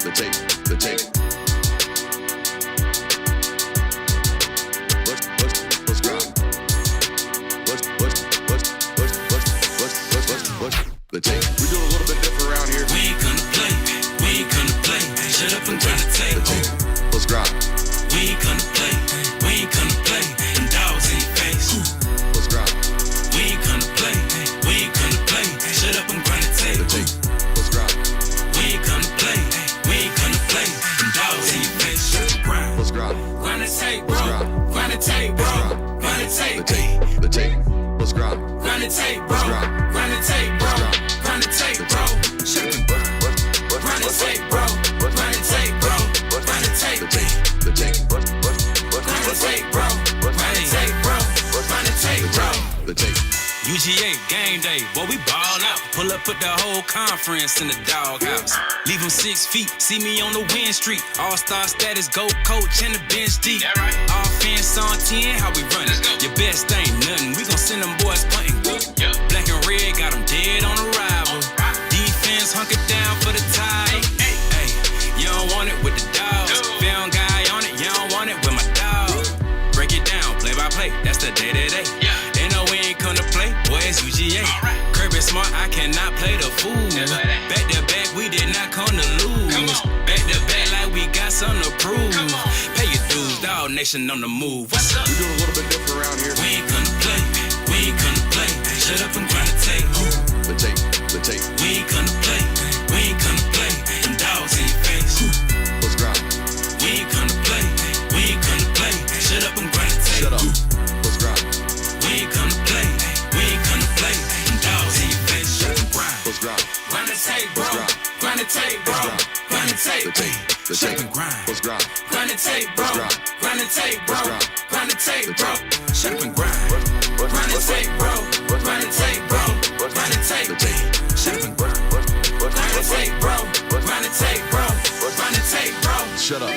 The tape. The tape. Let's go. The tape. We do a little bit different around here. We ain't gonna play. We ain't gonna play. Shut up and grind the tape. The tape. Let's grind. We ain't gonna play. We ain't gonna play. Them dogs in your face. Let's grind. We ain't gonna play. We ain't gonna play. Shut up and grind the tape. The tape. Let's grind. We ain't gonna play. We ain't gonna play. Them dogs in your face. Shut up and grind. Let's grind. Grind the tape, bro. Grind the tape, bro. Grind the tape. The tape. The tape. Let's grind. Grind the tape, bro. Grind the tape, bro. Grind the tape, bro. Shut up and grind. Grind the tape, bro. Grind the tape, bro. Grind the tape. The tape. The tape. Grind the tape, bro. Grind the tape, bro. Grind the tape, bro. The tape. UGA game day, boy, we ball out. Pull up, put the whole conference in the doghouse. Leave them 6 feet, see me on the win streak. All-star status, go coach, and the bench deep. Right. Offense on 10, how we run it? Your best ain't nothing, we gon' send them boys punting. Yep. Black and red, got them dead on arrival. Defense hunkered down for the tie. Hey, you don't want it with the dogs. Found guy on it, you don't want it with my dog. Break it down, play by play, that's the day-to-day. They know we ain't come to play, boy, it's UGA. Kirby Smart, I cannot play the fool. Back to back, we did not come to lose. Back to back like we got something to prove. Pay your dues, dog nation on the move. What's up? We do a little bit different around here. We ain't gonna play, we ain't gonna play. Shut up and grind the tape. The tape. The tape. We ain't gonna play, we ain't gonna play. Them dogs in your face. Let's grind. We ain't gonna play, we ain't gonna play. Shut up and grind the tape. Shut up. Let's grind. We ain't gonna play, we ain't gonna play. Them dogs in your face. Shut up and grind. Let's grind. Grind the tape, bro. Let's grind. Grind the tape, bro. Grind the tape. The tape. The Shut tape. up and grind. Let's grind. Grind the tape, bro. Let's grind. Grind the tape, bro. Let's grind. Grind the tape, The bro. tape. Shut up and grind. Grind the tape, bro. Grind the tape, bro. Grind the tape. The tape. Shut up and grind. Grind the tape, bro. Grind the tape, bro. Grind the tape, bro. Shut up.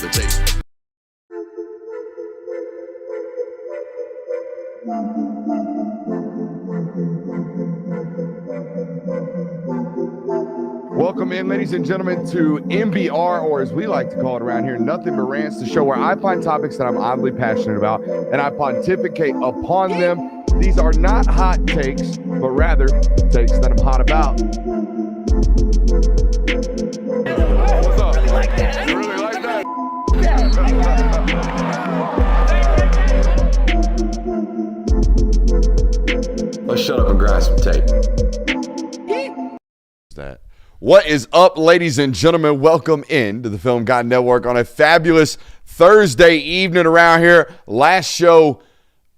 The tape. Welcome in, ladies and gentlemen, to MBR, or as we like to call it around here, Nothing But Rants, the show where I find topics that I'm oddly passionate about and I pontificate upon them. These are not hot takes, but rather takes that I'm hot about. What's up? You really like that? Let's shut up and grind some tape. That. What is up, ladies and gentlemen? Welcome in to the Film God Network on a fabulous Thursday evening around here. Last show,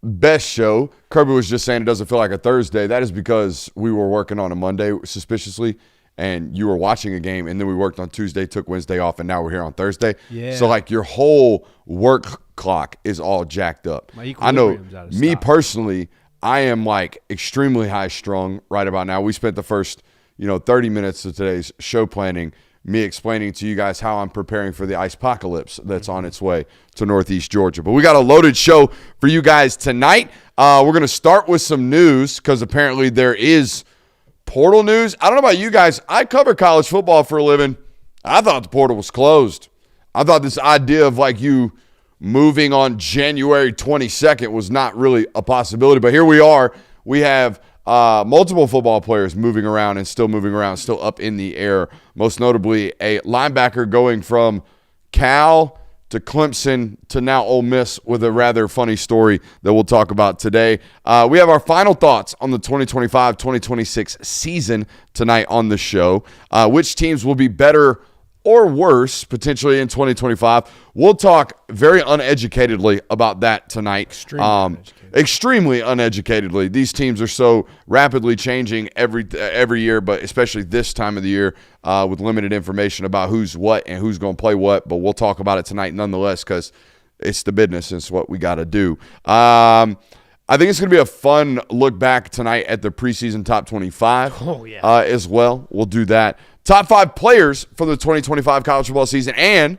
best show. Kirby was just saying it doesn't feel like a Thursday. That is because we were working on a Monday suspiciously, and you were watching a game, and then we worked on Tuesday, took Wednesday off, and now we're here on Thursday. Yeah. So, like, your whole work clock is all jacked up. I know, me personally, I am, like, extremely high-strung right about now. We spent the first 30 minutes of today's show planning, me explaining to you guys how I'm preparing for the ice apocalypse that's on its way to Northeast Georgia. But we got a loaded show for you guys tonight. We're going to start with some news because apparently there is portal news. I don't know about you guys. I cover college football for a living. I thought the portal was closed. I thought this idea of like you moving on January 22nd was not really a possibility. But here we are. We have multiple football players moving around and still up in the air. Most notably, a linebacker going from Cal to Clemson to now Ole Miss with a rather funny story that we'll talk about today. We have our final thoughts on the 2025-2026 season tonight on the show. Which teams will be better or worse potentially in 2025. We'll talk very uneducatedly about that tonight. Extremely uneducatedly. These teams are so rapidly changing every year, but especially this time of the year with limited information about who's what and who's going to play what. But we'll talk about it tonight nonetheless because it's the business. It's what we got to do. I think it's going to be a fun look back tonight at the preseason top 25 as well. We'll do that. Top 5 players for the 2025 college football season and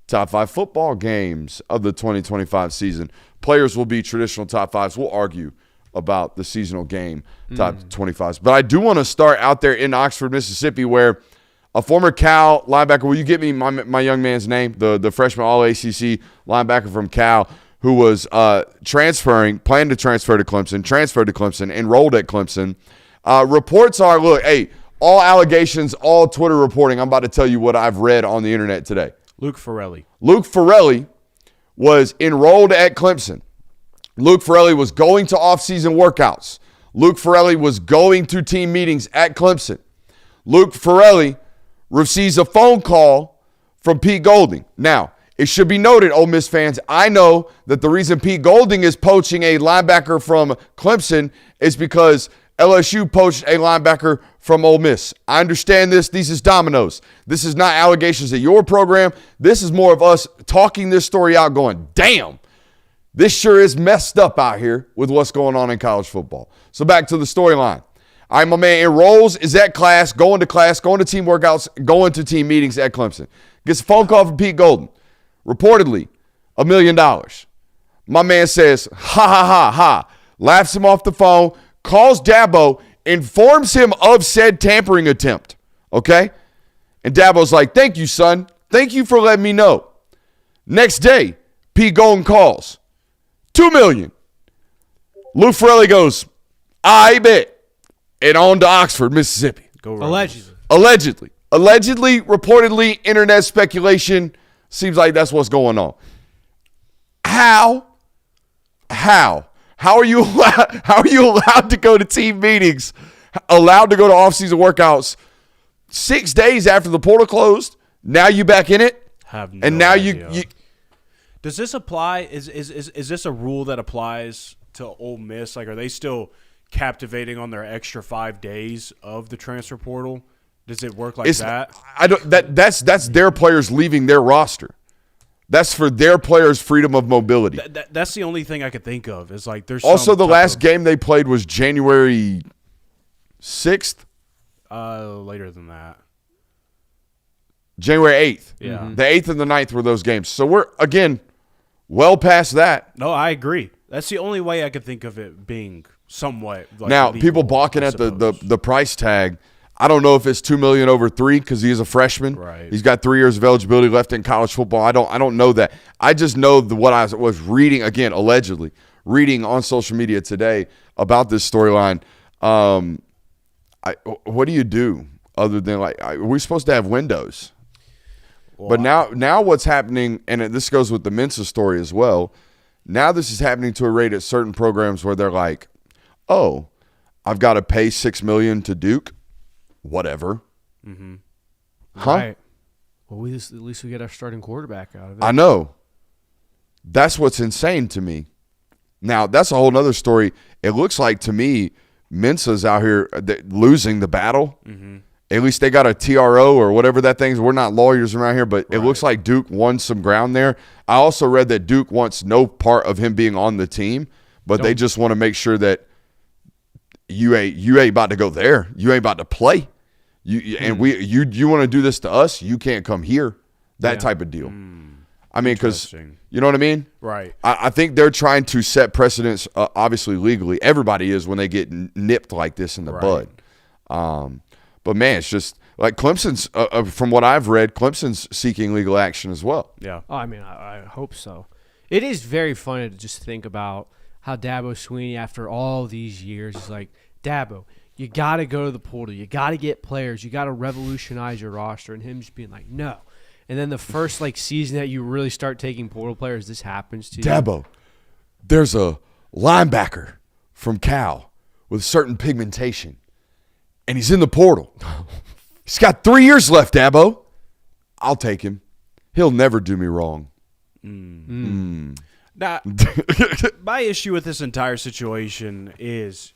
top 5 football games of the 2025 season. Players will be traditional top 5s. We'll argue about the seasonal game top 25s. But I do want to start out there in Oxford, Mississippi, where a former Cal linebacker, will you get me my young man's name? The freshman All-ACC linebacker from Cal who was planned to transferred to Clemson, enrolled at Clemson. Reports are, look, hey, all allegations, all Twitter reporting. I'm about to tell you what I've read on the internet today. Luke Felli was enrolled at Clemson. Luke Felli was going to off-season workouts. Luke Felli was going to team meetings at Clemson. Luke Felli receives a phone call from Pete Golding. Now, it should be noted, Ole Miss fans, I know that the reason Pete Golding is poaching a linebacker from Clemson is because LSU poached a linebacker from Ole Miss. I understand this. These is dominoes. This is not allegations at your program. This is more of us talking this story out going, damn, this sure is messed up out here with what's going on in college football. So back to the storyline. All right, my man enrolls, is at class, going to team workouts, going to team meetings at Clemson. Gets a phone call from Pete Golding. Reportedly, $1 million. My man says, ha, ha, ha, ha. Laughs him off the phone, calls Dabo, informs him of said tampering attempt. Okay? And Dabo's like, thank you, son. Thank you for letting me know. Next day, Pete Golding calls. $2 million. Luke Felli goes, I bet. And on to Oxford, Mississippi. Allegedly, reportedly, internet speculation. Seems like that's what's going on. How are you allowed to go to team meetings, allowed to go to off-season workouts 6 days after the portal closed? Now you back in it? Have no and now idea. you Does this apply? Is this a rule that applies to Ole Miss? Like, are they still captivating on their extra 5 days of the transfer portal? Does it work like that? That's their players leaving their roster. That's for their players' freedom of mobility. That's the only thing I could think of. Is like there's also the last game they played was January 6th. Later than that. January 8th. Yeah. The 8th and the 9th were those games. So we're, again, well past that. No, I agree. That's the only way I could think of it being somewhat like now, legal, people balking at the price tag. I don't know if it's $2 million over 3 because he's a freshman. Right. He's got 3 years of eligibility left in college football. I don't know that. I just know what I was reading, again, allegedly, reading on social media today about this storyline. What do you do other than we're supposed to have windows? Well, but now what's happening, and this goes with the Mensa story as well. Now this is happening to a rate at certain programs where they're like, oh, I've got to pay $6 million to Duke. Whatever. Mm-hmm. Huh? Right. Well, at least we get our starting quarterback out of it. I know. That's what's insane to me. Now, that's a whole other story. It looks like to me Mensa's out here losing the battle. Mm-hmm. At least they got a TRO or whatever that thing is. We're not lawyers around here, but it looks like Duke won some ground there. I also read that Duke wants no part of him being on the team, but they just want to make sure that you ain't about to go there. You ain't about to play. You want to do this to us? You can't come here. That type of deal. I mean, because you know what I mean? Right. I think they're trying to set precedents, obviously legally. Everybody is when they get nipped like this in the bud. But, man, it's just like Clemson's, from what I've read, Clemson's seeking legal action as well. Yeah. Oh, I mean, I hope so. It is very funny to just think about how Dabo Swinney, after all these years, is like, Dabo, you got to go to the portal. You got to get players. You got to revolutionize your roster. And him just being like, no. And then the first season that you really start taking portal players, this happens to you. Dabo, there's a linebacker from Cal with certain pigmentation, and he's in the portal. He's got 3 years left, Dabo. I'll take him. He'll never do me wrong. Now, my issue with this entire situation is,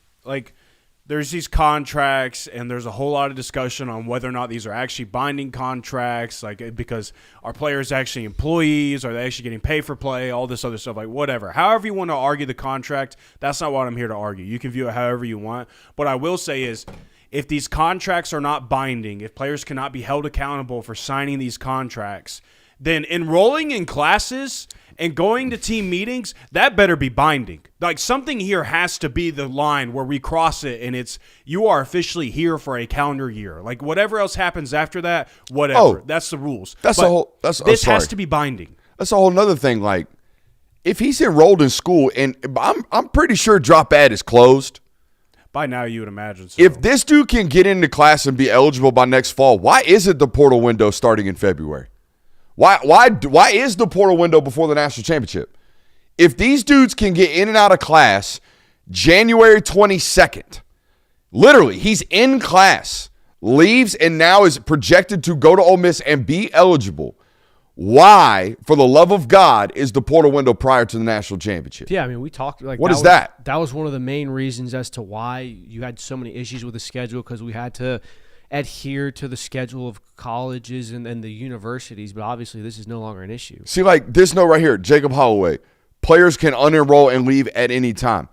there's these contracts, and there's a whole lot of discussion on whether or not these are actually binding contracts, because are players actually employees? Are they actually getting paid for play? All this other stuff, whatever. However you want to argue the contract, that's not what I'm here to argue. You can view it however you want. What I will say is, if these contracts are not binding, if players cannot be held accountable for signing these contracts, then enrolling in classes And going to team meetings, that better be binding. Like, something here has to be the line where we cross it and it's, you are officially here for a calendar year. Like, whatever else happens after that, whatever. Oh, that's the rules. This has to be binding. That's a whole nother thing. Like, if he's enrolled in school, and I'm pretty sure drop ad is closed. By now, you would imagine so. If this dude can get into class and be eligible by next fall, why isn't the portal window starting in February? Why is the portal window before the national championship? If these dudes can get in and out of class January 22nd, literally, he's in class, leaves, and now is projected to go to Ole Miss and be eligible. Why, for the love of God, is the portal window prior to the national championship? Yeah, I mean, we talked like what is that? That was one of the main reasons as to why you had so many issues with the schedule, because we had to adhere to the schedule of colleges and the universities. But obviously, this is no longer an issue. See, like this note right here, Jacob Holloway. Players can unenroll and leave at any time.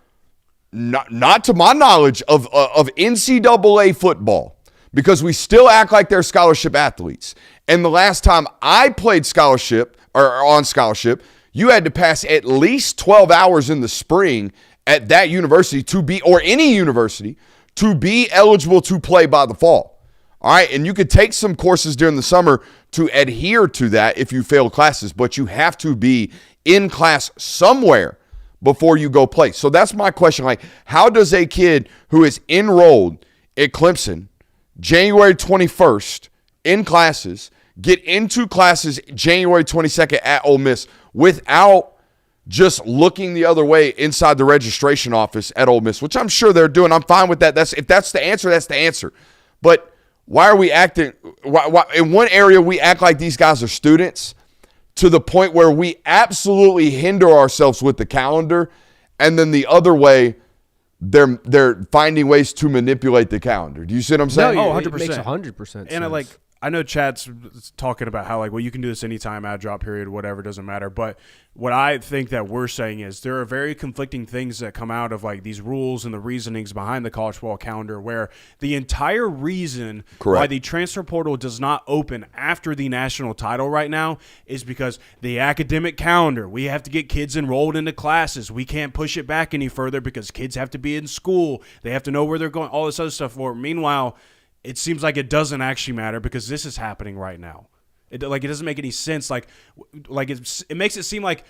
Not to my knowledge of NCAA football, because we still act like they're scholarship athletes. And the last time I played scholarship or on scholarship, you had to pass at least 12 hours in the spring at that university to be, or any university, to be eligible to play by the fall. All right, and you could take some courses during the summer to adhere to that if you fail classes, but you have to be in class somewhere before you go play. So that's my question. Like, how does a kid who is enrolled at Clemson January 21st in classes get into classes January 22nd at Ole Miss without just looking the other way inside the registration office at Ole Miss, which I'm sure they're doing. I'm fine with that. If that's the answer, that's the answer. But why are we acting why in one area we act like these guys are students to the point where we absolutely hinder ourselves with the calendar, and then the other way they're finding ways to manipulate the calendar. Do you see what I'm saying? No, 100%. It makes 100% sense. And I know Chad's talking about how, like, well, you can do this anytime, add drop period, whatever, doesn't matter. But what I think that we're saying is there are very conflicting things that come out of, like, these rules and the reasonings behind the college football calendar, where the entire reason why the transfer portal does not open after the national title right now is because the academic calendar, we have to get kids enrolled into classes. We can't push it back any further because kids have to be in school. They have to know where they're going, all this other stuff. Meanwhile, it seems like it doesn't actually matter because this is happening right now. It doesn't make any sense. It makes it seem like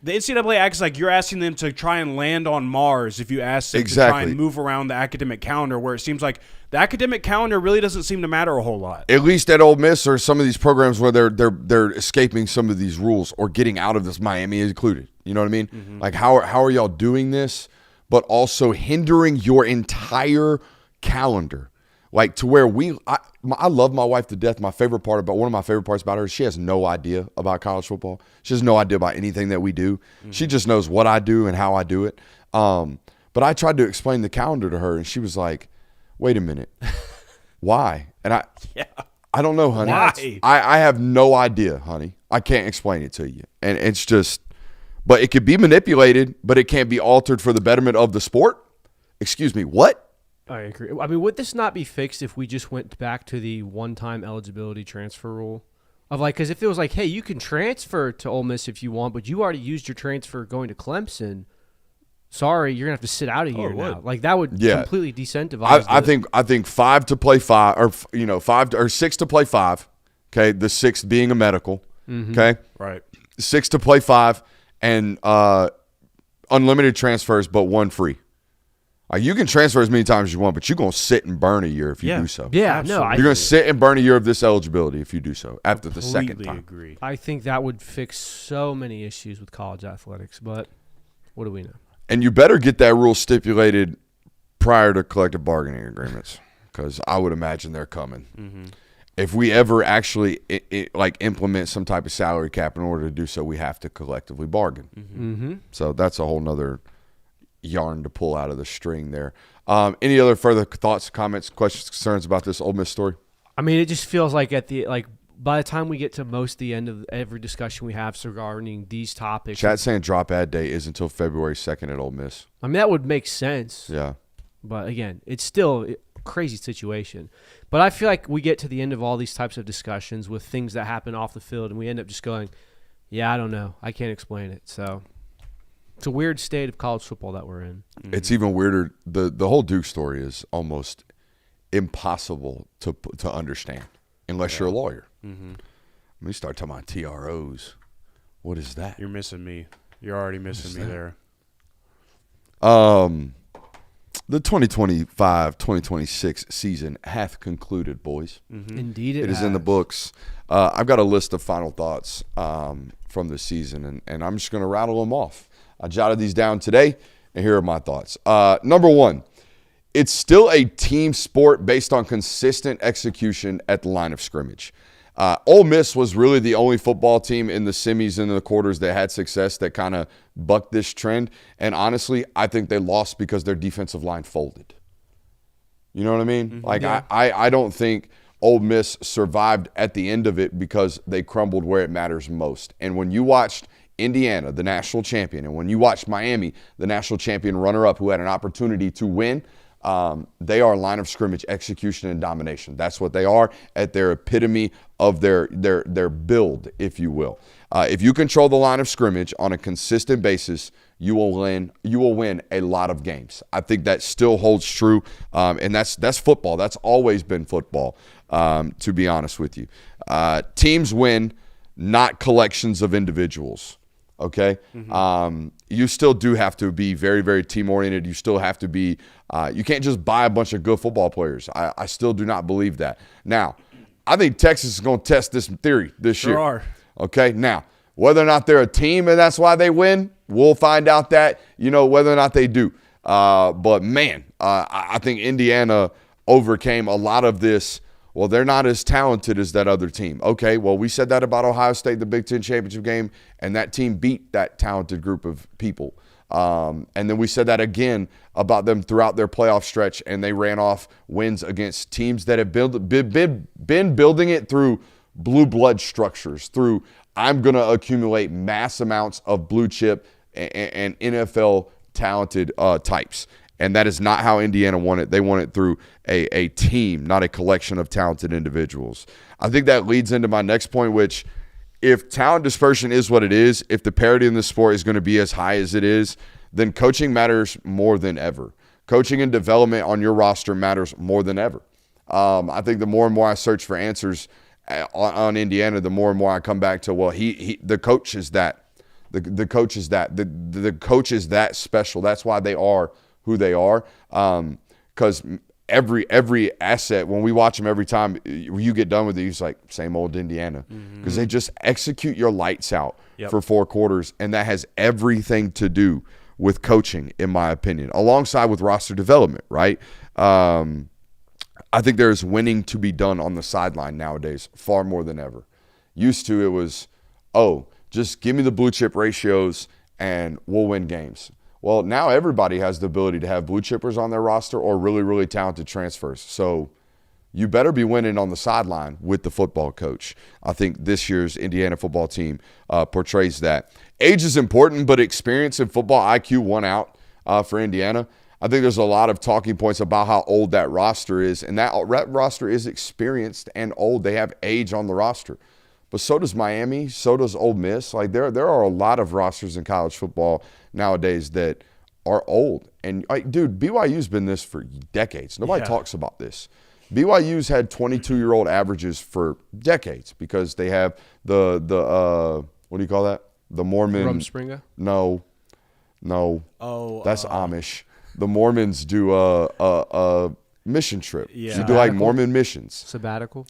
the NCAA acts like you're asking them to try and land on Mars if you ask them to try and move around the academic calendar, where it seems like the academic calendar really doesn't seem to matter a whole lot. At least at Ole Miss or some of these programs where they're escaping some of these rules or getting out of this, Miami included. You know what I mean? Mm-hmm. Like, how are y'all doing this, but also hindering your entire calendar? Like, to where I love my wife to death. One of my favorite parts about her is she has no idea about college football. She has no idea about anything that we do. Mm-hmm. She just knows what I do and how I do it. But I tried to explain the calendar to her, and she was like, wait a minute. Why? And I don't know, honey. Why? I have no idea, honey. I can't explain it to you. And it's just, but it could be manipulated, but it can't be altered for the betterment of the sport. Excuse me, what? I agree. I mean, would this not be fixed if we just went back to the one-time eligibility transfer rule? Because if it was like, hey, you can transfer to Ole Miss if you want, but you already used your transfer going to Clemson. Sorry, you're gonna have to sit out a year now. Like, that would completely decentivize. I think 5 to play 5, or 5 or 6 to play 5. Okay, the 6th being a medical. Mm-hmm. Okay, right. 6 to play 5, and unlimited transfers, but 1 free. You can transfer as many times as you want, but you're going to sit and burn a year if you do so. Yeah, absolutely. You're going to sit and burn a year of this eligibility if you do so after the second time. Agree. I think that would fix so many issues with college athletics, but what do we know? And you better get that rule stipulated prior to collective bargaining agreements, because I would imagine they're coming. Mm-hmm. If we ever actually implement some type of salary cap, in order to do so, we have to collectively bargain. Mm-hmm. Mm-hmm. So that's a whole nother yarn to pull out of the string there. Any other further thoughts, comments, questions, concerns about this Ole Miss story? I mean, it just feels like by the time we get to the end of every discussion we have regarding these topics. Chat's saying drop ad day is until February 2nd at Ole Miss. I mean, that would make sense. Yeah. But again, it's still a crazy situation. But I feel like we get to the end of all these types of discussions with things that happen off the field, and we end up just going, Yeah, I don't know. I can't explain it. So it's a weird state of college football that we're in. It's even weirder. The whole Duke story is almost impossible to understand unless you're a lawyer. Mm-hmm. Let me start talking about TROs. What is that? You're missing me. You're already missing me there. The 2025-2026 season hath concluded, boys. Mm-hmm. Indeed it is has. in the books. I've got a list of final thoughts from this season, and I'm just going to rattle them off. I jotted these down today, and here are my thoughts. Number one, it's still a team sport based on consistent execution at the line of scrimmage. Ole Miss was really the only football team in the semis and the quarters that had success that kind of bucked this trend. And honestly, I think they lost because their defensive line folded. You know what I mean? Mm-hmm. Like, yeah. I don't think Ole Miss survived at the end of it because they crumbled where it matters most. And when you watched Indiana, the national champion, and when you watched Miami, the national champion runner-up who had an opportunity to win, they are line of scrimmage execution and domination. That's what they are at their epitome of their build, if you will. If you control the line of scrimmage on a consistent basis, you will win a lot of games. I think that still holds true, and that's football. That's always been football, to be honest with you. Teams win, not collections of individuals. Okay? Mm-hmm. You still do have to be very, very team-oriented. You still have to be you can't just buy a bunch of good football players. I still do not believe that. Now, I think Texas is going to test this theory this year. Sure are. Okay? Now, whether or not they're a team and that's why they win, we'll find out that, whether or not they do. But, man, I think Indiana overcame a lot of this. Well, they're not as talented as that other team. Okay, well, we said that about Ohio State, the Big Ten championship game, and that team beat that talented group of people. And then we said that again about them throughout their playoff stretch, and they ran off wins against teams that have been building it through blue blood structures, through I'm going to accumulate mass amounts of blue chip and NFL talented types. And that is not how Indiana won it. They won it through a team, not a collection of talented individuals. I think that leads into my next point, which if talent dispersion is what it is, if the parity in the sport is going to be as high as it is, then coaching matters more than ever. Coaching and development on your roster matters more than ever. I think the more and more I search for answers on Indiana, the more and more I come back to, well, the coach is that. The coach is that. The coach is that special. That's why they are who they are, because every asset, when we watch them every time you get done with it, it's like same old Indiana, because they just execute your lights out for 4 quarters, and that has everything to do with coaching, in my opinion, alongside with roster development, right? I think there's winning to be done on the sideline nowadays far more than ever. Used to, it was, just give me the blue chip ratios and we'll win games. Well, now everybody has the ability to have blue chippers on their roster or really, really talented transfers. So you better be winning on the sideline with the football coach. I think this year's Indiana football team portrays that. Age is important, but experience and football IQ won out for Indiana. I think there's a lot of talking points about how old that roster is, and that roster is experienced and old. They have age on the roster. But so does Miami, so does Ole Miss. Like there are a lot of rosters in college football nowadays that are old. And dude, BYU's been this for decades. Nobody talks about this. BYU's had 22-year-old averages for decades because they have the what do you call that? The Mormon Rumspringa? No. Oh, that's Amish. The Mormons do a mission trip. Yeah. You do like Mormon missions. Sabbatical.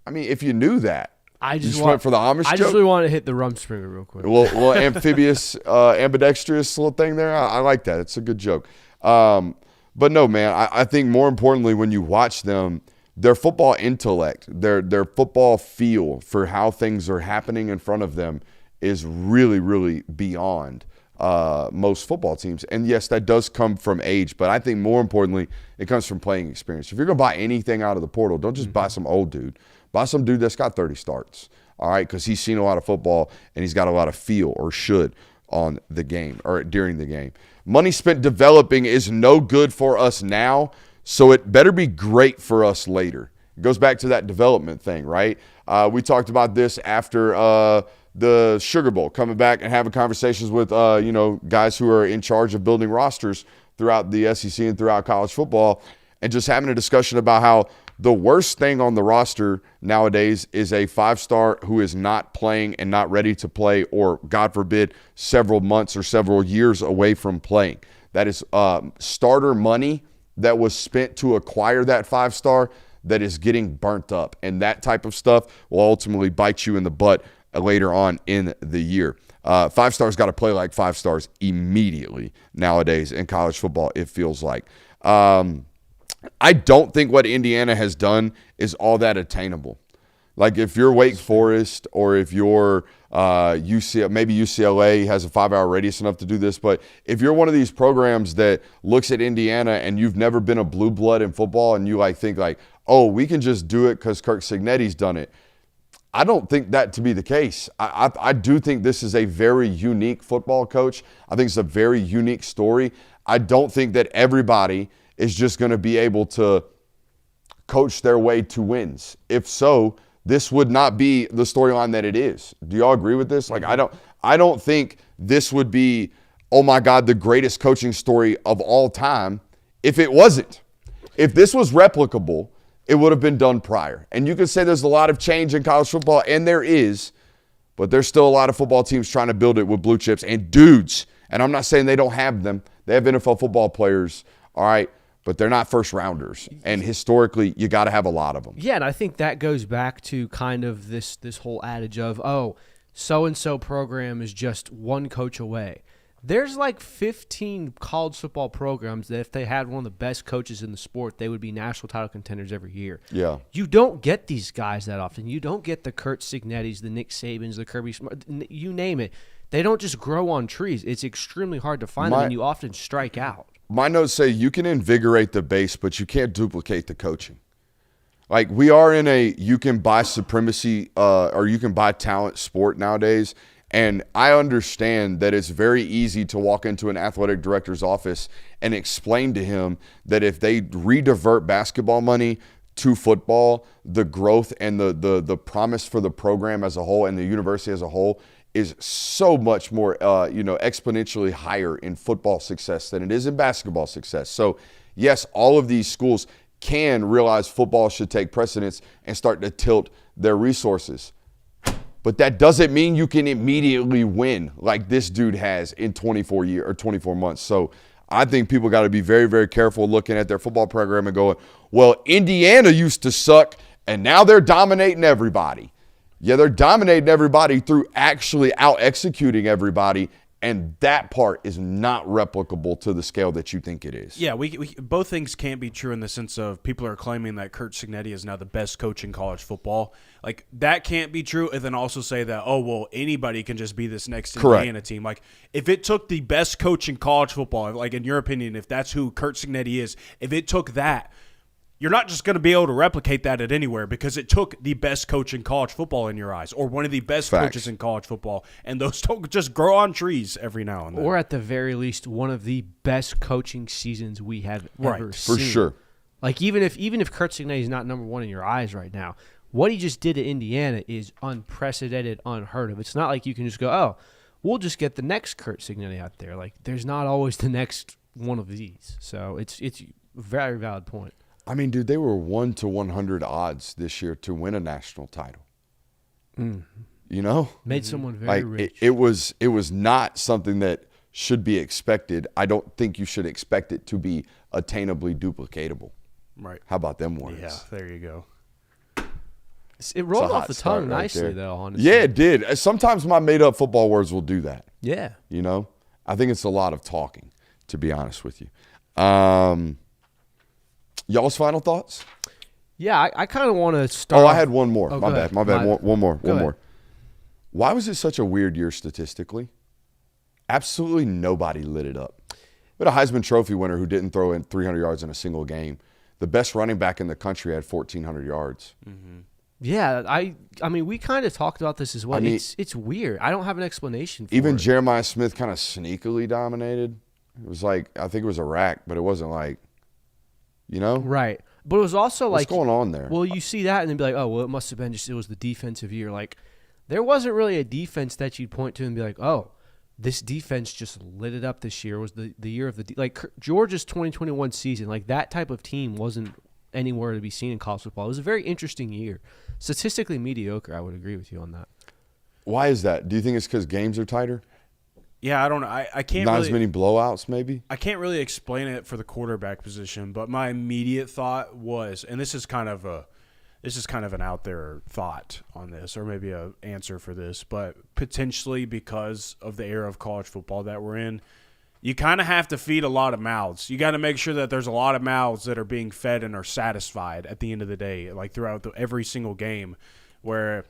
I mean, if you knew that, I just went for the Amish joke? I just really want to hit the Rumspringa real quick. Little amphibious, ambidextrous little thing there. I like that. It's a good joke. But no, man, I think more importantly, when you watch them, their football intellect, their football feel for how things are happening in front of them is really, really beyond most football teams. And yes, that does come from age, but I think more importantly, it comes from playing experience. If you're going to buy anything out of the portal, don't just buy some old dude. Buy some dude that's got 30 starts, all right, because he's seen a lot of football and he's got a lot of feel or should on the game or during the game. Money spent developing is no good for us now, so it better be great for us later. It goes back to that development thing, right? We talked about this after the Sugar Bowl, coming back and having conversations with, guys who are in charge of building rosters throughout the SEC and throughout college football, and just having a discussion about how the worst thing on the roster nowadays is a 5-star who is not playing and not ready to play, or, God forbid, several months or several years away from playing. That is starter money that was spent to acquire that 5-star that is getting burnt up. And that type of stuff will ultimately bite you in the butt later on in the year. 5-stars got to play like 5-stars immediately nowadays in college football, it feels like. I don't think what Indiana has done is all that attainable. Like if you're Wake Forest, or if you're maybe UCLA has a 5-hour radius enough to do this, but if you're one of these programs that looks at Indiana and you've never been a blue blood in football, and you think oh, we can just do it because Kirk Cignetti's done it. I don't think that to be the case. I do think this is a very unique football coach. I think it's a very unique story. I don't think that everybody is just going to be able to coach their way to wins. If so, this would not be the storyline that it is. Do y'all agree with this? I don't think this would be, oh my God, the greatest coaching story of all time if it wasn't. If this was replicable, it would have been done prior. And you could say there's a lot of change in college football, and there is, but there's still a lot of football teams trying to build it with blue chips and dudes. And I'm not saying they don't have them. They have NFL football players, all right, but they're not first rounders. And historically, you got to have a lot of them. Yeah, and I think that goes back to kind of this whole adage of, oh, so-and-so program is just one coach away. There's 15 college football programs that if they had one of the best coaches in the sport, they would be national title contenders every year. Yeah. You don't get these guys that often. You don't get the Kurt Cignettis, the Nick Sabans, the Kirby Smart, you name it. They don't just grow on trees. It's extremely hard to find them, and you often strike out. My notes say you can invigorate the base, but you can't duplicate the coaching. We are in a you can buy supremacy or you can buy talent sport nowadays. And I understand that it's very easy to walk into an athletic director's office and explain to him that if they redivert basketball money to football, the growth and the promise for the program as a whole and the university as a whole is so much more exponentially higher in football success than it is in basketball success. So, yes, all of these schools can realize football should take precedence and start to tilt their resources. But that doesn't mean you can immediately win like this dude has in 24 months. So I think people got to be very, very careful looking at their football program and going, well, Indiana used to suck, and now they're dominating everybody. Yeah, they're dominating everybody through actually out-executing everybody, and that part is not replicable to the scale that you think it is. Yeah, we both things can't be true in the sense of people are claiming that Kurt Cignetti is now the best coach in college football. That can't be true, and then also say that, oh, well, anybody can just be this next Indiana team. If it took the best coach in college football, in your opinion, if that's who Kurt Cignetti is, if it took that, you're not just going to be able to replicate that at anywhere because it took the best coach in college football in your eyes, or one of the best coaches in college football, and those don't just grow on trees every now and then. Or at the very least, one of the best coaching seasons we have ever seen. For sure. Even if Kurt Cignetti is not number one in your eyes right now, what he just did at Indiana is unprecedented, unheard of. It's not like you can just go, oh, we'll just get the next Kurt Cignetti out there. There's not always the next one of these. So it's a very valid point. I mean, dude, they were 1 to 100 odds this year to win a national title. Made someone very rich. It was not something that should be expected. I don't think you should expect it to be attainably duplicatable. Right. How about them words? Yeah, there you go. It rolled off the tongue nicely, though, honestly. Yeah, it did. Sometimes my made-up football words will do that. Yeah. I think it's a lot of talking, to be honest with you. Y'all's final thoughts? Yeah, I kind of want to start. Oh, I had one more. My bad. One more. Ahead. Why was it such a weird year statistically? Absolutely nobody lit it up. We had a Heisman Trophy winner who didn't throw in 300 yards in a single game. The best running back in the country had 1,400 yards. Mm-hmm. Yeah, I mean, we kind of talked about this as well. It's weird. I don't have an explanation for it. Even Jeremiah Smith kind of sneakily dominated. It was I think it was a rack, but it wasn't . Right. But it was also What's going on there? Well, you see that and then be like, oh, well, it must have been it was the defensive year. Like, there wasn't really a defense that you'd point to and be like, oh, this defense just lit it up this year. It was the year of like Georgia's 2021 season. Like, that type of team wasn't anywhere to be seen in college football. It was a very interesting year. Statistically mediocre, I would agree with you on that. Why is that? Do you think it's because games are tighter? Yeah, I don't know. I can't Not really, as many blowouts, maybe? I can't really explain it for the quarterback position, but my immediate thought was, and this is kind of an out there thought on this, or maybe an answer for this, but potentially because of the era of college football that we're in, you kind of have to feed a lot of mouths. You got to make sure that there's a lot of mouths that are being fed and are satisfied at the end of the day, like throughout every single game, where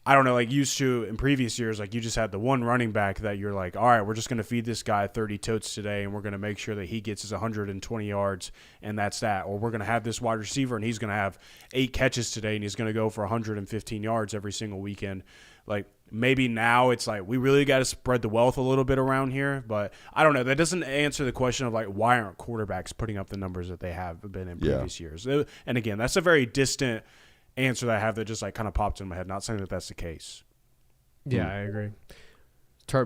I don't know, like used to in previous years, like you just had the one running back that you're like, all right, we're just going to feed this guy 30 totes today, and we're going to make sure that he gets his 120 yards, and that's that. Or we're going to have this wide receiver, and he's going to have 8 catches today, and he's going to go for 115 yards every single weekend. Like, maybe now it's like we really got to spread the wealth a little bit around here, but I don't know. That doesn't answer the question of, like, why aren't quarterbacks putting up the numbers that they have been in previous years? And, again, that's a very distant answer that I have that just like kind of popped in my head. Not saying that that's the case. Yeah, I agree.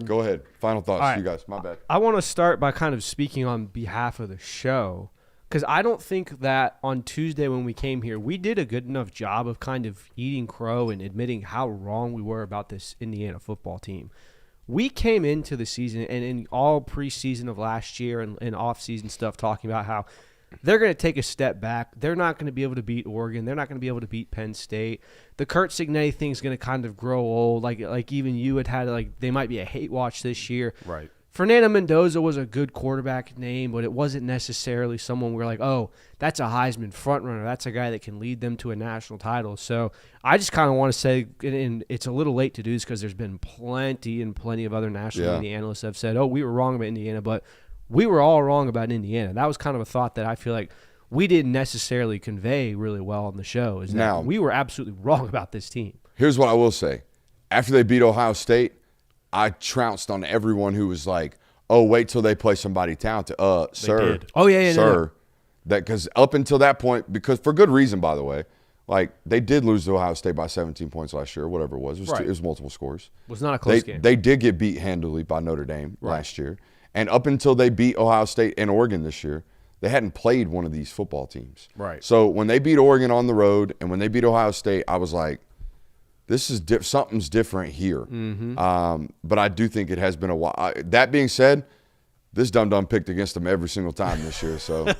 Go ahead. Final thoughts, right. you guys. My bad. I want to start by kind of speaking on behalf of the show, because I don't think that on Tuesday when we came here, we did a good enough job of kind of eating crow and admitting how wrong we were about this Indiana football team. We came into the season and in all preseason of last year and off-season stuff talking about how they're going to take a step back. They're not going to be able to beat Oregon. They're not going to be able to beat Penn State. The Kurt Signetti thing is going to kind of grow old. Like even you had like they might be a hate watch this year. Right. Fernando Mendoza was a good quarterback name, but it wasn't necessarily someone we're like, oh, that's a Heisman frontrunner. That's a guy that can lead them to a national title. So I just kind of want to say, and it's a little late to do this because there's been plenty of other national media analysts have said, oh, we were wrong about Indiana, but we were all wrong about Indiana. That was kind of a thought that I feel like we didn't necessarily convey really well on the show. Is that we were absolutely wrong about this team. Here's what I will say. After they beat Ohio State, I trounced on everyone who was like, oh, wait till they play somebody talented. Sir. Did. Oh, yeah, sir. Because up until that point, because for good reason, by the way, like they did lose to Ohio State by 17 points last year, whatever it was. It was multiple scores. It was not a close game. They did get beat handily by Notre Dame last year. And up until they beat Ohio State and Oregon this year, they hadn't played one of these football teams. Right. So when they beat Oregon on the road and when they beat Ohio State, I was like, this is something's different here. Mm-hmm. But I do think it has been a while. That being said, this dum-dum picked against them every single time this year. So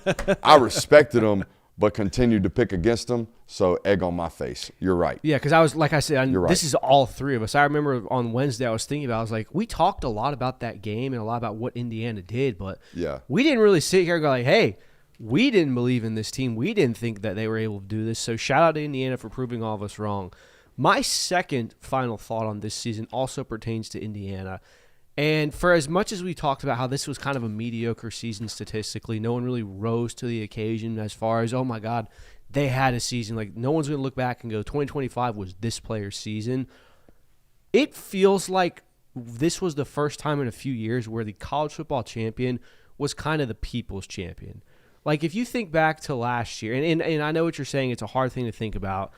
I respected them, but continued to pick against them. So egg on my face. You're right. Yeah, because I was, like I said, You're right. This is all three of us. I remember on Wednesday I was thinking about, I was like, we talked a lot about that game and a lot about what Indiana did, but we didn't really sit here and go like, hey, we didn't believe in this team. We didn't think that they were able to do this. So shout out to Indiana for proving all of us wrong. My second final thought on this season also pertains to Indiana. And for as much as we talked about how this was kind of a mediocre season statistically, no one really rose to the occasion as far as, oh my God, they had a season. Like, no one's going to look back and go, 2025 was this player's season. It feels like this was the first time in a few years where the college football champion was kind of the people's champion. Like, if you think back to last year, and I know what you're saying, it's a hard thing to think about.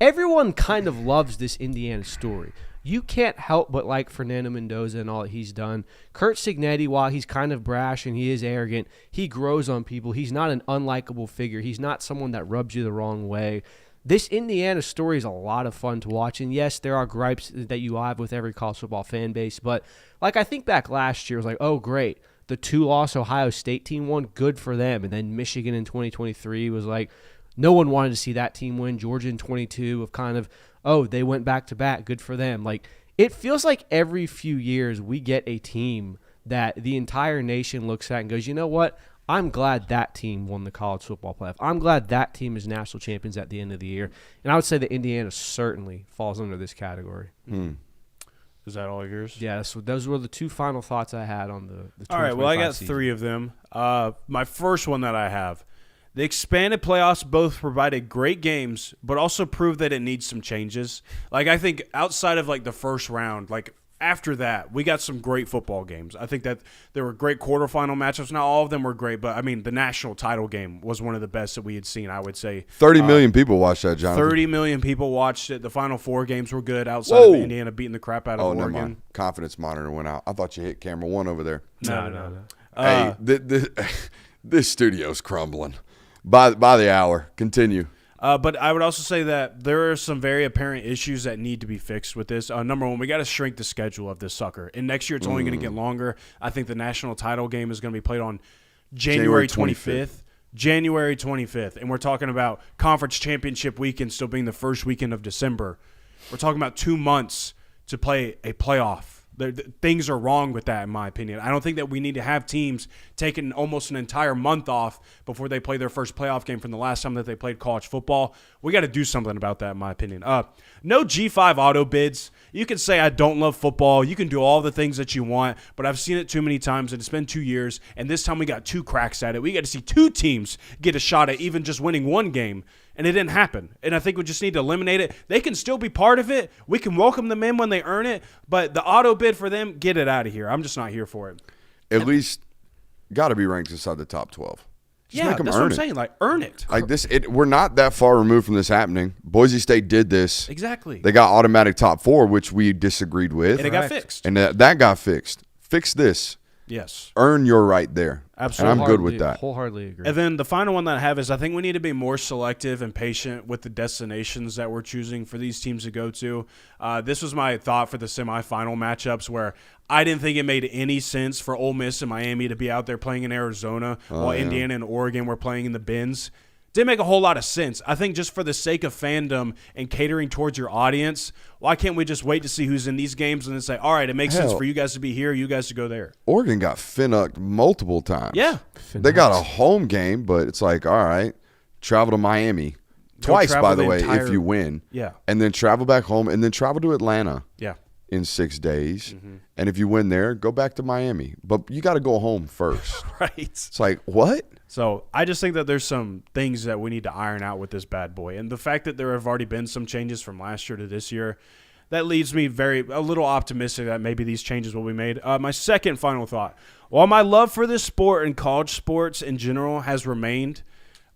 Everyone kind of loves this Indiana story. You can't help but like Fernando Mendoza and all that he's done. Kurt Signetti, while he's kind of brash and he is arrogant, he grows on people. He's not an unlikable figure. He's not someone that rubs you the wrong way. This Indiana story is a lot of fun to watch. And yes, there are gripes that you have with every college football fan base. But like I think back last year, it was like, oh, great. The 2-loss Ohio State team won. Good for them. And then Michigan in 2023 was like, no one wanted to see that team win. Georgia in 22 of kind of, oh, they went back-to-back. Good for them. Like, it feels like every few years we get a team that the entire nation looks at and goes, you know what? I'm glad that team won the college football playoff. I'm glad that team is national champions at the end of the year. And I would say that Indiana certainly falls under this category. Is that all yours? Yeah, so those were the two final thoughts I had on the All right, well, I got season. 3 of them. My first one that I have. The expanded playoffs both provided great games, but also proved that it needs some changes. Like, I think outside of, like, the first round, like, After that, we got some great football games. I think that there were great quarterfinal matchups. Not all of them were great, but, I mean, the national title game was one of the best that we had seen, I would say. 30 million people watched that, Jonathan. 30 million people watched it. The Final Four games were good outside of Indiana beating the crap out of Oregon. Never mind. Confidence monitor went out. I thought you hit camera 1 over there. No. Hey, this studio's crumbling by the hour. Continue. But I would also say that there are some very apparent issues that need to be fixed with this. Number one, we got to shrink the schedule of this sucker. And next year it's only going to get longer. I think the national title game is going to be played on January 25th. January 25th. And we're talking about conference championship weekend still being the first weekend of December. We're talking about 2 months to play a playoff. Things are wrong with that, in my opinion. I don't think that we need to have teams taking almost an entire month off before they play their first playoff game from the last time that they played college football. We got to do something about that, in my opinion. No G5 auto bids. You can say I don't love football. You can do all the things that you want, but I've seen it too many times, and it's been 2 years, and this time we got 2 cracks at it. We got to see 2 teams get a shot at even just winning 1 game. And it didn't happen. And I think we just need to eliminate it. They can still be part of it. We can welcome them in when they earn it. But the auto bid for them, get it out of here. I'm just not here for it. At least got to be ranked inside the top 12. Just make them that's earn what I'm it. saying. Like, earn it. Like this, we're not that far removed from this happening. Boise State did this. Exactly. They got automatic top 4, which we disagreed with. And it got fixed. And that got fixed. Fix this. Yes. Earn your right there. Absolutely. And I'm good with that. Wholeheartedly agree. And then the final one that I have is I think we need to be more selective and patient with the destinations that we're choosing for these teams to go to. This was my thought for the semifinal matchups where I didn't think it made any sense for Ole Miss and Miami to be out there playing in Arizona while Indiana and Oregon were playing in the Bins. Didn't make a whole lot of sense. I think just for the sake of fandom and catering towards your audience, why can't we just wait to see who's in these games and then say, all right, it makes sense for you guys to be here, you guys to go there. Oregon got Finnucked multiple times. Yeah. They got a home game, but it's like, all right, travel to Miami. Twice, by the way, if you win. Yeah. And then travel back home and then travel to Atlanta. Yeah. In 6 days. And if you win there, go back to Miami. But you got to go home first. Right. It's like, what? So I just think that there's some things that we need to iron out with this bad boy. And the fact that there have already been some changes from last year to this year, that leaves me a little optimistic that maybe these changes will be made. My second final thought. While my love for this sport and college sports in general has remained,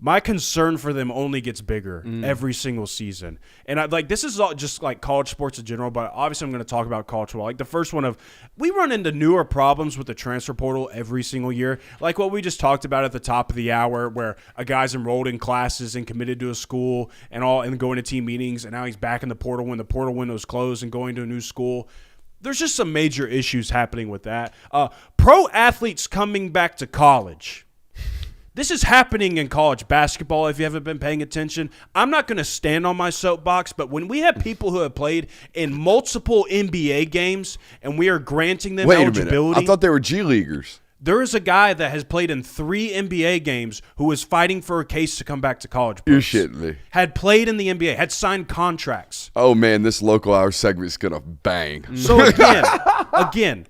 my concern for them only gets bigger every single season. And this is all just like college sports in general, but obviously I'm going to talk about college football. Like the first one we run into newer problems with the transfer portal every single year. Like what we just talked about at the top of the hour where a guy's enrolled in classes and committed to a school and going to team meetings, and now he's back in the portal when the portal window's closed and going to a new school. There's just some major issues happening with that. Pro athletes coming back to college. This is happening in college basketball if you haven't been paying attention. I'm not going to stand on my soapbox, but when we have people who have played in multiple NBA games and we are granting them eligibility. A minute. I thought they were G Leaguers. There is a guy that has played in 3 NBA games who was fighting for a case to come back to college. You're shitting me. Had played in the NBA, had signed contracts. Oh, man, this local hour segment is going to bang. So, again,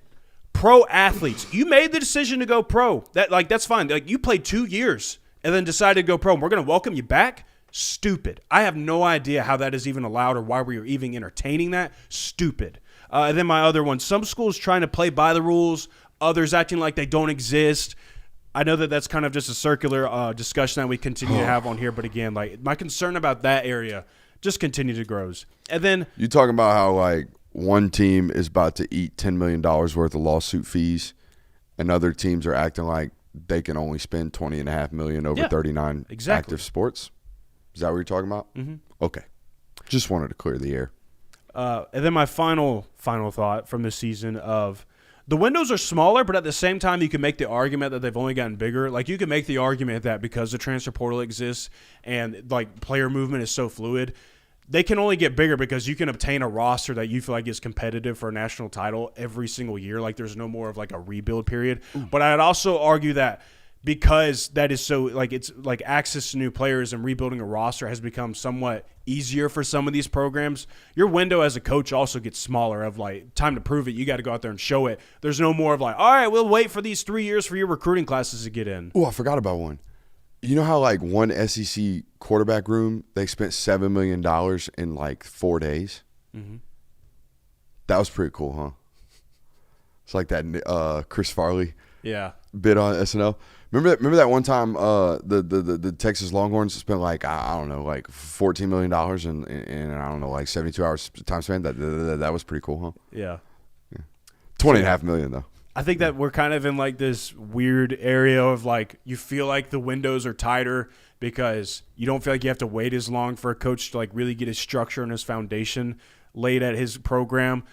pro athletes, you made the decision to go pro. That's fine. Like you played 2 years and then decided to go pro. And we're going to welcome you back. Stupid. I have no idea how that is even allowed or why we are even entertaining that. Stupid. And then my other one, some schools trying to play by the rules, others acting like they don't exist. I know that that's kind of just a circular discussion that we continue to have on here. But again, like my concern about that area just continue to grows. And then you talking about how like one team is about to eat $10 million worth of lawsuit fees, and other teams are acting like they can only spend $20.5 million over 39 active sports. Is that what you're talking about? Mm-hmm. Okay. Just wanted to clear the air. And then my final thought from this season of the windows are smaller, but at the same time, you can make the argument that they've only gotten bigger. Like you can make the argument that because the transfer portal exists and like player movement is so fluid, they can only get bigger because you can obtain a roster that you feel like is competitive for a national title every single year. Like there's no more of like a rebuild period. But I'd also argue that because that is so like it's like access to new players and rebuilding a roster has become somewhat easier for some of these programs. Your window as a coach also gets smaller of like time to prove it. You got to go out there and show it. There's no more of like, all right, we'll wait for these 3 years for your recruiting classes to get in. Oh, I forgot about one. You know how like one SEC quarterback room, they spent $7 million in like 4 days? Mm-hmm. That was pretty cool, huh? It's like that Chris Farley bit on SNL. Remember that one time the Texas Longhorns spent like I don't know like $14 million in I don't know like 72 hours time span. That was pretty cool, huh? Yeah. $20.5 million though. I think that we're kind of in like this weird area of like you feel like the windows are tighter because you don't feel like you have to wait as long for a coach to like really get his structure and his foundation laid at his program.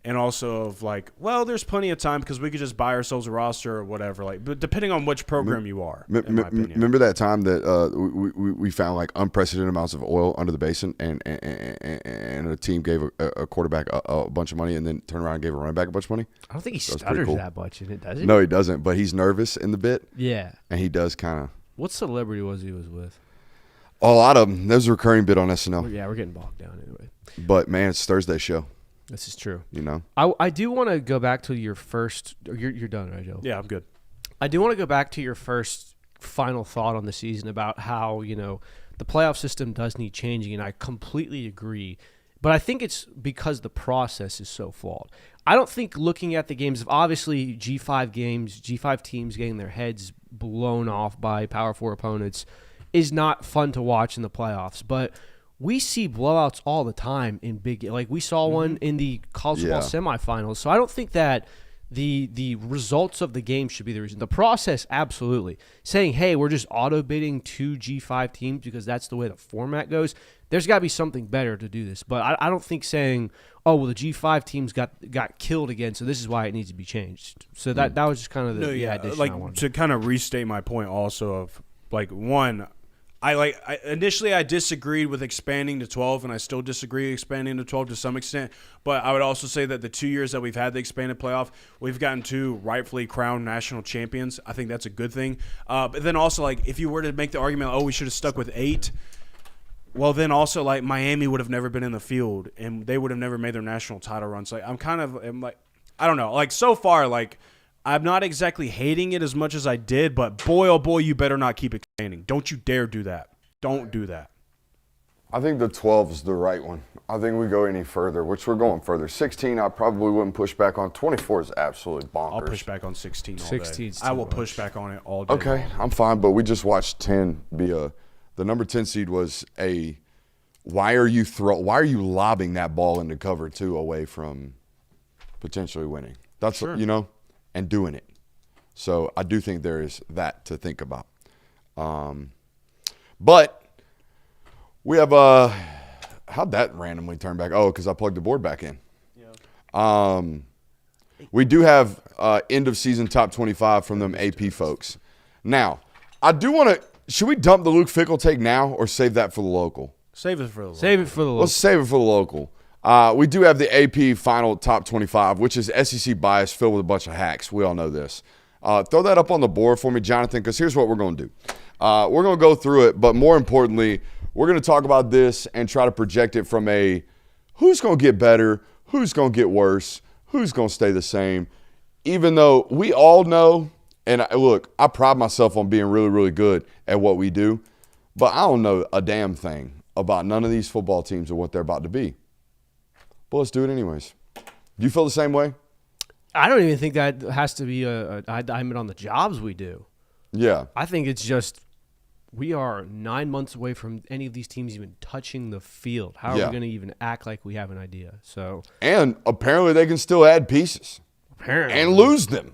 And also of like, well, there's plenty of time because we could just buy ourselves a roster or whatever. Like, but depending on which program you are, in my opinion. Remember that time that we found like unprecedented amounts of oil under the basin, and a team gave a quarterback a bunch of money, and then turned around and gave a running back a bunch of money. I don't think he stutters that much in it, does he? No, he doesn't. But he's nervous in the bit. Yeah, and he does kind of. What celebrity was he with? A lot of them. There's a recurring bit on SNL. Yeah, we're getting bogged down anyway. But man, it's Thursday show. This is true. You know, I do want to go back to your first. You're done, right, Joe? Yeah, I'm good. I do want to go back to your first final thought on the season about how the playoff system does need changing, and I completely agree. But I think it's because the process is so flawed. I don't think looking at the games of obviously G5 games, G5 teams getting their heads blown off by Power 4 opponents is not fun to watch in the playoffs, but we see blowouts all the time in big, like we saw one in the college football semifinals. So I don't think that the results of the game should be the reason. The process, absolutely. Saying, hey, we're just auto bidding 2 G5 teams because that's the way the format goes. There's got to be something better to do this. But I don't think saying, oh, well, the G5 teams got killed again, so this is why it needs to be changed. So that was just kind of the addition I wanted. To kind of restate my point also of like one. I disagreed with expanding to 12, and I still disagree expanding to 12 to some extent. But I would also say that the 2 years that we've had the expanded playoff, we've gotten 2 rightfully crowned national champions. I think that's a good thing. But then also, like, if you were to make the argument, oh, we should have stuck with 8, well, then also, like, Miami would have never been in the field, and they would have never made their national title runs. Like, I'm like, I don't know. Like, so far, like, I'm not exactly hating it as much as I did, but boy, oh boy, you better not keep expanding. Don't you dare do that. Don't do that. I think the 12 is the right one. I think we go any further, which we're going further. 16, I probably wouldn't push back on. 24 is absolutely bonkers. I'll push back on 16 all 16 day. I will push back on it all day. Okay, long. I'm fine, but we just watched 10 be the number 10 seed was why are you lobbing that ball into cover 2 away from potentially winning? That's sure. And doing it. So I do think there is that to think about. But we have how'd that randomly turn back? Oh, because I plugged the board back in. Yeah. We do have end of season top 25 from them AP folks. Now, I do want to. Should we dump the Luke Fickle take now or save that for the local? Save it for the local. Save it for the local. Let's save it for the local. We do have the AP final top 25, which is SEC bias filled with a bunch of hacks. We all know this. Throw that up on the board for me, Jonathan, because here's what we're going to do. We're going to go through it, but more importantly, we're going to talk about this and try to project it from a who's going to get better, who's going to get worse, who's going to stay the same, even though we all know, and look, I pride myself on being really, really good at what we do, but I don't know a damn thing about none of these football teams or what they're about to be. But let's do it anyways. Do you feel the same way? I don't even think that has to be a diamond on the jobs we do. Yeah. I think it's just we are 9 months away from any of these teams even touching the field. How are we going to even act like we have an idea? And apparently they can still add pieces. Apparently. And lose them.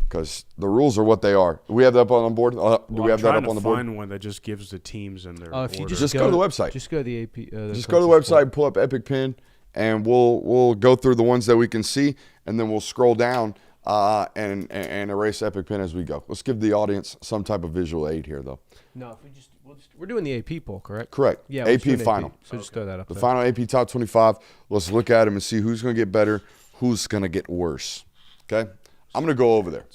Because the rules are what they are. Do we have that up on the board? Do we have that up on the board? Find one that just gives the teams and their if you order. Just go to the website. Just go to the AP. Just go to the website, pull up Epic Pen, and we'll go through the ones that we can see, and then we'll scroll down and erase Epic Pen as we go. Let's give the audience some type of visual aid here, though. No, if we're doing the AP poll, correct? Correct. Yeah, AP final. So just throw that up. The final AP top 25. Let's look at them and see who's going to get better, who's going to get worse. Okay? I'm going to go over there.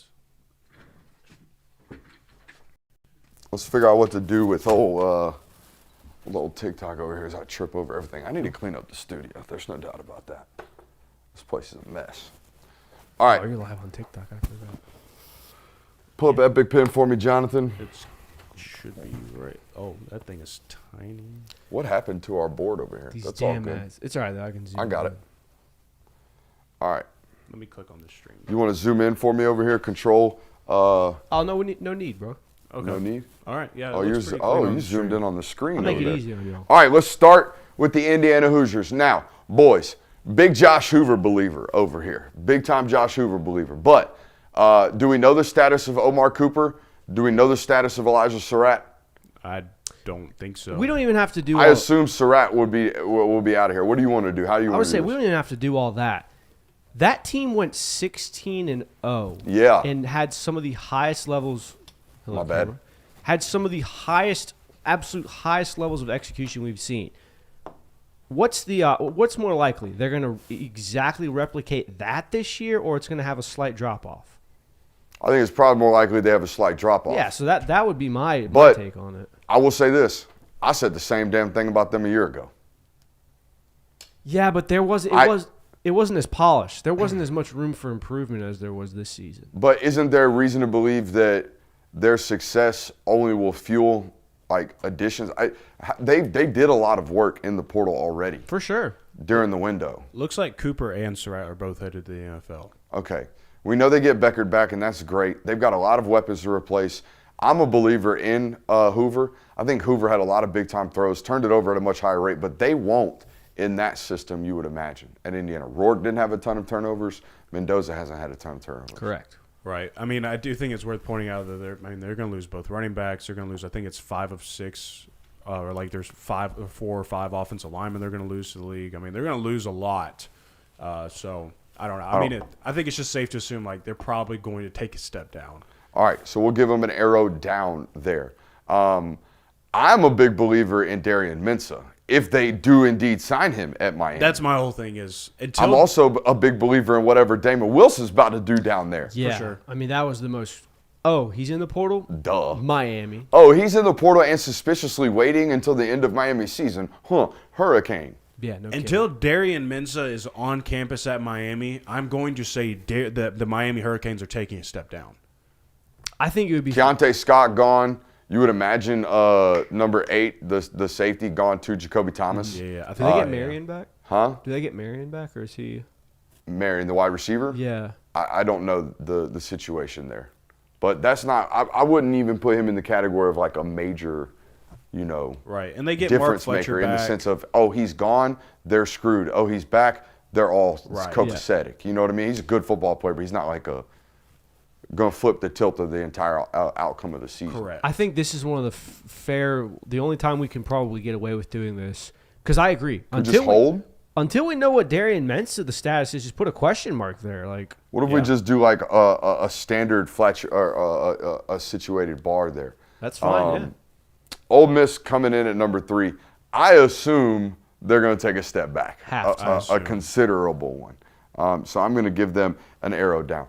Let's figure out what to do with old TikTok over here as I trip over everything. I need to clean up the studio. There's no doubt about that. This place is a mess. All right. Oh, you're live on TikTok. I forgot. Pull up Epic Pen for me, Jonathan. It should be right. Oh, that thing is tiny. What happened to our board over here? These That's damn all good. ads. It's all right, though. I can zoom. I got it. All right. Let me click on the stream. You want to zoom in for me over here? Control. Oh no, no need, bro. Okay. No need. All right. Yeah. Oh, you zoomed in on the screen. I'll make over it there. easy on you. All right, let's start with the Indiana Hoosiers. Now, boys, big Josh Hoover believer over here. Big time Josh Hoover believer. But do we know the status of Omar Cooper? Do we know the status of Elijah Surratt? I don't think so. We don't even have to do. I assume Surratt will be out of here. What do you want to do? How do you I want would to say do we this? don't even have to do all that. That team went 16-0. Yeah. And had some of the highest levels. My bad. Had some of the absolute highest levels of execution we've seen. What's more likely? They're going to exactly replicate that this year, or it's going to have a slight drop off? I think it's probably more likely they have a slight drop off. Yeah, so that would be my take on it. I will say this. I said the same damn thing about them a year ago. Yeah, but it wasn't as polished. There wasn't as much room for improvement as there was this season. But isn't there reason to believe that their success only will fuel like additions? They did a lot of work in the portal already. For sure. During the window. Looks like Cooper and Surratt are both headed to the NFL. Okay. We know they get Beckard back, and that's great. They've got a lot of weapons to replace. I'm a believer in Hoover. I think Hoover had a lot of big-time throws, turned it over at a much higher rate, but they won't in that system, you would imagine, at Indiana. Rourke didn't have a ton of turnovers. Mendoza hasn't had a ton of turnovers. Correct. Right. I mean, I do think it's worth pointing out that they're going to lose both running backs. They're going to lose, I think it's 5 of 6, or like there's 4 or 5 offensive linemen they're going to lose to the league. I mean, they're going to lose a lot. So I don't know. I think it's just safe to assume like they're probably going to take a step down. All right, so we'll give them an arrow down there. I'm a big believer in Darian Mensah if they do indeed sign him at Miami. That's my whole thing is. I'm also a big believer in whatever Damon Wilson's about to do down there. Yeah, for sure. I mean, that was the most – oh, he's in the portal? Duh. Miami. Oh, he's in the portal and suspiciously waiting until the end of Miami season. Hurricane. Yeah, no Until kidding. Darian Mensah is on campus at Miami, I'm going to say the Miami Hurricanes are taking a step down. I think it would be – Keontae Scott gone. You would imagine number 8, the safety, gone to Jacoby Thomas. Yeah. I Do think they get Marion back? Huh? Do they get Marion back, or is he – Marion, the wide receiver? Yeah. I don't know the situation there. But that's not – I wouldn't even put him in the category of like a major, right. And they get Mark difference Fletcher maker back. in the sense of, oh, he's gone, they're screwed. Oh, he's back, they're all Right. copacetic. You know what I mean? He's a good football player, but he's not like going to flip the tilt of the entire outcome of the season. Correct. I think this is one of the only time we can probably get away with doing this. Because I agree. Until we know what Darian Mensah, the status is, just put a question mark there. Like, What if we just do like a standard Fletcher or a situated bar there? that's fine, Ole Miss coming in at number 3. I assume they're going to take a step back, a considerable one. So I'm going to give them an arrow down.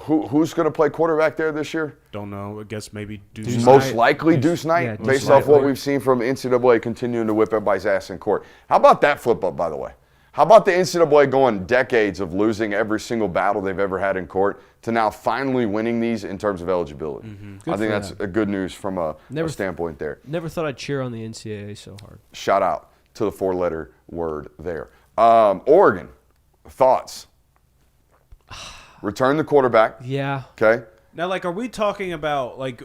Who's going to play quarterback there this year? Don't know. I guess maybe Deuce Most Knight. likely Deuce Knight, yeah, Deuce based Knight. off what we've seen from NCAA continuing to whip everybody's ass in court. How about that flip up, by the way? How about the NCAA going decades of losing every single battle they've ever had in court to now finally winning these in terms of eligibility? I think that's a good news from a standpoint there. Never thought I'd cheer on the NCAA so hard. Shout out to the 4-letter word there. Oregon, thoughts? Return the quarterback. Yeah. Okay. Now, like, are we talking about like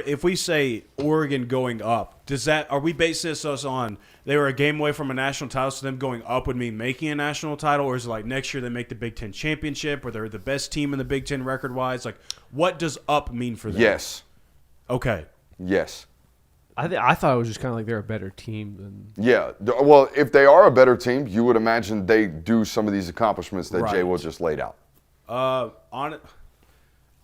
if we say Oregon going up? Are we basing this on they were a game away from a national title, so them going up would mean making a national title, or is it like next year they make the Big Ten championship, or they're the best team in the Big Ten record wise? Like, what does up mean for them? Yes. Okay. Yes. I thought it was just kind of like they're a better team than. Yeah. Well, if they are a better team, you would imagine they do some of these accomplishments that Jay Will just laid out.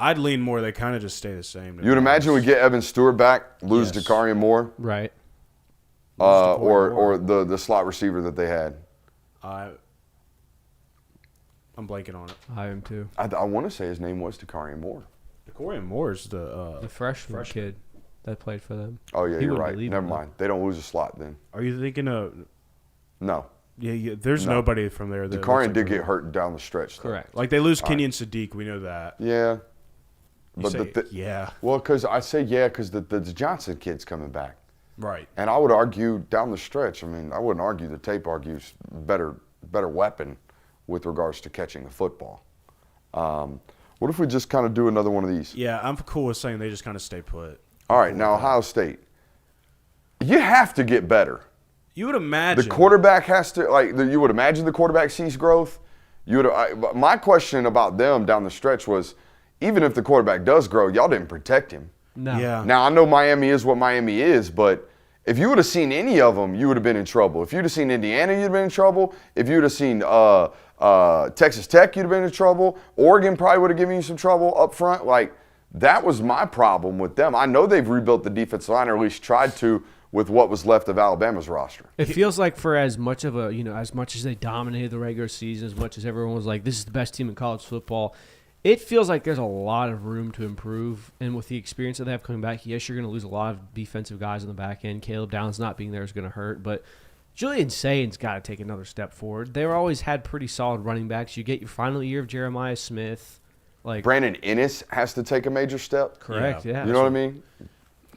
I'd lean more. They kind of just stay the same. You would imagine we get Evan Stewart back, lose Dakarian Moore, Right. or the slot receiver that they had. I'm blanking on it. I am too. I want to say his name was Dakarian Moore. Dakarian Moore's the freshman kid that played for them. Oh, yeah, He you're wouldn't right. believe Never it. mind. They don't lose a slot then. Are you thinking of? No. Yeah. There's nobody from there. That Dakarian did get hurt down the stretch, though. Correct. Like they lose Kenyon Sadiq. We know that. Yeah. You say, yeah. Well, because I say because the Johnson kid's coming back. Right. And I would argue down the stretch, I mean, I wouldn't argue the tape argues better weapon with regards to catching the football. What if we just kind of do another one of these? Yeah, I'm cool with saying they just kind of stay put. All right, now Ohio State. You have to get better. You would imagine. The quarterback has to, you would imagine the quarterback sees growth. My question about them down the stretch was, even if the quarterback does grow, y'all didn't protect him. No. Yeah. Now, I know Miami is what Miami is, but if you would have seen any of them, you would have been in trouble. If you'd have seen Indiana, you'd have been in trouble. If you'd have seen Texas Tech, you'd have been in trouble. Oregon probably would have given you some trouble up front. That was my problem with them. I know they've rebuilt the defensive line, or at least tried to, with what was left of Alabama's roster. It feels like for as much of a, as much as they dominated the regular season, as much as everyone was like, this is the best team in college football, it feels like there's a lot of room to improve. And with the experience that they have coming back, yes, you're going to lose a lot of defensive guys on the back end. Caleb Downs not being there is going to hurt. But Julian Sain's got to take another step forward. They've always had pretty solid running backs. You get your final year of Jeremiah Smith. Brandon Ennis has to take a major step. Correct, yeah. You know what I mean?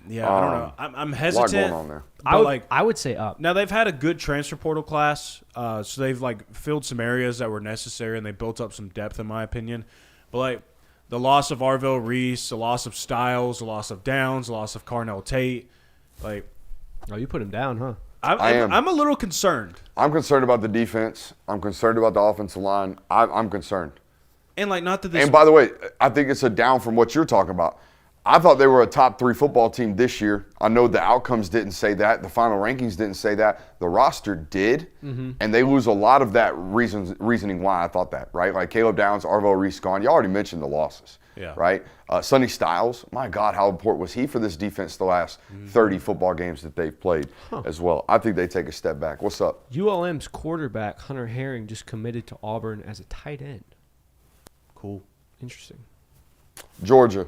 Yeah, I don't know. I'm hesitant. A lot going on there. I would say up. Now, they've had a good transfer portal class, so they've filled some areas that were necessary, and they built up some depth, in my opinion. But the loss of Arvell Reese, the loss of Styles, the loss of Downs, the loss of Carnell Tate, oh, you put him down, huh? I am. I'm a little concerned. I'm concerned about the defense. I'm concerned about the offensive line. I'm concerned. And not that this. And by the way, I think it's a down from what you're talking about. I thought they were a top 3 football team this year. I know the outcomes didn't say that. The final rankings didn't say that. The roster did. Mm-hmm. And they lose a lot of that reasoning why I thought that, right? Caleb Downs, Arvell Reese gone. You already mentioned the losses, right? Sonny Styles, my God, how important was he for this defense the last 30 football games that they've played as well? I think they take a step back. What's up? ULM's quarterback, Hunter Herring, just committed to Auburn as a tight end. Cool. Interesting. Georgia.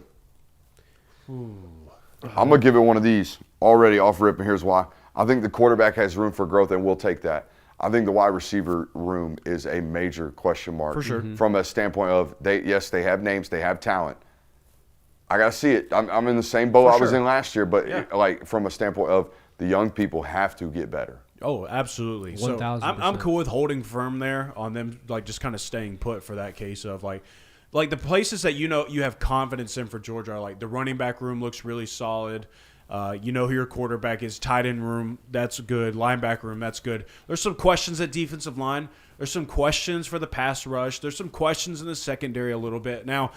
I'm going to give it one of these already off rip, and here's why. I think the quarterback has room for growth, and we'll take that. I think the wide receiver room is a major question mark. For sure. From a standpoint of, they have names, they have talent. I got to see it. I'm in the same boat I was in last year, but from a standpoint of the young people have to get better. Oh, absolutely. 1,000%. So I'm cool with holding firm there on them, just kind of staying put for that case of the places that you have confidence in for Georgia are the running back room looks really solid. You know who your quarterback is. Tight end room, that's good. Linebacker room, that's good. There's some questions at defensive line. There's some questions for the pass rush. There's some questions in the secondary a little bit. Now,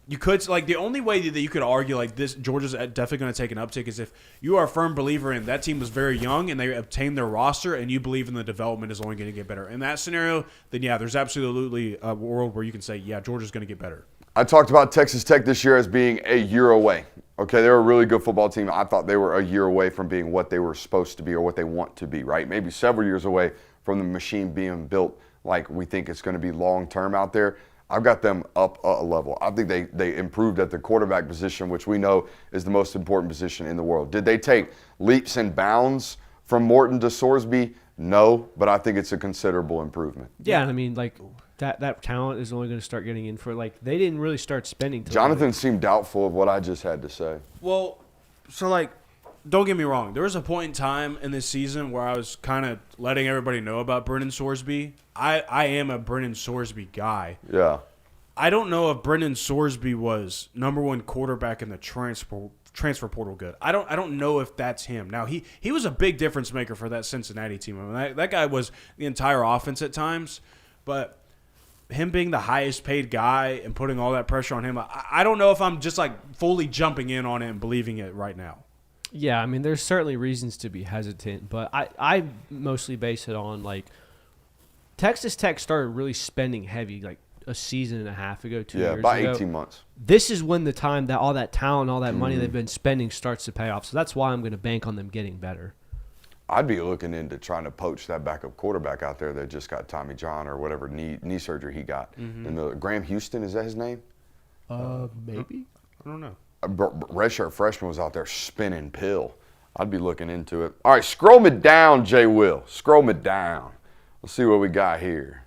you could the only way that you could argue this Georgia's definitely going to take an uptick is if you are a firm believer in that team was very young and they obtained their roster and you believe in the development is only going to get better. In that scenario, then there's absolutely a world where you can say, Georgia's going to get better. I talked about Texas Tech this year as being a year away. Okay, they're a really good football team. I thought they were a year away from being what they were supposed to be or what they want to be, right? Maybe several years away from the machine being built like we think it's going to be long-term out there. I've got them up a level. I think they improved at the quarterback position, which we know is the most important position in the world. Did they take leaps and bounds from Morton to Sorsby? No, but I think it's a considerable improvement. Yeah, I mean, that talent is only going to start getting in for, they didn't really start spending. Jonathan seemed doubtful of what I just had to say. Well, so, don't get me wrong. There was a point in time in this season where I was kind of letting everybody know about Brennan Sorsby. I am a Brennan Sorsby guy. Yeah. I don't know if Brennan Sorsby was number 1 quarterback in the transfer portal good. I don't know if that's him. Now, he was a big difference maker for that Cincinnati team. I mean, that guy was the entire offense at times. But him being the highest paid guy and putting all that pressure on him, I don't know if I'm just fully jumping in on it and believing it right now. Yeah, I mean, there's certainly reasons to be hesitant, but I mostly base it on Texas Tech started really spending heavy a season and a half ago, 2 years ago. Yeah, about 18 months. This is when the time that all that talent, all that money they've been spending starts to pay off. So that's why I'm going to bank on them getting better. I'd be looking into trying to poach that backup quarterback out there that just got Tommy John or whatever knee surgery he got. And Graham Houston, is that his name? Maybe. I don't know. A redshirt freshman was out there spinning pill. I'd be looking into it. All right, scroll me down, Jay Will. Scroll me down. Let's see what we got here.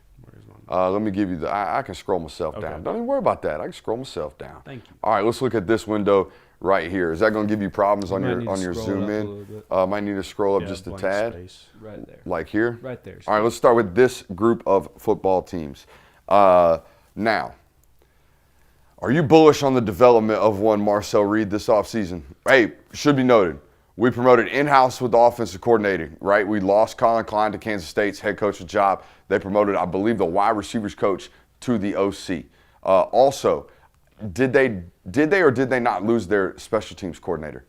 Let me give you I can scroll myself down. Don't even worry about that. I can scroll myself down. Thank you. All right, let's look at this window right here. Is that going to give you problems on your zoom in? Might need to scroll up just a tad. Space. Right there. Like here? Right there. All right, let's start with this group of football teams. Now, Are you bullish on the development of one Marcel Reed this offseason? Hey, should be noted, we promoted in-house with the offensive coordinator, right? We lost Colin Klein to Kansas State's head coach's job. They promoted, I believe, the wide receivers coach to the OC. Also, did they or did they not lose their special teams coordinator?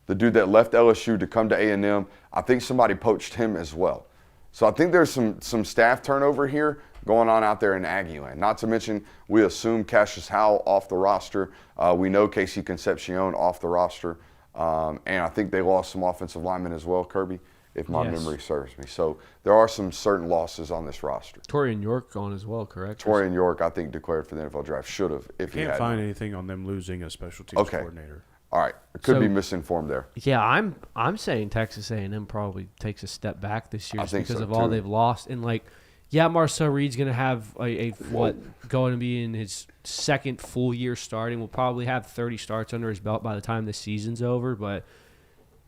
The dude that left LSU to come to A&M, I think somebody poached him as well. So I think there's some staff turnover here going on out there in Aggie land. Not to mention, we assume Cassius Howell off the roster. We know Casey Concepcion off the roster. And I think they lost some offensive linemen as well, Kirby, if my memory serves me. So there are some certain losses on this roster. Torian York gone as well, correct? Torian York, I think, declared for the NFL draft. Should have, if he had. Can't find anything on them losing a special teams coordinator. All right. Could be misinformed there. Yeah, I'm saying Texas A&M probably takes a step back this year just because of all too. they've lost. And, Marcel Reed's going to have going to be in his second full year starting. Will probably have 30 starts under his belt by the time the season's over. But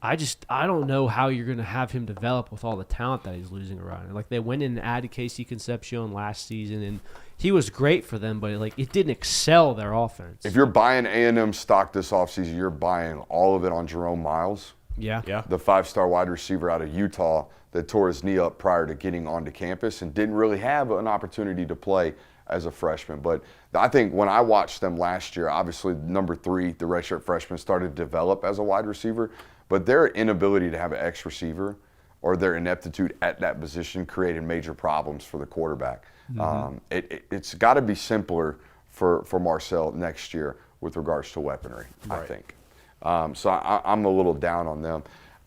I don't know how you're going to have him develop with all the talent that he's losing around. They went in and added Casey Concepcion last season, and he was great for them, but it didn't excel their offense. If you're buying A&M stock this offseason, you're buying all of it on Jerome Miles. Yeah. The 5-star wide receiver out of Utah that tore his knee up prior to getting onto campus and didn't really have an opportunity to play as a freshman. But I think when I watched them last year, obviously number 3, the redshirt freshman, started to develop as a wide receiver, but their inability to have an X receiver or their ineptitude at that position created major problems for the quarterback. Mm-hmm. It's got to be simpler for Marcel next year with regards to weaponry, I think. So I'm a little down on them.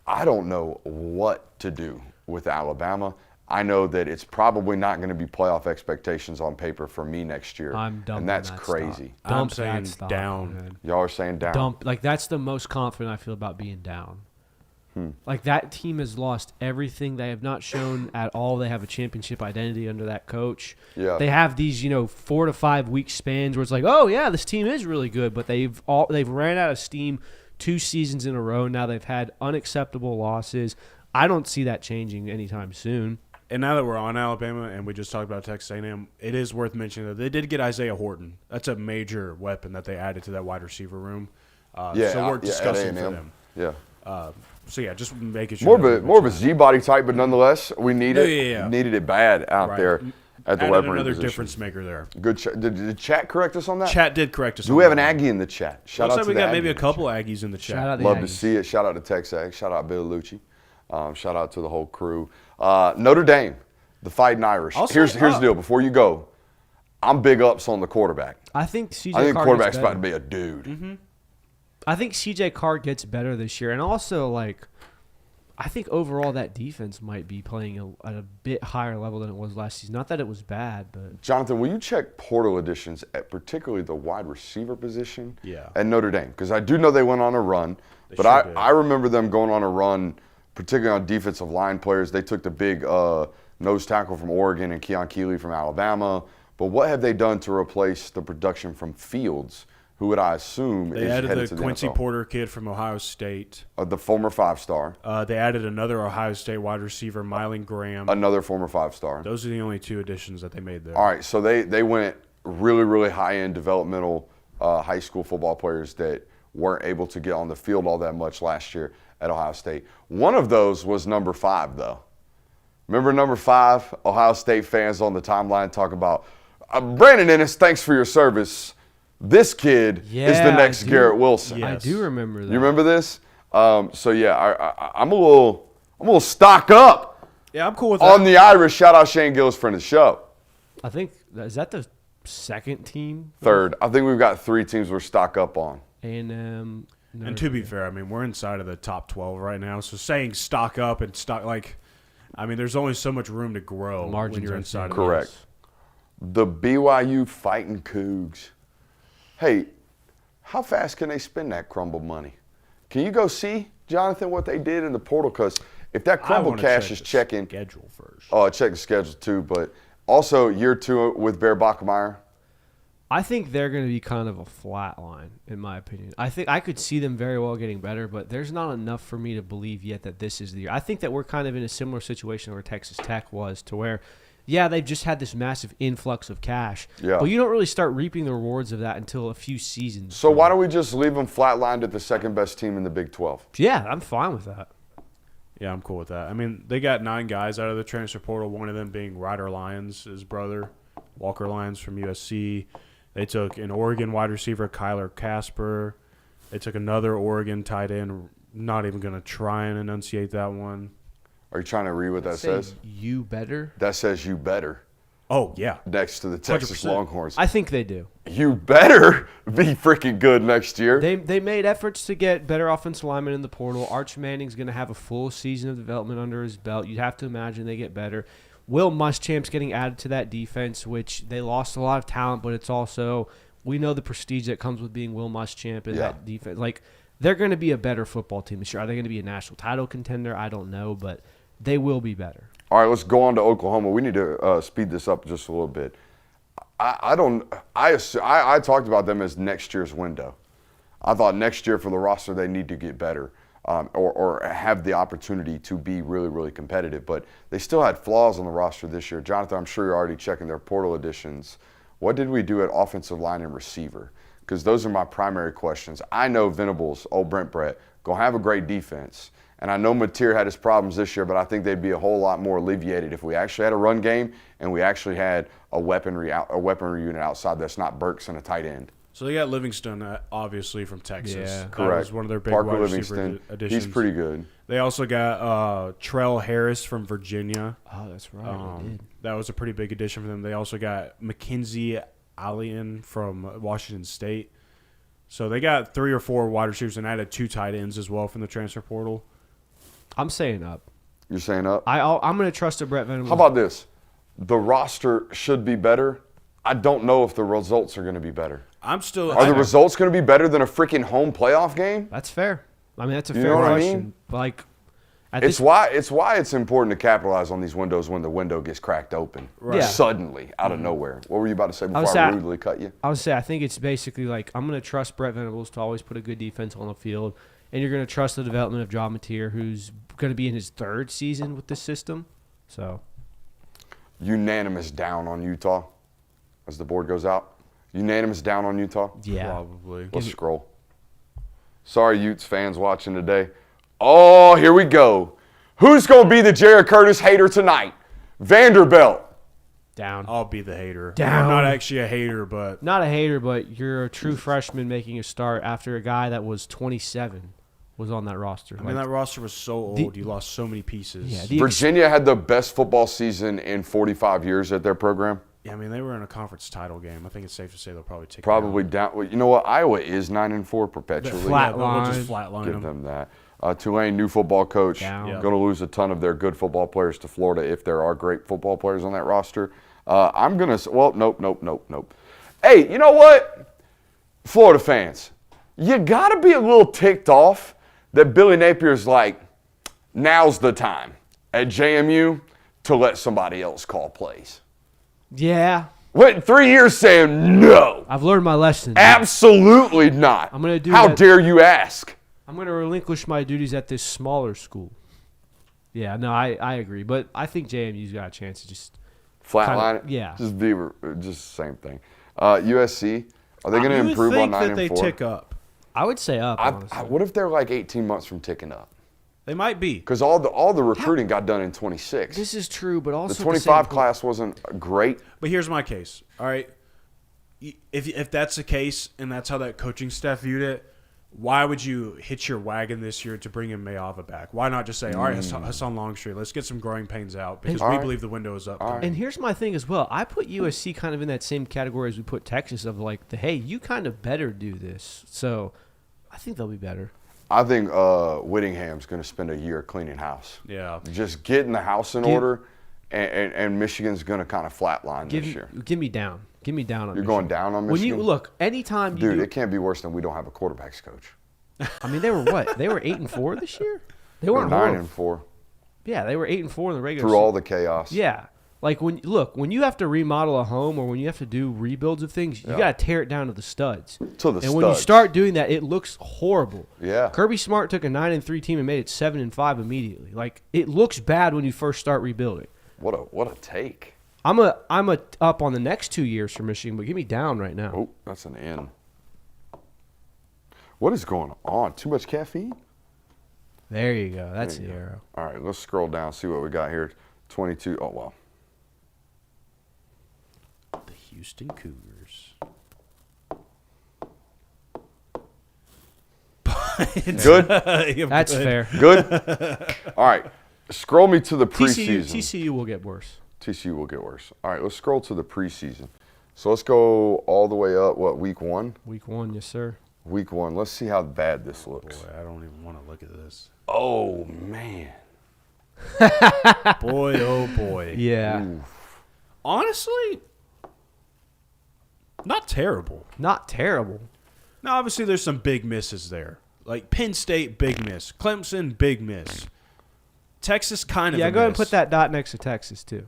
I don't know what to do with Alabama. I know that it's probably not going to be playoff expectations on paper for me next year. I'm dumping and that's that crazy. Stock. I'm saying down. Man. Y'all are saying down. Dump. That's the most confident I feel about being down. That team has lost everything. They have not shown at all they have a championship identity under that coach. Yeah. They have these, 4 to 5 week spans where it's oh yeah, this team is really good, but they've ran out of steam 2 seasons in a row. Now they've had unacceptable losses. I don't see that changing anytime soon. And now that we're on Alabama and we just talked about Texas A&M, it is worth mentioning that they did get Isaiah Horton. That's a major weapon that they added to that wide receiver room. So we're discussing for them. Yeah. Just making sure. More of a Z body type, but nonetheless, we need it. Yeah. Needed it bad out there at the weaponry another position. difference maker there. Good. Did chat correct us on that? Chat did correct us. Do we have an Aggie in the chat? Shout out to we the got Aggie maybe a in the couple chat. Aggies in the chat. Shout out the Love Aggies. to see it. Shout out to Tex Ag. Shout out Bill Lucci. Shout out to the whole crew. Notre Dame, the Fighting Irish. Here's the deal. Before you go, I'm big ups on the quarterback. I think CJ I think Carr quarterback's gets about to better. be a dude. Mm-hmm. I think CJ Carr gets better this year, and also I think overall that defense might be playing at a bit higher level than it was last season. Not that it was bad, but Jonathan, will you check portal additions at particularly the wide receiver position at Notre Dame? Because I do know they went on a run, but I remember them going on a run, particularly on defensive line players. They took the big nose tackle from Oregon and Keon Keeley from Alabama. But what have they done to replace the production from Fields, who would I assume they is added headed the to the Quincy NFL? Porter kid from Ohio State. The former 5-star. They added another Ohio State wide receiver, Mylan Graham. Another former 5-star. Those are the only 2 additions that they made there. All right, so they went really, really high-end developmental high school football players that weren't able to get on the field all that much last year at Ohio State. One of those was number 5, though. Remember number 5? Ohio State fans on the timeline talk about, Brandon Ennis, thanks for your service. This kid is the next Garrett Wilson. Yes. I do remember that. You remember this? I'm a little stock up. Yeah, I'm cool with that. On the Irish. Shout out Shane Gillis, friend of the show. I think is that the second team? Third. I think we've got 3 teams we're stock up on. A&M. And to be fair, we're inside of the top 12 right now. So saying stock up and stock there's only so much room to grow when you're inside of it. Correct. The BYU Fighting Cougs. Hey, how fast can they spend that crumble money? Can you go see, Jonathan, what they did in the portal? Because if that crumble cash is checking. Schedule first. Oh, I checked the schedule too, but also year 2 with Bear Bachmeier. I think they're going to be kind of a flat line, in my opinion. I think I could see them very well getting better, but there's not enough for me to believe yet that this is the year. I think that we're kind of in a similar situation where Texas Tech was, to where yeah, they've just had this massive influx of cash. Yeah. But you don't really start reaping the rewards of that until a few seasons. So why don't we just leave them flatlined at the second best team in the Big 12? Yeah, I'm fine with that. Yeah, I'm cool with that. I mean, they got 9 guys out of the transfer portal, one of them being Ryder Lyons, his brother, Walker Lyons from USC. They took an Oregon wide receiver, Kyler Casper. They took another Oregon tight end. Not even going to try and enunciate that one. Are you trying to read what that says? You better? That says you better Oh, yeah. next to the Texas 100%. Longhorns. I think they do. You better be freaking good next year. They made efforts to get better offensive linemen in the portal. Arch Manning's going to have a full season of development under his belt. You'd have to imagine they get better. Will Muschamp's getting added to that defense, which they lost a lot of talent, but it's also we know the prestige that comes with being Will Muschamp in that defense. Like, they're going to be a better football team this year. Are they going to be a national title contender? I don't know, but they will be better. All right, let's go on to Oklahoma. We need to speed this up just a little bit. I talked about them as next year's window. I thought next year for the roster they need to get better or have the opportunity to be really, really competitive. But they still had flaws on the roster this year. Jonathan, I'm sure you're already checking their portal additions. What did we do at offensive line and receiver? Because those are my primary questions. I know Venables, old Brent Brett, going to have a great defense. And I know Mateer had his problems this year, but I think they'd be a whole lot more alleviated if we actually had a run game and we actually had a weaponry unit outside that's not Burks and a tight end. So they got Livingston, obviously, from Texas. Yeah. That Correct. was one of their big Parker wide Livingston, receiver additions. he's pretty good. They also got Trell Harris from Virginia. Oh, that's right. They did. That was a pretty big addition for them. They also got Mackenzie Allen from Washington State. So they got 3 or 4 wide receivers and added 2 tight ends as well from the transfer portal. I'm saying up. You're saying up? I'm going to trust a Brett Venables. How about this? The roster should be better. I don't know if the results are going to be better. Are the results going to be better than a freaking home playoff game? That's fair. I mean, that's a You fair know what I question. mean? Like, It's why it's important to capitalize on these windows when the window gets cracked open Yeah. suddenly out of nowhere. What were you about to say before I rudely cut you? I would say I think it's basically like I'm going to trust Brett Venables to always put a good defense on the field, and you're going to trust the development of John Mateer, who's going to be in his 3rd season with this system. So, Unanimous down on Utah as the board goes out. Unanimous down on Utah? yeah. Probably. Let's scroll. Sorry, Utes fans watching today. Oh, here we go. Who's going to be the Jared Curtis hater tonight? Vanderbilt. Down. I'll be the hater. Down. I'm not actually a hater, but Not a hater, but you're a true freshman making a start after a guy that was 27 was on that roster. I mean, that roster was so old. You lost so many pieces. Yeah, Virginia had the best football season in 45 years at their program. Yeah, I mean, they were in a conference title game. I think it's safe to say they'll probably take Probably down. Well, you know what? Iowa is 9-4 perpetually. Flat We'll just line. flatline Give them. them that. Tulane, new football coach. Down. Yeah. Going to lose a ton of their good football players to Florida if there are great football players on that roster. I'm going to – well, nope. Hey, you know what? Florida fans, you got to be a little ticked off that Billy Napier's like, now's the time at JMU to let somebody else call plays. Yeah. Went 3 years saying no. I've learned my lesson. Absolutely not. I'm gonna do How that. dare you ask? I'm going to relinquish my duties at this smaller school. Yeah, no, I agree. But I think JMU's got a chance to just Flatline it? yeah. Just the same thing. USC, are they going to improve on 9 that and they 4? tick up. I would say up, honestly. What if they're like 18 months from ticking up? They might be. Because all the recruiting got done in 26. This is true, but also The at the same 25 point- class wasn't great. But here's my case. All right, if that's the case and that's how that coaching staff viewed it, why would you hitch your wagon this year to bring in Mayava back? Why not just say, all right, Hassan Longstreet, let's get some growing pains out because we believe the window is up. And here's my thing as well. I put USC kind of in that same category as we put Texas of like hey, you kind of better do this. So I think they'll be better. I think Whittingham's going to spend a year cleaning house. Yeah. Just getting the house in order, and Michigan's going to kind I this year. Give me down. Give me down on You're Michigan. going down on When Michigan? you look, anytime you Dude, do, it can't be worse than we don't have a quarterbacks coach. I mean, they were what? They were 8-4 this year. They We're weren't 9-4 Yeah, they were 8-4 in the regular through all season. the chaos. Yeah. Like when you have to remodel a home or when you have to do rebuilds of things, you got to tear it down to the studs. And when you start doing that, it looks horrible. Yeah. Kirby Smart took a 9-3 team and made it 7-5 immediately. Like it looks bad when you first start rebuilding. What a take. I'm a up on the next 2 years for Michigan, but give me down right now. Oh, that's an N. What is going on? Too much caffeine? There you go. That's the arrow. All right, let's scroll down, see what we got here. 22. Oh, wow. The Houston Cougars. Good? That's fair. Good? All right. Scroll me to the preseason. TCU will get worse. TCU will get worse. All right, let's scroll to the preseason. So let's go all the way up, week 1? Week 1, yes, sir. Week 1. Let's see how bad this looks. Boy, I don't even want to look at this. Oh, man. Boy, oh, boy. Yeah. Oof. Honestly, not terrible. Not terrible. Now, obviously, there's some big misses there. Like Penn State, big miss. Clemson, big miss. Texas, kind of a Yeah, go ahead and miss. put that dot next to Texas, too.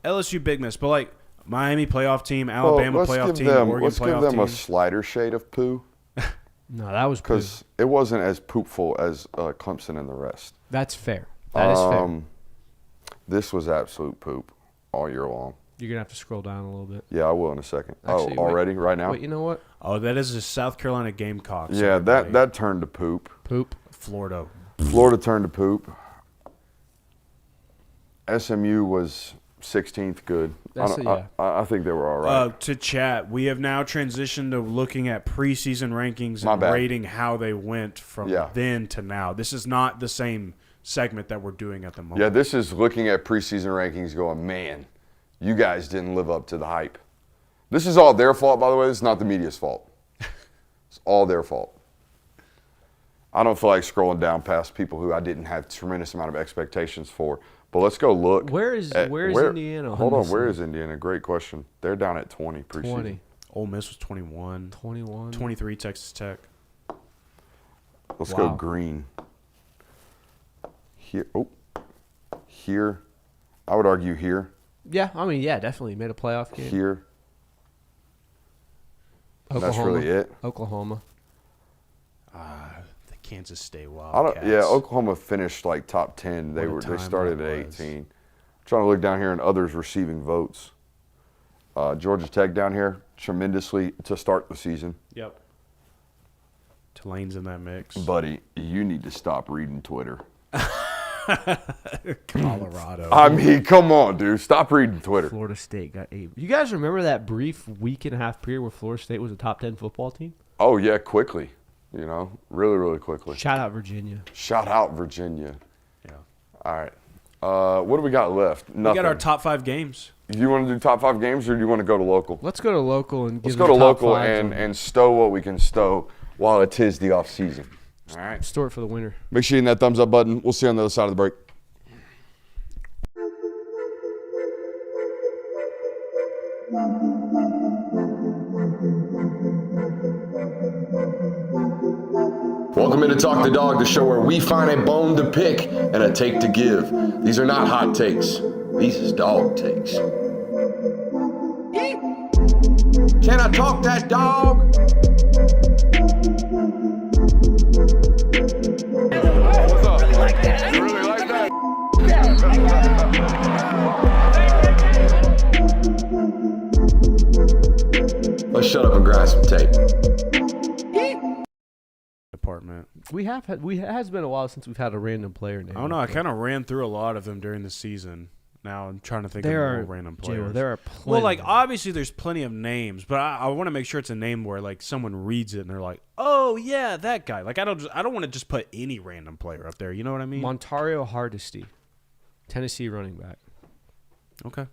LSU, big miss. But, like, Miami playoff team, Alabama playoff team, Oregon let's playoff give them team. a slighter shade of poo No, that was because it wasn't as poopful as Clemson and the rest. That's fair. That is fair. This was absolute poop all year long. You're going to have to scroll down a little bit. Yeah, I will in a second. Actually, wait. Already? Right now? Wait, you know what? Oh, that is the South Carolina Gamecocks. Yeah, everybody. that turned to poop. Poop. Florida. Florida turned to poop. SMU was 16th good. I think they were all right. To chat, we have now transitioned to looking at preseason rankings My and bad. rating how they went from Yeah. then to now. This is not the same segment that we're doing at the moment. Yeah, this is looking at preseason rankings going, man, you guys didn't live up to the hype. This is all their fault, by the way. This is not the media's fault. It's all their fault. I don't feel like scrolling down past people who I didn't have a tremendous amount of expectations for. But let's go look. Where is Indiana? Hold on. Where is Indiana? Great question. They're down at 20 preseason. 20. Ole Miss was 21. 21. 23 Texas Tech. Let's Wow. go green. Here. I would argue here. Yeah, I mean, yeah, definitely. Made a playoff game. Here. Oklahoma. That's really it. Oklahoma. The Kansas State I Wildcats. don't. Yeah, Oklahoma finished like top 10. They What a time started that at was. 18. Trying to look down here and others receiving votes. Georgia Tech down here tremendously to start the season. Yep. Tulane's in that mix. Buddy, you need to stop reading Twitter. Colorado. I mean, come on, dude. Stop reading Twitter. Florida State got 8. You guys remember that brief week and a half period where Florida State was a top 10 football team? Oh, yeah, quickly. You know, really, really quickly. Shout out Virginia. Shout out Virginia. Yeah. All right. What do we got left? Nothing. We got our top 5 games. Do you want to do top 5 games or do you want to go to local? Let's go to local and Let's give go the to top local fives on- and stow what we can stow while it is the off season. All right. store it for the winter. Make sure you hit that thumbs up button. We'll see you on the other side of the break. Welcome into Talk the Dog, the show where we find a bone to pick and a take to give. These are not hot takes. These is dog takes. Can I talk that dog? What's up? You really like that? Let's shut up and grind some tape. Department. It has been a while since we've had a random player name. I don't know. I kind of ran through a lot of them during the season. Now I'm trying to think There of are more random players. There are plenty. Well, like obviously there's plenty of names, but I want to make sure it's a name where like someone reads it and they're like, "Oh yeah, that guy." Like I don't want to just put any random player up there. You know what I mean? Montario Hardesty, Tennessee running back. Okay.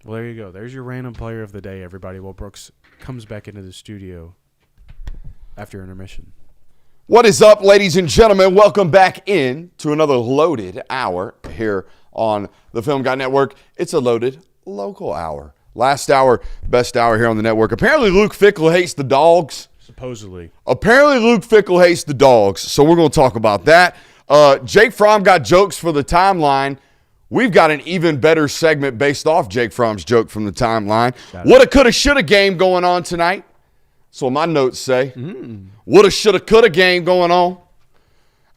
Well, there you go. There's your random player of the day, everybody. Well, Brooks comes back into the studio after intermission. What is up, ladies and gentlemen? Welcome back in to another loaded hour here on the Film Guy Network. It's a loaded local hour. Last hour, best hour here on the network. Apparently, Luke Fickle hates the dogs. Supposedly. Apparently, Luke Fickle hates the dogs, so we're going to talk about that. Jake Fromm got jokes for the timeline. We've got an even better segment based off Jake Fromm's joke from the timeline. Woulda, coulda, shoulda game going on tonight. That's what my notes say. Woulda, shoulda, coulda game going on.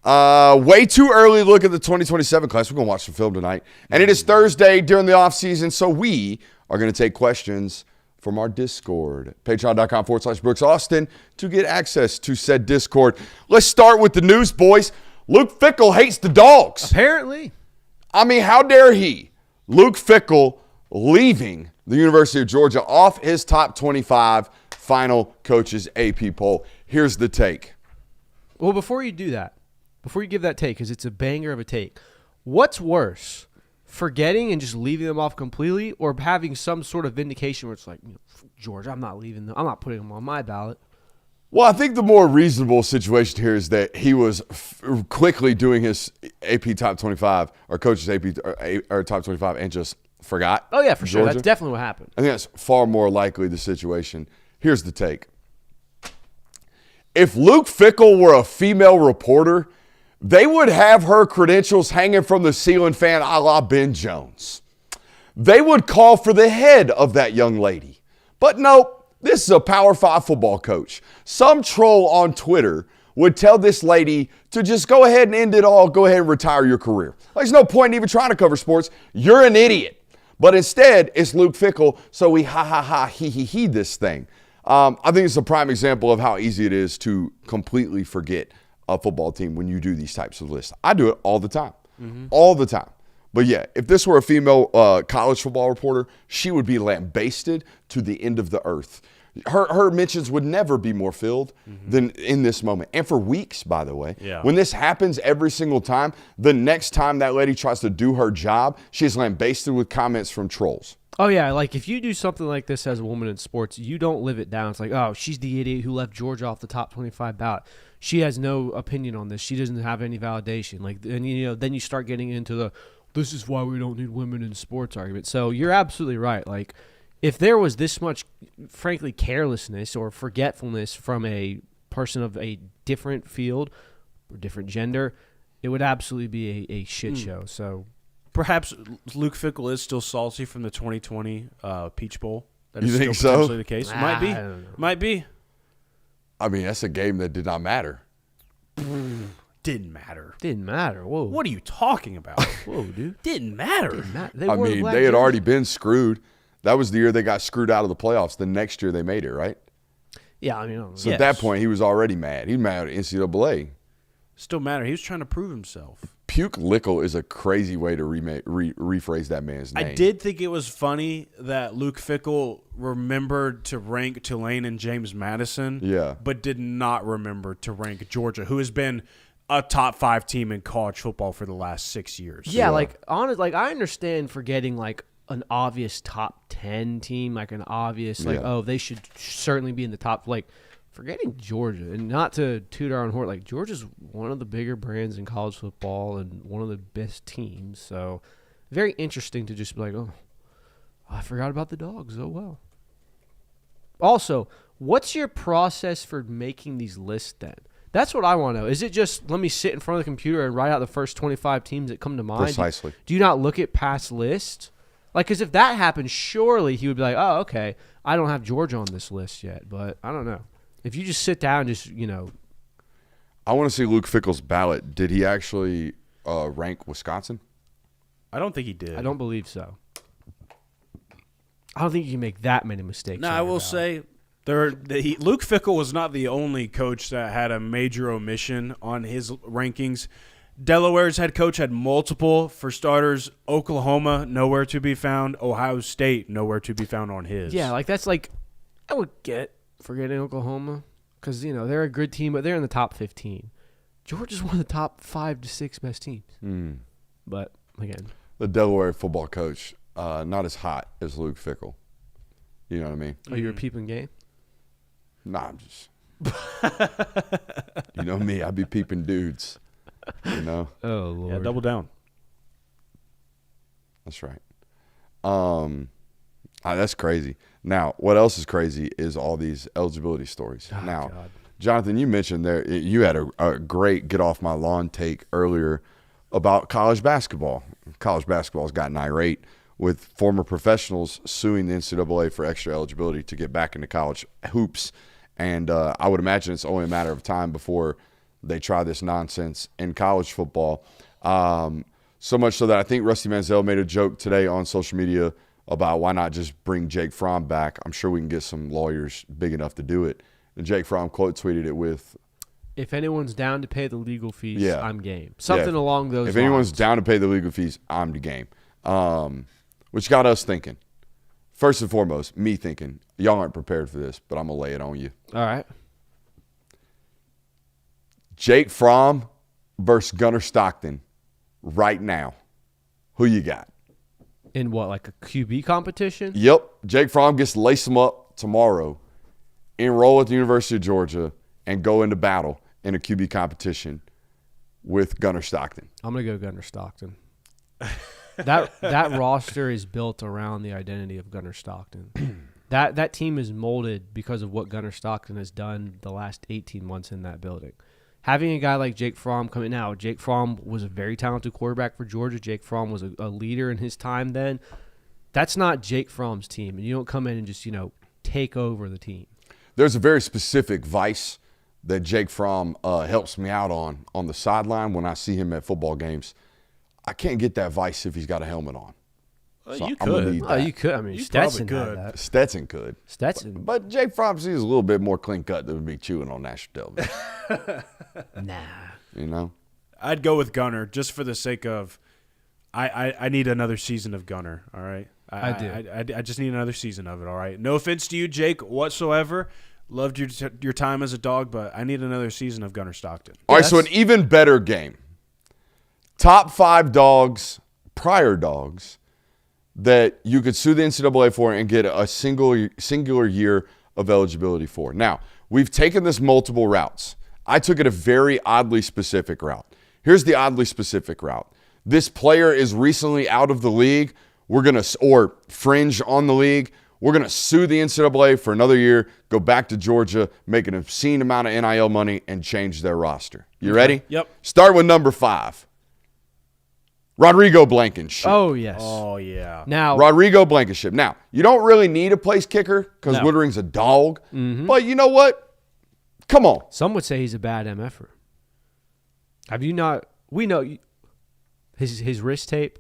Way too early to look at the 2027 class. We're going to watch some film tonight. And it is Thursday during the offseason, so we are going to take questions from our Discord. Patreon.com/Brooks Austin to get access to said Discord. Let's start with the news, boys. Luke Fickle hates the dogs. Apparently. I mean, how dare he? Luke Fickle leaving the University of Georgia off his top 25 final coaches AP poll. Here's the take. Well, before you do that, before you give that take, because it's a banger of a take, what's worse, forgetting and just leaving them off completely, or having some sort of vindication where it's like, George, I'm not leaving them. I'm not putting them on my ballot. Well, I think the more reasonable situation here is that he was quickly doing his AP top 25 or coaches AP or top 25 and just forgot. Oh, yeah, for sure. Georgia. That's definitely what happened. I think that's far more likely the situation. Here's the take. If Luke Fickle were a female reporter, they would have her credentials hanging from the ceiling fan a la Ben Jones. They would call for the head of that young lady. But nope, this is a Power 5 football coach. Some troll on Twitter would tell this lady to just go ahead and end it all, go ahead and retire your career. There's no point in even trying to cover sports. You're an idiot. But instead, it's Luke Fickle, so we he this thing. I think it's a prime example of how easy it is to completely forget a football team when you do these types of lists. I do it all the time. All the time. But yeah, if this were a female college football reporter, she would be lambasted to the end of the earth. Her mentions would never be more filled than in this moment. And for weeks, by the way. Yeah. When this happens every single time, the next time that lady tries to do her job, she's lambasted with comments from trolls. Oh, yeah, like if you do something like this as a woman in sports, you don't live it down. It's like, oh, she's the idiot who left Georgia off the top 25 ballot. She has no opinion on this. She doesn't have any validation. Like, and then you start getting into this is why we don't need women in sports argument. So you're absolutely right. Like, if there was this much, frankly, carelessness or forgetfulness from a person of a different field or different gender, it would absolutely be a shit show. So perhaps Luke Fickle is still salty from the 2020 Peach Bowl. That is You think still so? potentially the case. It might be. I don't know. Might be. I mean, that's a game that did not matter. Didn't matter. Didn't matter. Whoa. What are you talking about? Whoa, dude. Didn't matter. Didn't matter. I mean, they had already been screwed. That was the year they got screwed out of the playoffs. The next year they made it, right? Yeah, I mean, So at that point, he was already mad. He was mad at NCAA. Still matter. He was trying to prove himself. Puke Lickle is a crazy way to rephrase that man's name. I did think it was funny that Luke Fickle remembered to rank Tulane and James Madison, but did not remember to rank Georgia, who has been a top 5 team in college football for the last 6 years. Yeah, like I understand forgetting like an obvious top 10 team, like an obvious they should certainly be in the top. Like forgetting Georgia, and not to toot our own horn, like Georgia's one of the bigger brands in college football and one of the best teams. So very interesting to just be like, oh, I forgot about the dogs. Oh well. Also, what's your process for making these lists then? That's what I want to know. Is it just let me sit in front of the computer and write out the first 25 teams that come to mind? Precisely. Do you not look at past lists? Like, because if that happened, surely he would be like, oh, okay, I don't have Georgia on this list yet. But I don't know. If you just sit down and just, I want to see Luke Fickle's ballot. Did he actually rank Wisconsin? I don't think he did. I don't believe so. I don't think you can make that many mistakes. No, I will say Luke Fickle was not the only coach that had a major omission on his rankings. Delaware's head coach had multiple. For starters, Oklahoma, nowhere to be found. Ohio State, nowhere to be found on his. Yeah, like that's like I would get forgetting Oklahoma because, they're a good team, but they're in the top 15. Georgia's one of the top 5 to 6 best teams. But, again. The Delaware football coach, not as hot as Luke Fickle. You know what I mean? Oh, you were peeping game? Nah, I'm just. You know me, I be peeping dudes. Oh, Lord. Yeah, double down. That's right. That's crazy. Now, what else is crazy is all these eligibility stories. Oh, now, God. Jonathan, you mentioned there you had a great get off my lawn take earlier about college basketball. College basketball's gotten irate with former professionals suing the NCAA for extra eligibility to get back into college hoops. And I would imagine it's only a matter of time before they try this nonsense in college football. So much so that I think Rusty Manziel made a joke today on social media about why not just bring Jake Fromm back. I'm sure we can get some lawyers big enough to do it. And Jake Fromm quote tweeted it with, if anyone's down to pay the legal fees, Yeah. I'm game. Something along those lines. If anyone's down to pay the legal fees, I'm the game. Which got us thinking. First and foremost, me thinking, y'all aren't prepared for this, but I'm going to lay it on you. All right. Jake Fromm versus Gunnar Stockton right now. Who you got? In what, like a QB competition? Yep. Jake Fromm gets to lace him up tomorrow, enroll at the University of Georgia, and go into battle in a QB competition with Gunnar Stockton. I'm going to go Gunnar Stockton. That roster is built around the identity of Gunnar Stockton. That team is molded because of what Gunnar Stockton has done the last 18 months in that building. Having a guy like Jake Fromm coming out, Jake Fromm was a very talented quarterback for Georgia. Jake Fromm was a leader in his time then. That's not Jake Fromm's team, and you don't come in and just, take over the team. There's a very specific vice that Jake Fromm helps me out on the sideline when I see him at football games. I can't get that vice if he's got a helmet on. So you I'm gonna could. need Oh, that. you could. I mean, You Stetson probably had could. that. Stetson could. Stetson. But Jake Fromm seems a little bit more clean cut than me chewing on national television. Nah. I'd go with Gunnar just for the sake of I need another season of Gunnar, all right? I do. I just need another season of it, all right? No offense to you, Jake, whatsoever. Loved your time as a dog, but I need another season of Gunnar Stockton. All right, so an even better game. Top 5 dogs, prior dogs, that you could sue the NCAA for and get a singular year of eligibility for. Now, we've taken this multiple routes. I took it a very oddly specific route. Here's the oddly specific route. This player is recently out of the league. Or fringe on the league. We're going to sue the NCAA for another year, go back to Georgia, make an obscene amount of NIL money, and change their roster. You ready? Yep. Start with number 5. Rodrigo Blankenship. Oh, yes. Oh, yeah. Now, Rodrigo Blankenship. Now, you don't really need a place kicker because No. Wittering's a dog. But you know what? Come on. some would say he's a bad MFer. Have you not? We know his wrist tape.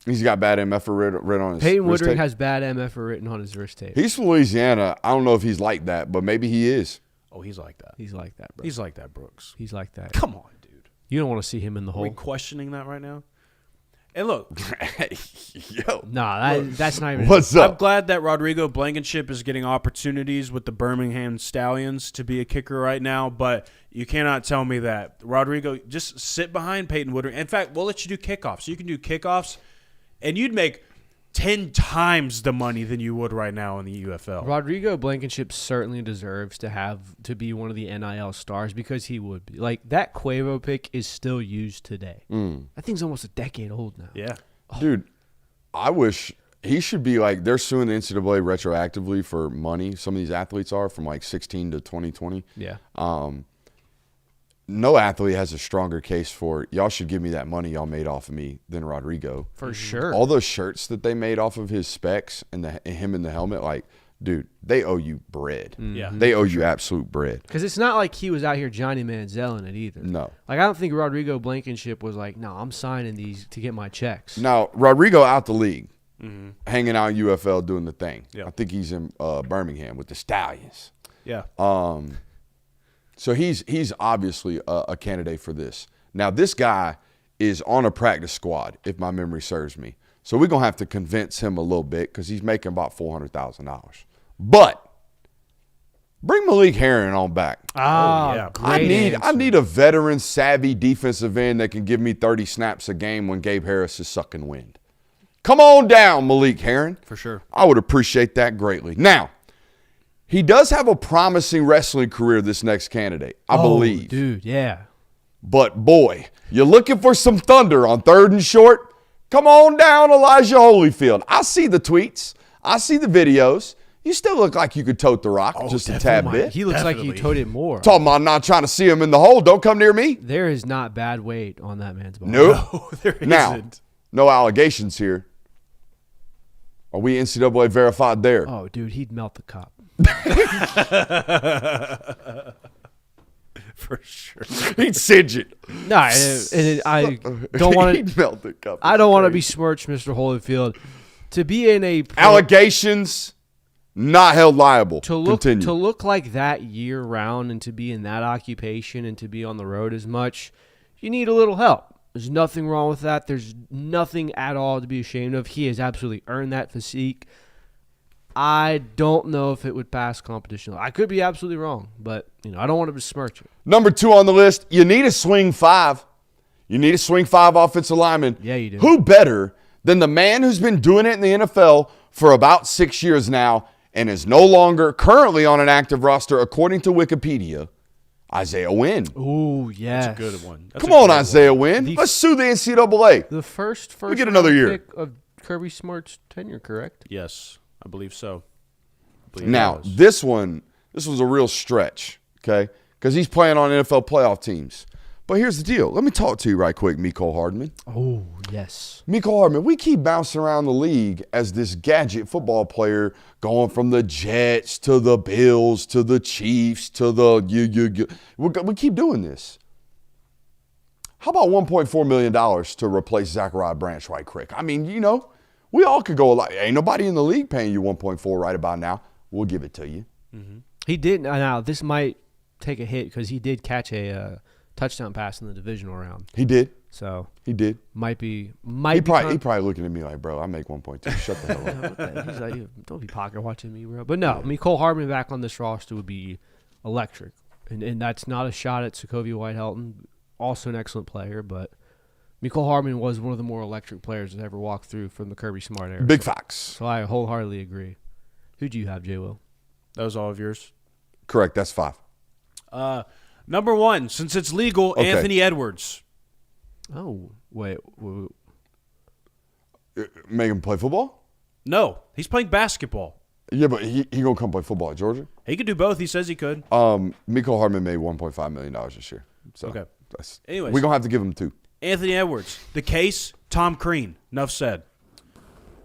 He's got bad MF written on his Peyton wrist Woodring tape. has bad MFer written on his wrist tape. He's from Louisiana. I don't know if he's like that, but maybe he is. Oh, he's like that. He's like that, bro. He's like that, Brooks. He's like that. Come on, dude. You don't want to see him in the Are we hole. questioning that right now? And look, Yo. Nah, that's not even. What's I'm up? glad that Rodrigo Blankenship is getting opportunities with the Birmingham Stallions to be a kicker right now, but you cannot tell me that. Rodrigo, just sit behind Peyton Woodring. In fact, we'll let you do kickoffs. You can do kickoffs, and you'd make 10 times the money than you would right now in the UFL. Rodrigo Blankenship certainly deserves to be one of the NIL stars because he would be. Like, that Quavo pick is still used today. That thing's almost a decade old now. Yeah. Dude, I wish he should be like, they're suing the NCAA retroactively for money. Some of these athletes are from like 16 to 2020. Yeah. No athlete has a stronger case for, y'all should give me that money y'all made off of me than Rodrigo. For sure. All those shirts that they made off of his specs and him in the helmet, like, dude, they owe you bread. Yeah. They owe you absolute bread. Because it's not like he was out here Johnny Manziel in it either. No. Like, I don't think Rodrigo Blankenship was like, no, I'm signing these to get my checks. Now, Rodrigo out the league, hanging out in UFL doing the thing. Yeah. I think he's in Birmingham with the Stallions. Yeah. So he's obviously a candidate for this. Now, this guy is on a practice squad, if my memory serves me. So we're going to have to convince him a little bit because he's making about $400,000. But bring Malik Herring on back. yeah. I need a veteran, savvy defensive end that can give me 30 snaps a game when Gabe Harris is sucking wind. Come on down, Malik Herring. For sure. I would appreciate that greatly. Now, he does have a promising wrestling career, this next candidate, I believe. Dude, yeah. But, boy, you're looking for some thunder on 3rd and short? Come on down, Elijah Holyfield. I see the tweets. I see the videos. You still look like you could tote the rock just a tad bit. He looks like he Definitely. towed it more. Talking about not trying to see him in the hole. Don't come near me. There is not bad weight on that man's body. Nope. No, there isn't. Now, no allegations here. Are we NCAA verified there? Oh, dude, he'd melt the cop. For sure. He'd singe it. No, I don't want He'd to. melt the cup. I don't want to besmirch Mr. Holyfield. To be in a Allegations not held liable. to look Continue. to look like that year round and to be in that occupation and to be on the road as much, you need a little help. There's nothing wrong with that. There's nothing at all to be ashamed of. He has absolutely earned that physique. I don't know if it would pass competition. I could be absolutely wrong, but I don't want to besmirch it. Number 2 on the list, you need a swing 5. You need a swing 5 offensive lineman. Yeah, you do. Who better than the man who's been doing it in the NFL for about 6 years now and is no longer currently on an active roster, according to Wikipedia, Isaiah Wynn. Ooh, yes. That's a good one. That's Come a on, good Isaiah Wynn. Let's sue the NCAA. The first We get another round year. pick of Kirby Smart's tenure, correct? Yes, I believe so. Now, this was a real stretch, okay? Because he's playing on NFL playoff teams. But here's the deal. Let me talk to you right quick, Mecole Hardman. Oh, yes. Mecole Hardman, we keep bouncing around the league as this gadget football player going from the Jets to the Bills to the Chiefs to the we keep doing this. How about $1.4 million to replace Zachariah Branch right quick? I mean, we all could go a lot. Ain't nobody in the league paying you 1.4 right about now. We'll give it to you. Mm-hmm. He did. Now, this might take a hit because he did catch a touchdown pass in the divisional round. He did. So he did. He probably looking at me like, bro, I make 1.2. Shut the hell up. He's like, don't be pocket watching me, bro. But no, Mecole Hardman back on this roster would be electric. And that's not a shot at Sokovia White-Helton, also an excellent player, but Mecole Hardman was one of the more electric players that ever walked through from the Kirby Smart era. Big facts. So I wholeheartedly agree. Who do you have, J. Will? That was all of yours? Correct. That's 5. Number 1, since it's legal, Okay. Anthony Edwards. Oh, wait. Make him play football? No, he's playing basketball. Yeah, but he gonna come play football at Georgia. He could do both. He says he could. Mecole Hardman made $1.5 million this year. So Okay. Anyways, we're gonna have to give him 2. Anthony Edwards. The case, Tom Crean. Enough said.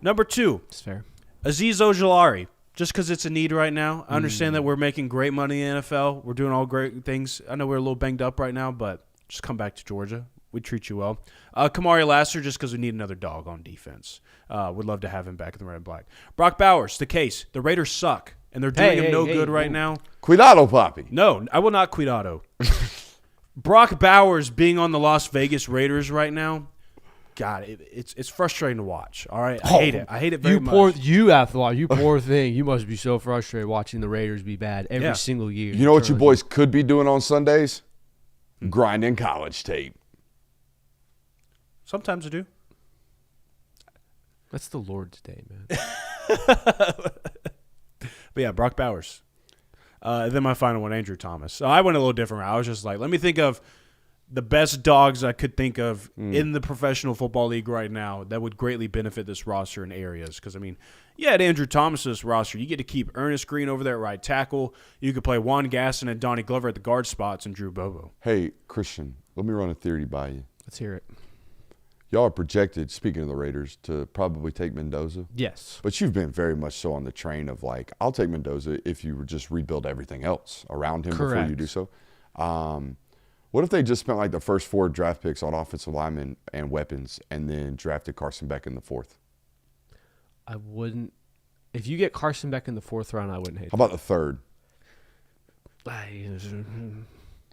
Number 2, It's fair. Azeez Ojulari. Just because it's a need right now. I understand that we're making great money in the NFL. We're doing all great things. I know we're a little banged up right now, but just come back to Georgia. We treat you well. Kamari Lassiter, just because we need another dog on defense. Would love to have him back in the red and black. Brock Bowers, the case. The Raiders suck, and they're doing him no good right now. Cuidado, Poppy. No, I will not cuidado. Brock Bowers being on the Las Vegas Raiders right now, God, it's frustrating to watch. All right, I hate it. I hate it very much. You have to watch. You poor thing. You must be so frustrated watching the Raiders be bad every single year. You know what you boys could be doing on Sundays? Grinding college tape. Sometimes I do. That's the Lord's Day, man. But yeah, Brock Bowers. Then my final one, Andrew Thomas. So I went a little different route. I was just like, let me think of the best dogs I could think of in the professional football league right now that would greatly benefit this roster in areas. Because, I mean, at Andrew Thomas's roster, you get to keep Ernest Green over there at right tackle. You could play Juan Gasson and Donnie Glover at the guard spots and Drew Bobo. Hey, Christian, let me run a theory by you. Let's hear it. Y'all are projected, speaking of the Raiders, to probably take Mendoza. Yes. But you've been very much so on the train of like, I'll take Mendoza if you would just rebuild everything else around him before you do so. What if they just spent like the first 4 draft picks on offensive linemen and weapons and then drafted Carson Beck in the 4th? I wouldn't. If you get Carson Beck in the 4th round, I wouldn't hate How about the 3rd? that.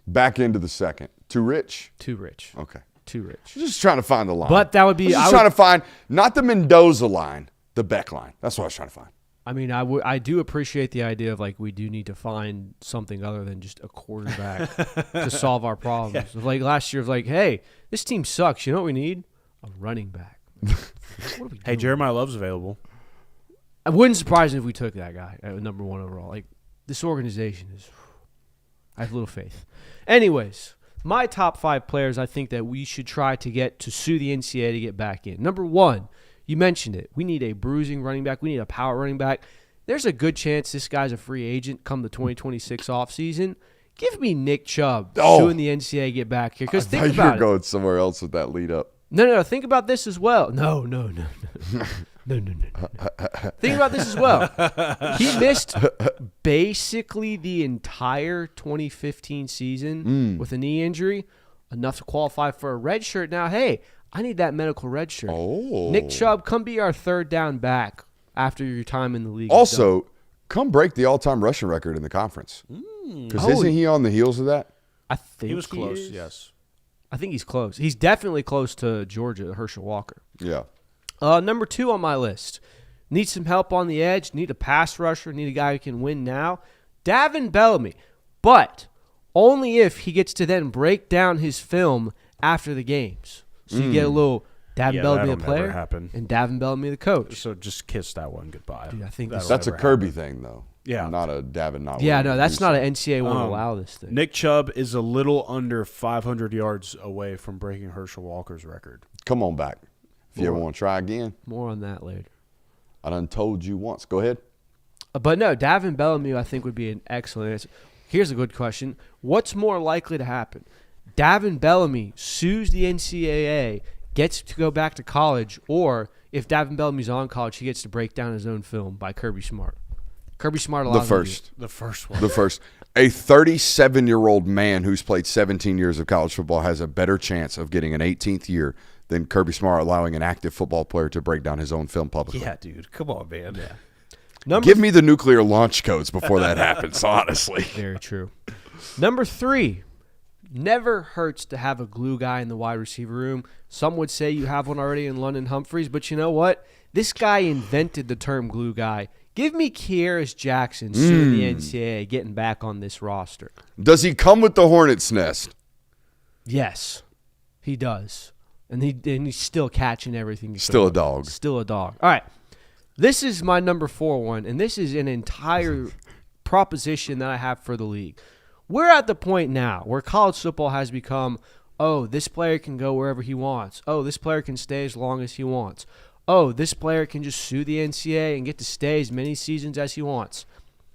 Back into the 2nd. Too rich? Too rich. Okay. Too rich. Just trying to find the line. But that would be. I was trying to find not the Mendoza line, the Beck line. That's what I was trying to find. I mean, I do appreciate the idea of like we do need to find something other than just a quarterback to solve our problems. Yeah. Like last year, of like, hey, this team sucks. You know what we need? A running back. Hey, Jeremiah Love's available. I wouldn't surprise me if we took that guy at number 1 overall. Like this organization is. I have little faith. Anyways, my top 5 players I think that we should try to get to sue the NCAA to get back in. Number 1. You mentioned it. We need a bruising running back. We need a power running back. There's a good chance this guy's a free agent come the 2026 offseason. Give me Nick Chubb suing the NCAA to get back here. Because think about it. You're going somewhere else with that lead up. No. Think about this as well. No. No. Think about this as well. He missed basically the entire 2015 season with a knee injury, enough to qualify for a red shirt. Now, hey, I need that medical red shirt. Oh. Nick Chubb, come be our third down back after your time in the league. Also, come break the all-time rushing record in the conference. Because isn't he on the heels of that? I think He was close, is. yes. I think he's close. He's definitely close to Georgia, Herschel Walker. Yeah. Number 2 on my list. Need some help on the edge. Need a pass rusher. Need a guy who can win now. Davin Bellamy. But only if he gets to then break down his film after the games. So you get a little Davin Bellamy the player happen. and Davin Bellamy the coach. So just kiss that one goodbye. Dude, I think That'll That's a never Kirby happen. thing, though. Yeah. Not a Davin not Yeah, willing no, to that's do not so. an NCAA won't allow this thing. Nick Chubb is a little under 500 yards away from breaking Herschel Walker's record. Come on back. If you ever want to try again, More on that later. I done told you once. Go ahead. But no, Davin Bellamy I think would be an excellent answer. Here's a good question. What's more likely to happen? Davin Bellamy sues the NCAA, gets to go back to college, or if Davin Bellamy's on college, he gets to break down his own film by Kirby Smart. Kirby Smart allows The him to do first. it. The first one. The first. A 37-year-old man who's played 17 years of college football has a better chance of getting an 18th year than Kirby Smart allowing an active football player to break down his own film publicly. Yeah, dude. Come on, man. Yeah. Give me the nuclear launch codes before that happens, honestly. Very true. Number 3, never hurts to have a glue guy in the wide receiver room. Some would say you have one already in London Humphreys, but you know what? This guy invented the term glue guy. Give me Kearis Jackson suing the NCAA getting back on this roster. Does he come with the hornet's nest? Yes, he does. And he's still catching everything. Still a dog. Still a dog. All right. This is my number 4 one, and this is an entire proposition that I have for the league. We're at the point now where college football has become, oh, this player can go wherever he wants. Oh, this player can stay as long as he wants. Oh, this player can just sue the NCAA and get to stay as many seasons as he wants.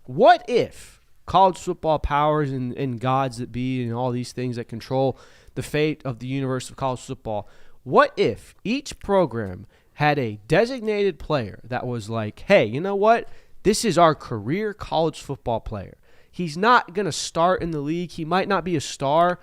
What if college football powers and gods that be and all these things that control the fate of the universe of college football, what if each program had a designated player that was like, hey, you know what? This is our career college football player. He's not going to start in the league. He might not be a star,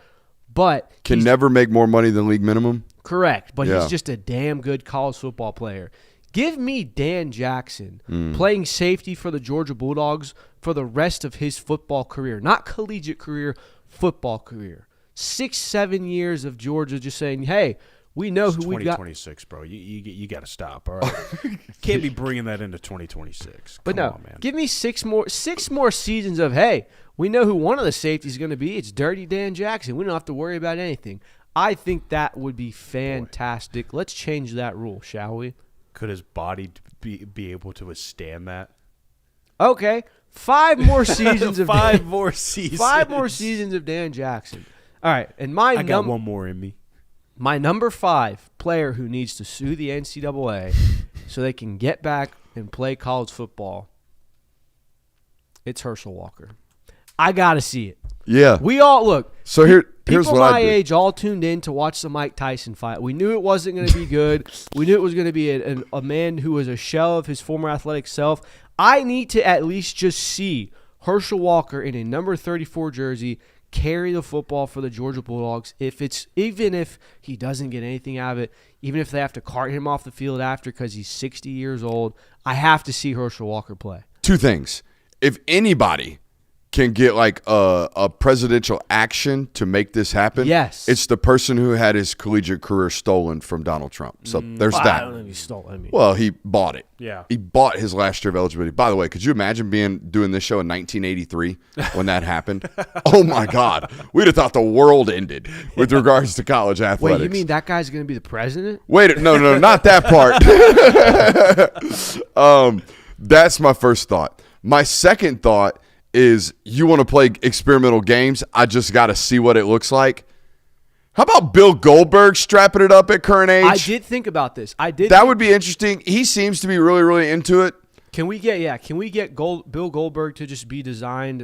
but Can never make more money than league minimum? correct. But Yeah. he's just a damn good college football player. Give me Dan Jackson playing safety for the Georgia Bulldogs for the rest of his football career. Not collegiate career, football career. 6-7 years of Georgia just saying, hey, we know who we got. 2026, bro. You got to stop, all right? Can't be bringing that into 2026. But Come no, on, man. give me six more seasons of, hey, we know who one of the safeties is going to be. It's Dirty Dan Jackson. We don't have to worry about anything. I think that would be fantastic. Let's change that rule, shall we? Could his body be able to withstand that? Okay, 5 more seasons of 5 more seasons. 5 more seasons of Dan Jackson. All right, and I got one more in me. my number 5 player who needs to sue the NCAA so they can get back and play college football, it's Herschel Walker. I got to see it. Yeah. We all, look, So here's people what my I do. age all tuned in to watch the Mike Tyson fight. We knew it wasn't going to be good. We knew it was going to be a man who was a shell of his former athletic self. I need to at least just see Herschel Walker in a number 34 jersey carry the football for the Georgia Bulldogs. Even if he doesn't get anything out of it, even if they have to cart him off the field after because he's 60 years old, I have to see Herschel Walker play. 2 things. If anybody can get like a presidential action to make this happen, Yes. it's the person who had his collegiate career stolen from Donald Trump. So there's I that. don't know if he stole it. I mean, Well, he bought it. Yeah. He bought his last year of eligibility. By the way, could you imagine doing this show in 1983 when that happened? Oh, my God. We'd have thought the world ended with regards to college athletics. wait, you mean that guy's going to be the president? Wait, no, not that part. That's my first thought. My second thought is you want to play experimental games. I just got to see what it looks like. How about Bill Goldberg strapping it up at current age? I did think about this. That would be interesting. He seems to be really, really into it. Can we get Bill Goldberg to just be designed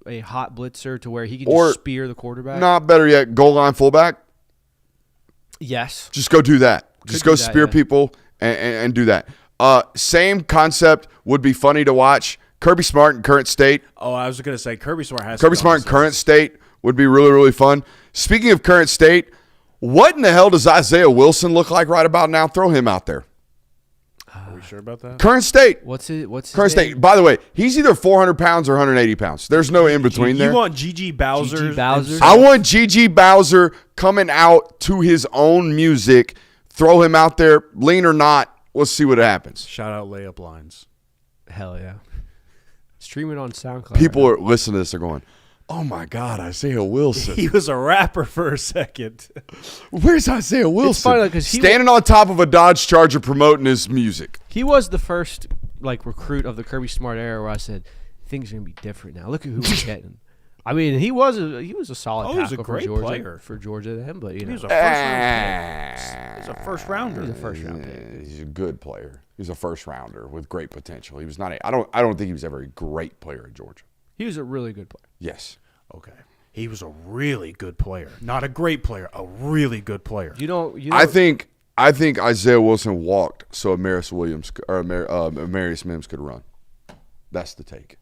a hot blitzer to where he can Or- just spear the quarterback? Not better yet, goal line fullback. Yes. Just go do that. Just do go that, spear yeah. people and do that. Same concept, would be funny to watch. Kirby Smart in current state. Oh, I was going to say Kirby Smart has Kirby Smart in current state would be really, really fun. Speaking of current state, what in the hell does Isaiah Wilson look like right about now? Throw him out there. Are we sure about that? Current state. What's his current state? By the way, he's either 400 pounds or 180 pounds. There's no in between there. You want Gigi Bowser? I want Gigi Bowser coming out to his own music. Throw him out there, lean or not. Let's see what happens. Shout out layup lines. Hell yeah. Stream it on SoundCloud. People are listening to this. They're going, "Oh my God, Isaiah Wilson." He was a rapper for a second. Where's Isaiah Wilson? It's funny because standing on top of a Dodge Charger promoting his music. He was the first recruit of the Kirby Smart era where I said things are gonna be different now. Look at who we're getting. I mean, he was a solid. He was a tackle great for Georgia, player for Georgia then, but he know. was a first round pick. He's a first rounder. He's a first round pick. He's a good player. He's a first rounder with great potential. He was not. I don't think he was ever a great player at Georgia. He was a really good player. Yes. Okay. He was a really good player, not a great player, a really good player. You know. I think Isaiah Wilson walked so Amarius Mims could run. That's the take.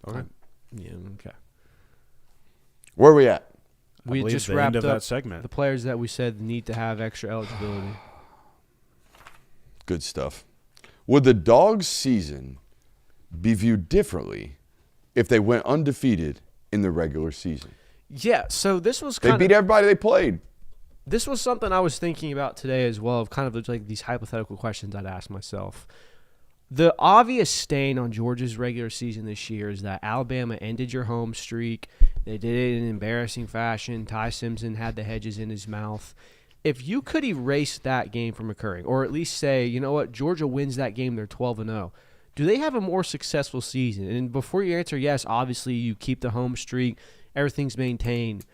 Okay. Yeah. Okay. Where are we at? We just the wrapped end of up that segment. the players that we said need to have extra eligibility. Good stuff. Would the Dogs' season be viewed differently if they went undefeated in the regular season? Yeah. So this was They beat everybody they played. This was something I was thinking about today as well, of kind of like these hypothetical questions I'd ask myself. The obvious stain on Georgia's regular season this year is that Alabama ended your home streak. They did it in an embarrassing fashion. Ty Simpson had the hedges in his mouth. If you could erase that game from occurring, or at least say, you know what, Georgia wins that game, they're 12-0, do they have a more successful season? And before you answer yes, obviously you keep the home streak, everything's maintained.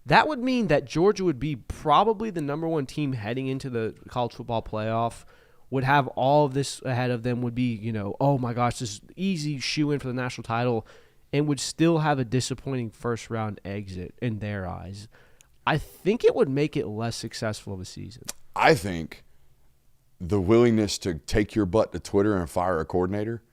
That would mean that Georgia would be probably the number one team heading into the college football playoff, would have all of this ahead of them, would be, oh my gosh, this easy shoe-in for the national title, and would still have a disappointing first-round exit in their eyes. I think it would make it less successful of a season. I think the willingness to take your butt to Twitter and fire a coordinator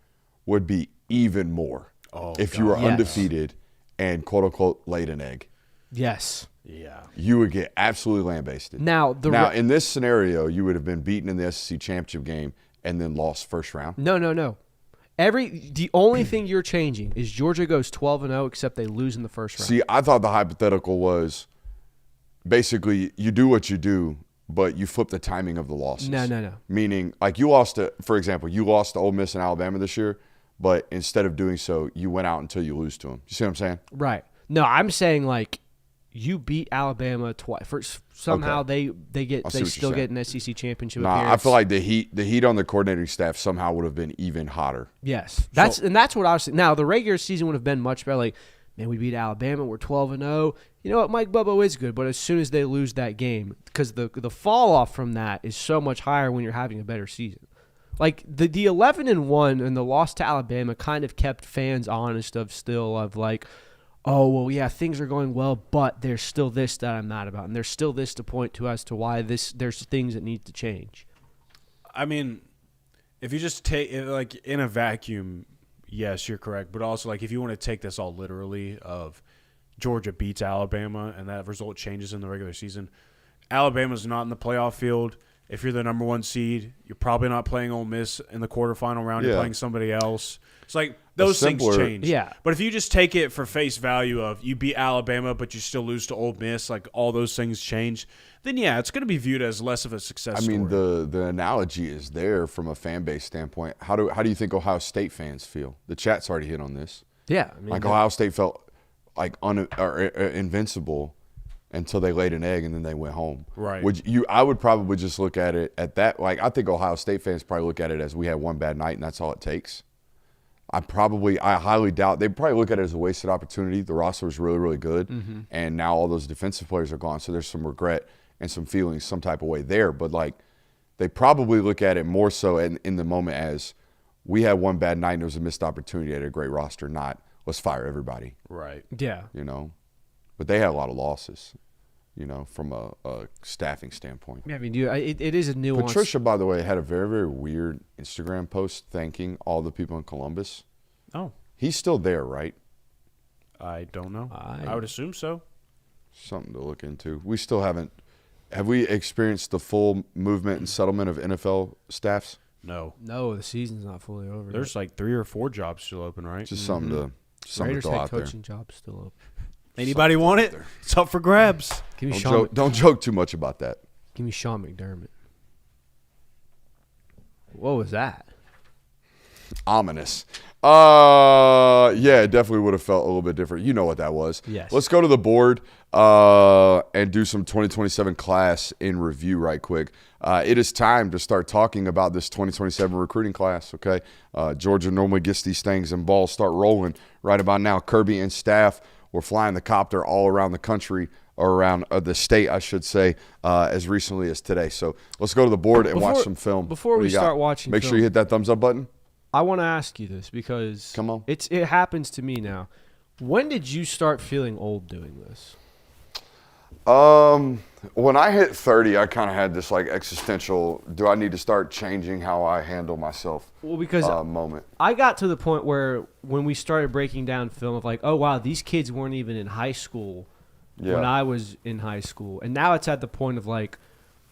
would be even more if you were undefeated and, quote-unquote, laid an egg. Yes. Yeah. You would get absolutely lambasted. Now, in this scenario, you would have been beaten in the SEC championship game and then lost first round. No. The only thing you're changing is Georgia goes 12-0, except they lose in the first round. See, I thought the hypothetical was basically you do what you do, but you flip the timing of the losses. No. Meaning, like you lost to, for example, you lost to Ole Miss and Alabama this year, but instead of doing so, you went out until you lose to them. You see what I'm saying? Right. No, I'm saying you beat Alabama twice. Somehow they still get an SEC championship appearance. I feel like the heat on the coordinating staff somehow would have been even hotter. Yes, that's what I was saying. Now the regular season would have been much better. Like, man, we beat Alabama, we're 12-0. You know what, Mike Bobo is good, but as soon as they lose that game, because the fall off from that is so much higher when you're having a better season. Like the 11-1 and the loss to Alabama kind of kept fans honest of like, oh, well, yeah, things are going well, but there's still this that I'm not about, and there's still this to point to as to why there's things that need to change. I mean, if you just take in a vacuum, yes, you're correct. But also, if you want to take this all literally, of Georgia beats Alabama and that result changes in the regular season, Alabama's not in the playoff field. If you're the number one seed, you're probably not playing Ole Miss in the quarterfinal round. You're playing somebody else. It's like those things change. Yeah. But if you just take it for face value of you beat Alabama, but you still lose to Ole Miss, all those things change, then it's going to be viewed as less of a success story. I mean, the analogy is there from a fan base standpoint. How do you think Ohio State fans feel? The chat's already hit on this. Yeah. I mean, Ohio State felt invincible until they laid an egg and then they went home. Right. I would probably just look at it at that. I think Ohio State fans probably look at it as we had one bad night and that's all it takes. I highly doubt they probably look at it as a wasted opportunity. The roster was really, really good, and now all those defensive players are gone, so there's some regret and some feelings some type of way there. But they probably look at it more so in the moment as we had one bad night and it was a missed opportunity at a great roster, not let's fire everybody. Right. Yeah. But they had a lot of losses. from a staffing standpoint. Yeah, I mean, it is a nuance. Patricia, by the way, had a very, very weird Instagram post thanking all the people in Columbus. Oh. He's still there, right? I don't know. I would assume so. Something to look into. We still haven't. Have we experienced the full movement and settlement of NFL staffs? No. No, the season's not fully over. There's like 3 or 4 jobs still open, right? Just something to Raiders throw head out there. coaching job's still open. Anybody want it? It's up for grabs. Give me Don't joke too much about that. Give me Sean McDermott. What was that? Ominous. Yeah, it definitely would have felt a little bit different. You know what that was. Yes. Let's go to the board and do some 2027 class in review right quick. It is time to start talking about this 2027 recruiting class, okay? Georgia normally gets these things and balls start rolling right about now. Kirby and staff were flying the copter all around the country, or around the state, I should say, as recently as today. So let's go to the board and watch some film. Before we start watching make sure you hit that thumbs up button. I want to ask you this because Come on. it happens to me now. When did you start feeling old doing this? When I hit 30, I kind of had this like existential, do I need to start changing how I handle myself moment. I got to the point where when we started breaking down film of like, oh, wow, these kids weren't even in high school when I was in high school. And now it's at the point of like,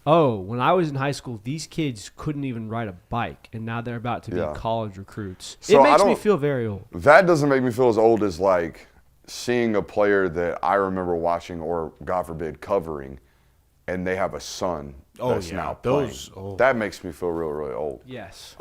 oh, when I was in high school, these kids couldn't even ride a bike, and now they're about to be college recruits. So it makes me feel very old. That doesn't make me feel as old as like seeing a player that I remember watching or, God forbid, covering, and they have a son that's now playing. That makes me feel really, really old. Yes.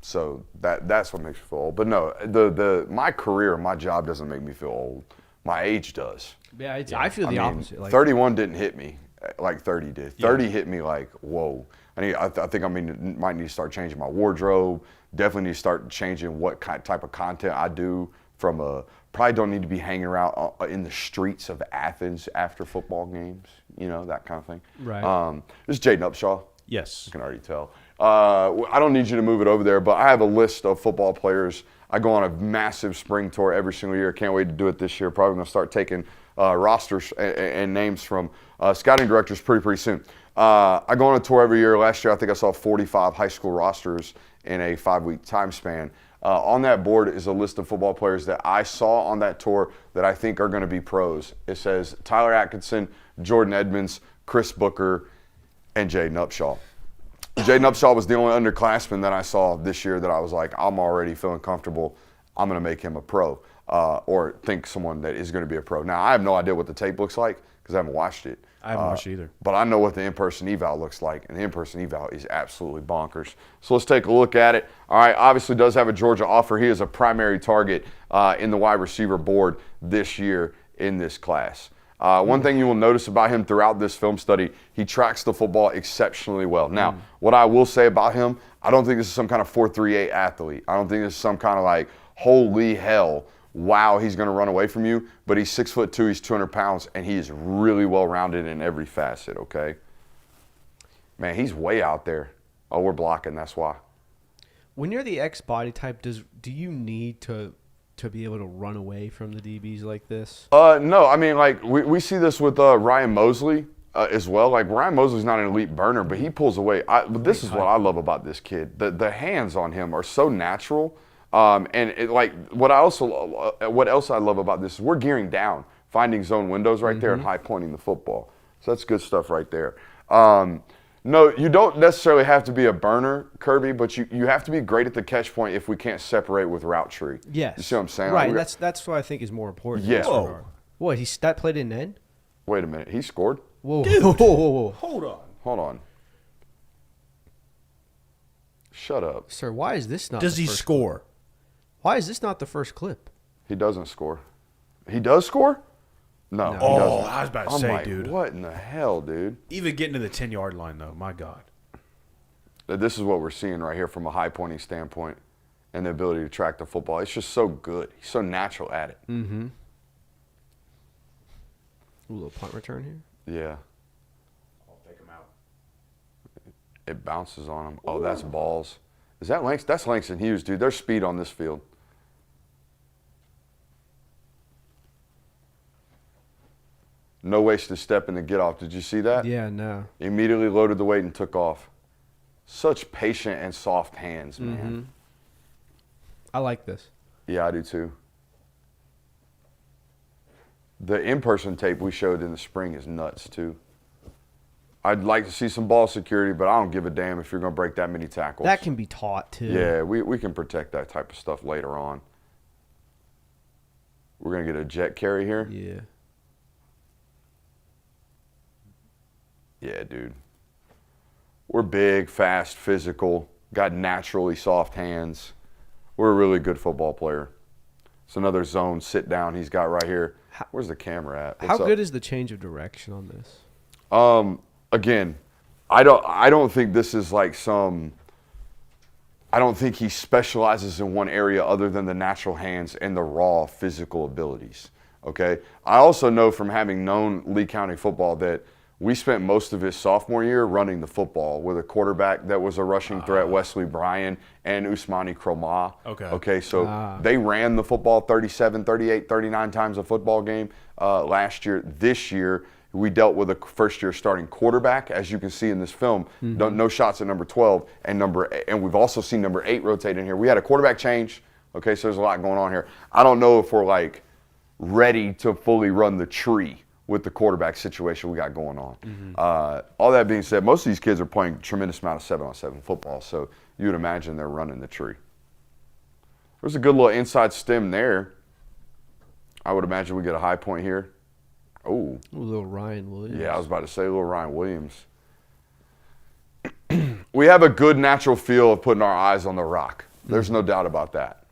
So that's what makes me feel old. But no, my career, my job doesn't make me feel old. My age does. Yeah, I feel the opposite. Like, 31 didn't hit me like 30 did. 30 hit me like, whoa. I think might need to start changing my wardrobe. Definitely need to start changing what type of content I do. Probably don't need to be hanging around in the streets of Athens after football games. That kind of thing. Right. This is Jaden Upshaw. Yes. I can already tell. I don't need you to move it over there, but I have a list of football players. I go on a massive spring tour every single year. Can't wait to do it this year. Probably going to start taking rosters and names from scouting directors pretty soon. I go on a tour every year. Last year, I think I saw 45 high school rosters in a 5-week time span. On that board is a list of football players that I saw on that tour that I think are going to be pros. It says Tyler Atkinson, Jordan Edmonds, Chris Booker, and Jaden Upshaw. Jaden Upshaw was the only underclassman that I saw this year that I was like, I'm already feeling comfortable. I'm going to make him a pro, or think someone that is going to be a pro. Now, I have no idea what the tape looks like because I haven't watched it. I haven't watched it either. But I know what the in-person eval looks like, and the in-person eval is absolutely bonkers. So let's take a look at it. All right, obviously does have a Georgia offer. He is a primary target in the wide receiver board this year in this class. One thing you will notice about him throughout this film study, he tracks the football exceptionally well. Now, what I will say about him, I don't think this is some kind of 4.38 athlete. I don't think this is some kind of like, holy hell, wow, he's going to run away from you. But he's 6'2", he's 200 pounds, and he is really well-rounded in every facet, okay? Man, he's way out there. Oh, we're blocking, that's why. When you're the X body type, do you need to be able to run away from the DBs like this? No, I mean, like, we see this with Ryan Mosley as well. Like, Ryan Mosley's not an elite burner, but he pulls away. But this is what I love about this kid. The hands on him are so natural. What else I love about this is we're gearing down, finding zone windows right there and high pointing the football. So that's good stuff right there. No, you don't necessarily have to be a burner, Kirby, but you have to be great at the catch point if we can't separate with route tree. Yes. You see what I'm saying? Right, that's what I think is more important. Yeah. What, that play didn't end? Wait a minute, he scored? Whoa. Dude. Whoa. Hold on. Shut up. Sir, why is this not Does the he first score? clip? Why is this not the first clip? He doesn't score. He does score? No. He Oh, doesn't. I was about to I'm say, like, dude. What in the hell, dude? Even getting to the 10-yard line, though, my God. This is what we're seeing right here from a high pointing standpoint and the ability to track the football. It's just so good. He's so natural at it. Mm-hmm. A little punt return here. Yeah. I'll take him out. It bounces on him. Oh, that's balls. Is that Langston? That's Langston Hughes, dude. There's speed on this field. No wasted step in the get off. Did you see that? Yeah, no. Immediately loaded the weight and took off. Such patient and soft hands, man. Mm-hmm. I like this. Yeah, I do too. The in-person tape we showed in the spring is nuts too. I'd like to see some ball security, but I don't give a damn if you're going to break that many tackles. That can be taught too. Yeah, we can protect that type of stuff later on. We're going to get a jet carry here. Yeah. Yeah, dude. We're big, fast, physical, got naturally soft hands. We're a really good football player. It's another zone sit down he's got right here. Where's the camera at? How good is the change of direction on this? Again, I don't think this is like some. I don't think he specializes in one area other than the natural hands and the raw physical abilities. Okay. I also know from having known Lee County football that we spent most of his sophomore year running the football with a quarterback that was a rushing threat, Wesley Bryan and Usmani Kromah. Okay, so they ran the football 37, 38, 39 times a football game last year. This year, we dealt with a first-year starting quarterback, as you can see in this film. No shots at number 12, and we've also seen number 8 rotate in here. We had a quarterback change. Okay, so there's a lot going on here. I don't know if we're like ready to fully run the tree with the quarterback situation we got going on. All that being said, most of these kids are playing a tremendous amount of 7-on-7 football, so you would imagine they're running the tree. There's a good little inside stem there. I would imagine we get a high point here. Oh. A little Ryan Williams. Yeah, I was about to say a little Ryan Williams. We have a good natural feel of putting our eyes on the rock. There's no doubt about that.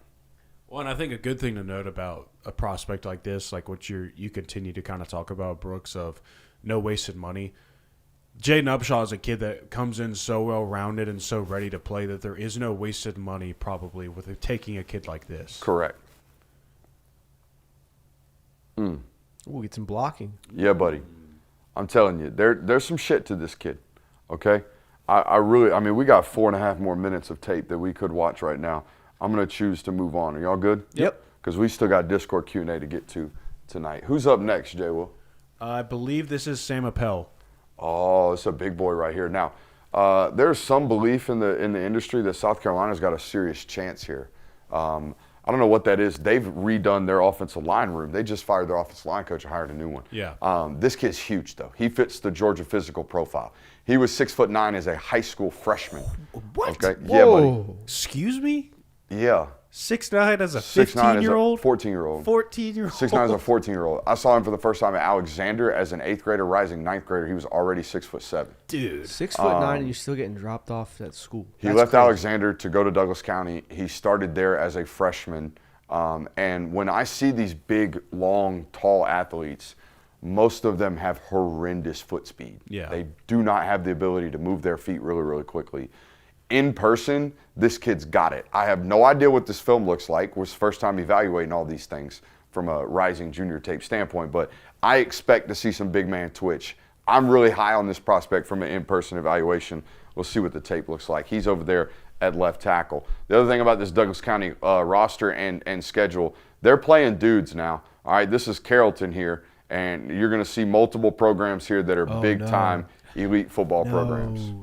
Well, and I think a good thing to note about a prospect like this, like what you continue to kind of talk about, Brooks, of no wasted money. Jaden Upshaw is a kid that comes in so well-rounded and so ready to play that there is no wasted money probably with taking a kid like this. Correct. We'll get some blocking. Yeah, buddy. I'm telling you, there's some shit to this kid, okay? I mean, we got 4.5 more minutes of tape that we could watch right now. I'm going to choose to move on. Are y'all good? Yep. Because we still got Discord Q&A to get to tonight. Who's up next, Jay Will? I believe this is Sam Appel. Oh, it's a big boy right here. Now, there's some belief in the industry that South Carolina's got a serious chance here. I don't know what that is. They've redone their offensive line room. They just fired their offensive line coach and hired a new one. Yeah. This kid's huge, though. He fits the Georgia physical profile. He was 6'9" as a high school freshman. What? Okay. Whoa. Yeah, buddy. Excuse me? Yeah. 6'9" as a 15-year-old? 15-year-old? 14-year-old. 14-year-old. 6'9" as a 14-year-old. I saw him for the first time at Alexander as an 8th grader, rising 9th grader. He was already 6'7". Dude. 6'9" and you're still getting dropped off at school. He left Alexander to go to Douglas County. He started there as a freshman. And when I see these big, long, tall athletes, most of them have horrendous foot speed. Yeah. They do not have the ability to move their feet really, really quickly. In person, this kid's got it. I have no idea what this film looks like. It was the first time evaluating all these things from a rising junior tape standpoint, but I expect to see some big man twitch. I'm really high on this prospect from an in-person evaluation. We'll see what the tape looks like. He's over there at left tackle. The other thing about this Douglas County roster and schedule, they're playing dudes now. All right, this is Carrollton here, and you're going to see multiple programs here that are big-time elite football programs.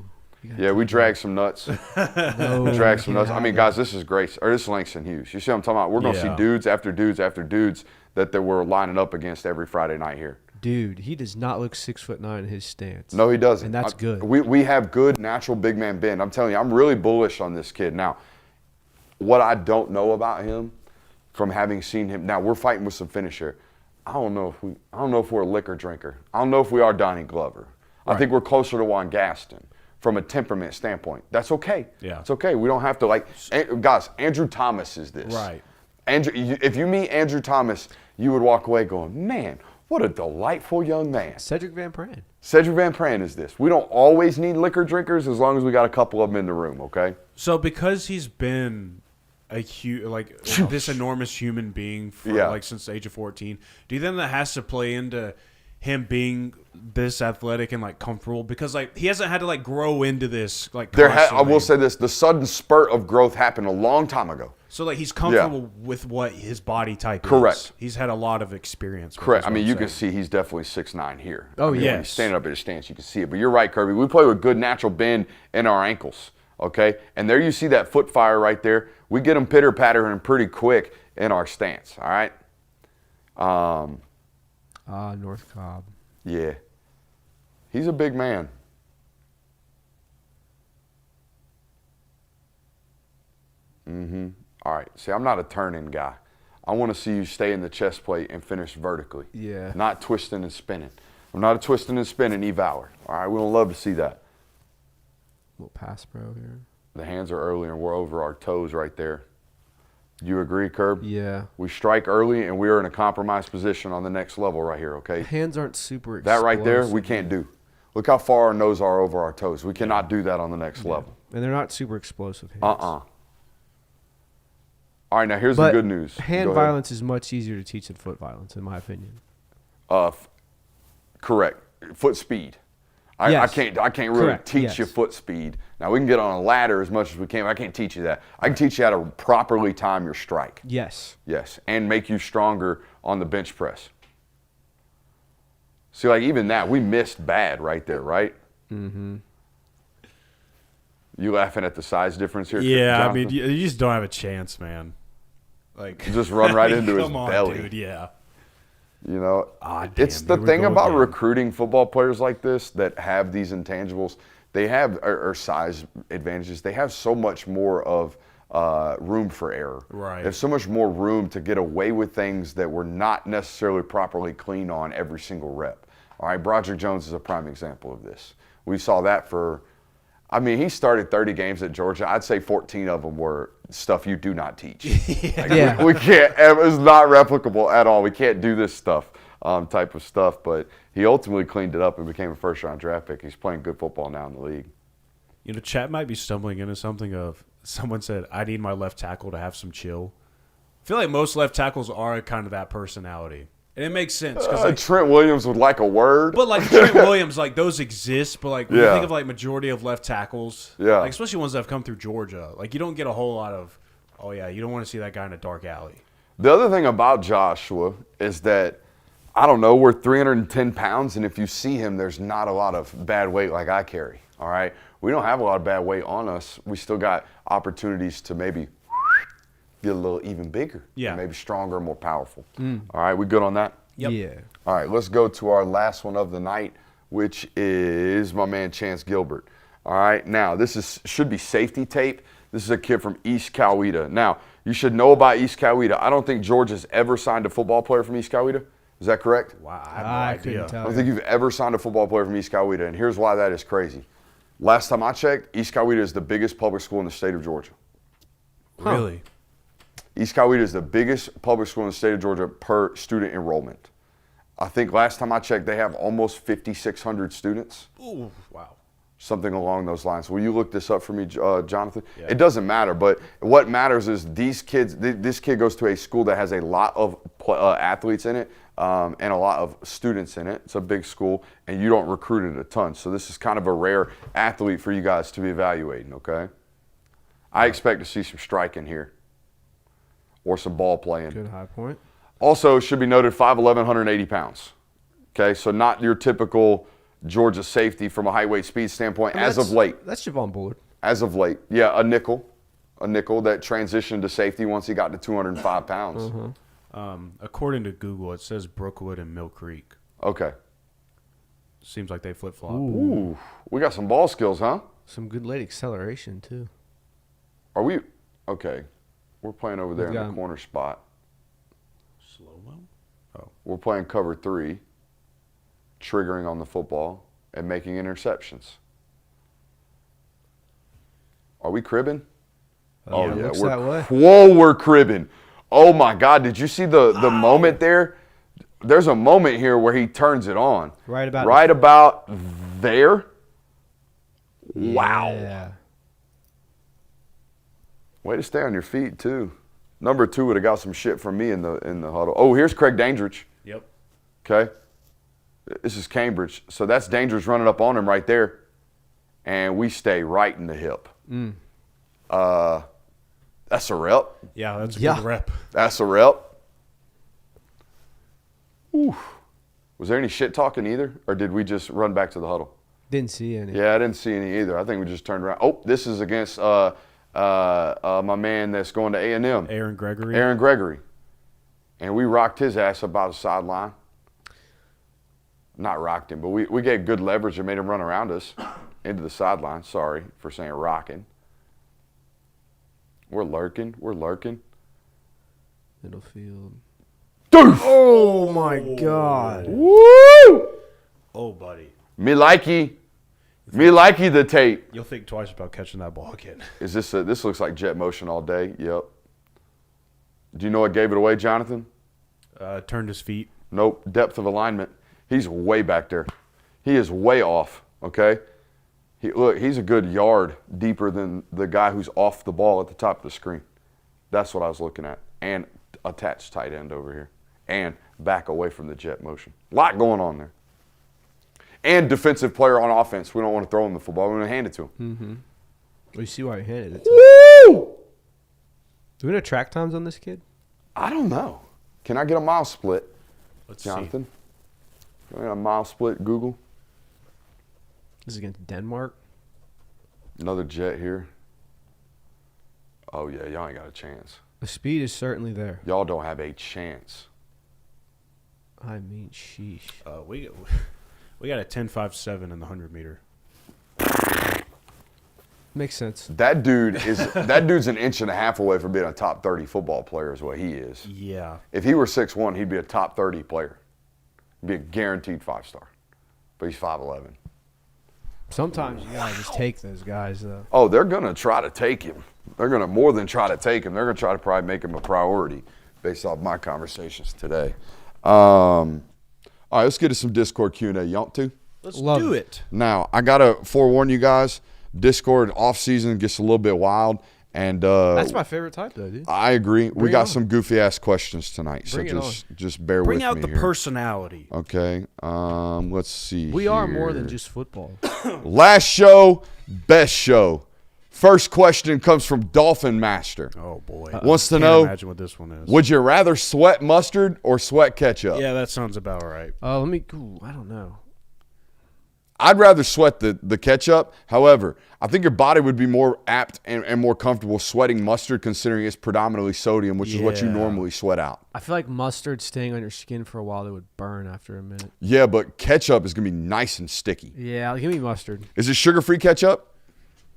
Yeah, we dragged some nuts. Dragged some nuts. I mean, guys, this is great. Or this is Langston Hughes. You see what I'm talking about? We're going to see dudes after dudes after dudes that they were lining up against every Friday night here. Dude, he does not look 6'9" in his stance. No, he doesn't. And that's good. We have good natural big man bend. I'm telling you, I'm really bullish on this kid. Now, what I don't know about him from having seen him, now we're fighting with some finisher. I don't know if we're a liquor drinker. I don't know if we are Donnie Glover. Right. I think we're closer to Juan Gaston from a temperament standpoint. That's okay. Yeah. It's okay. We don't have to guys, Andrew Thomas is this. Right. Andrew, if you meet Andrew Thomas, you would walk away going, man, what a delightful young man. Cedric Van Pran. Cedric Van Pran is this. We don't always need liquor drinkers as long as we got a couple of them in the room, okay? So because he's been this enormous human being for since the age of 14, do you think that has to play into him being this athletic and comfortable? Because he hasn't had to grow into this I will say this: the sudden spurt of growth happened a long time ago. So, like, he's comfortable with what his body type Correct. is. He's had a lot of experience. Correct. I mean, you can see he's definitely 6'9" here. Oh, I mean, yes. when he's standing up at his stance, you can see it. But you're right, Kirby. We play with good natural bend in our ankles, okay? And there you see that foot fire right there. We get them pitter-pattering pretty quick in our stance, all right? North Cobb. Yeah. He's a big man. All right. See, I'm not a turning guy. I want to see you stay in the chest plate and finish vertically. Yeah. Not twisting and spinning. I'm not a twisting and spinning evaler. All right. We don't love to see that. Little pass pro here. The hands are early and we're over our toes right there. You agree, Curb? Yeah. We strike early and we are in a compromised position on the next level right here, okay? Hands aren't super That explosive. right there, we can't do. Look how far our nose are over our toes. We cannot do that on the next level. And they're not super explosive hands. All right, now here's But the good news. hand Go ahead. violence is much easier to teach than foot violence, in my opinion. Correct. Foot speed. I Yes. can't really Correct. teach Yes. you foot speed. Now we can get on a ladder as much as we can. But I can't teach you that. I can teach you how to properly time your strike. Yes. Yes, and make you stronger on the bench press. See, like even that, we missed bad right there, right? Mm-hmm. You laughing at the size difference here? Yeah, Jonathan? I mean, you just don't have a chance, man. Like, Just run right into his come on, belly. dude. Yeah. You know, Damn, it's the here we thing go about again. recruiting football players like this that have these intangibles. They have or size advantages. They have so much more of room for error. Right. There's so much more room to get away with things that we're not necessarily properly clean on every single rep. All right, Broderick Jones is a prime example of this. We saw that I mean, he started 30 games at Georgia. I'd say 14 of them were stuff you do not teach. Yeah. We can't, it's not replicable at all. We can't do this stuff, type of stuff. But he ultimately cleaned it up and became a first-round draft pick. He's playing good football now in the league. You know, chat might be stumbling into something of someone said, I need my left tackle to have some chill. I feel like most left tackles are kind of that personality. And it makes sense. 'Cause like, Trent Williams would like a word. but like Trent Williams, like those exist. But like when you Yeah. think of like majority of left tackles, Yeah. like especially ones that have come through Georgia, like you don't get a whole lot of, oh yeah, you don't want to see that guy in a dark alley. The other thing about Joshua is that, I don't know, we're 310 pounds, and if you see him, there's not a lot of bad weight like I carry, all right? We don't have a lot of bad weight on us. We still got opportunities to maybe get a little even bigger. Yeah. And maybe stronger, more powerful. All right, we good on that? Yep. Yeah. All right, let's go to our last one of the night, which is my man Chance Gilbert. All right, now this should be safety tape. This is a kid from East Coweta. Now, you should know about East Coweta. I don't think Georgia's ever signed a football player from East Coweta. Is that correct? Wow, I have no I idea. couldn't I tell don't you. think you've ever signed a football player from East Coweta, and here's why that is crazy. Last time I checked, East Coweta is the biggest public school in the state of Georgia. Really? East Coweta is the biggest public school in the state of Georgia per student enrollment. I think last time I checked, they have almost 5,600 students. Ooh, wow. Something along those lines. Will you look this up for me, Jonathan? Yeah. It doesn't matter, but what matters is these kids. This kid goes to a school that has a lot of athletes in it and a lot of students in it. It's a big school, and you don't recruit it a ton. So this is kind of a rare athlete for you guys to be evaluating. Okay. I expect to see some striking here, or some ball playing. Good high point. Also, should be noted 5'11", 180 pounds. Okay, so not your typical Georgia safety from a height, weight, speed standpoint as of late. That's Javon Bullard. As of late. Yeah, a nickel that transitioned to safety once he got to 205 pounds. According to Google, it says Brookwood and Mill Creek. Okay. Seems like they flip-flop. Ooh, we got some ball skills, huh? Some good late acceleration, too. Are we? Okay. We're playing over there We've in got- the corner spot. Slow-mo? We're playing cover 3, triggering on the football, and making interceptions. Are we cribbing? Oh, yeah, looks that way. Whoa, we're cribbing. Oh, my God. Did you see the moment there? There's a moment here where he turns it on. Right about there. Wow. Yeah. Way to stay on your feet, too. Number 2 would have got some shit from me in the huddle. Oh, here's Craig Dandridge. Yep. Okay. This is Cambridge. So that's Dandridge running up on him right there. And we stay right in the hip. That's a rep. Yeah, that's a Yeah. good rep. That's a rep. Ooh. Was there any shit talking either, or did we just run back to the huddle? Didn't see any. Yeah, I didn't see any either. I think we just turned around. Oh, this is against my man that's going to A&M. Aaron Gregory. Aaron Gregory. And we rocked his ass up by the sideline. Not rocked him, but we gave good leverage and made him run around us into the sideline. Sorry for saying rocking. We're lurking. Middle field. Oh, my God. Woo! Oh, buddy. Me likey the tape. You'll think twice about catching that ball again. Is this this looks like jet motion all day? Yep. Do you know what gave it away, Jonathan? Turned his feet. Nope. Depth of alignment. He's way back there. He is way off, okay? He's a good yard deeper than the guy who's off the ball at the top of the screen. That's what I was looking at. And attached tight end over here. And back away from the jet motion. A lot going on there. And defensive player on offense. We don't want to throw him the football. We want to hand it to him. Mm-hmm. Well, you see why he handed it to him. Woo! Do we know track times on this kid? I don't know. Can I get a mile split, Let's Jonathan? Can I get a mile split, Google? This is against Denmark. Another jet here. Oh, yeah, y'all ain't got a chance. The speed is certainly there. Y'all don't have a chance. I mean, sheesh. We got a 10.57 in the 100 meter. Makes sense. That dude's an inch and a half away from being a top 30 football player is what he is. Yeah. If he were 6'1", he'd be a top 30 player. He'd be a guaranteed 5-star. But he's 5'11". Sometimes you gotta just take those guys, though. Oh, they're going to try to take him. They're going to more than try to take him. They're going to try to probably make him a priority based off my conversations today. All right, let's get to some Discord Q&A. You want to? Let's Love do it. it. Now, I got to forewarn you guys, Discord off-season gets a little bit wild. And That's my favorite type, though, dude. I agree. We Bring it got on. some goofy-ass questions tonight. Bring so it just bear with me Bring out the here. personality. Okay. Let's see We are more here. than just football. Last show, best show. First question comes from Dolphin Master. Oh, boy. Wants to Can't know, imagine what this one is. would you rather sweat mustard or sweat ketchup? Yeah, that sounds about right. I don't know. I'd rather sweat the ketchup. However, I think your body would be more apt and more comfortable sweating mustard considering it's predominantly sodium, which is what you Yeah. normally sweat out. I feel like mustard staying on your skin for a while, it would burn after a minute. Yeah, but ketchup is going to be nice and sticky. Yeah, give me mustard. Is it sugar-free ketchup?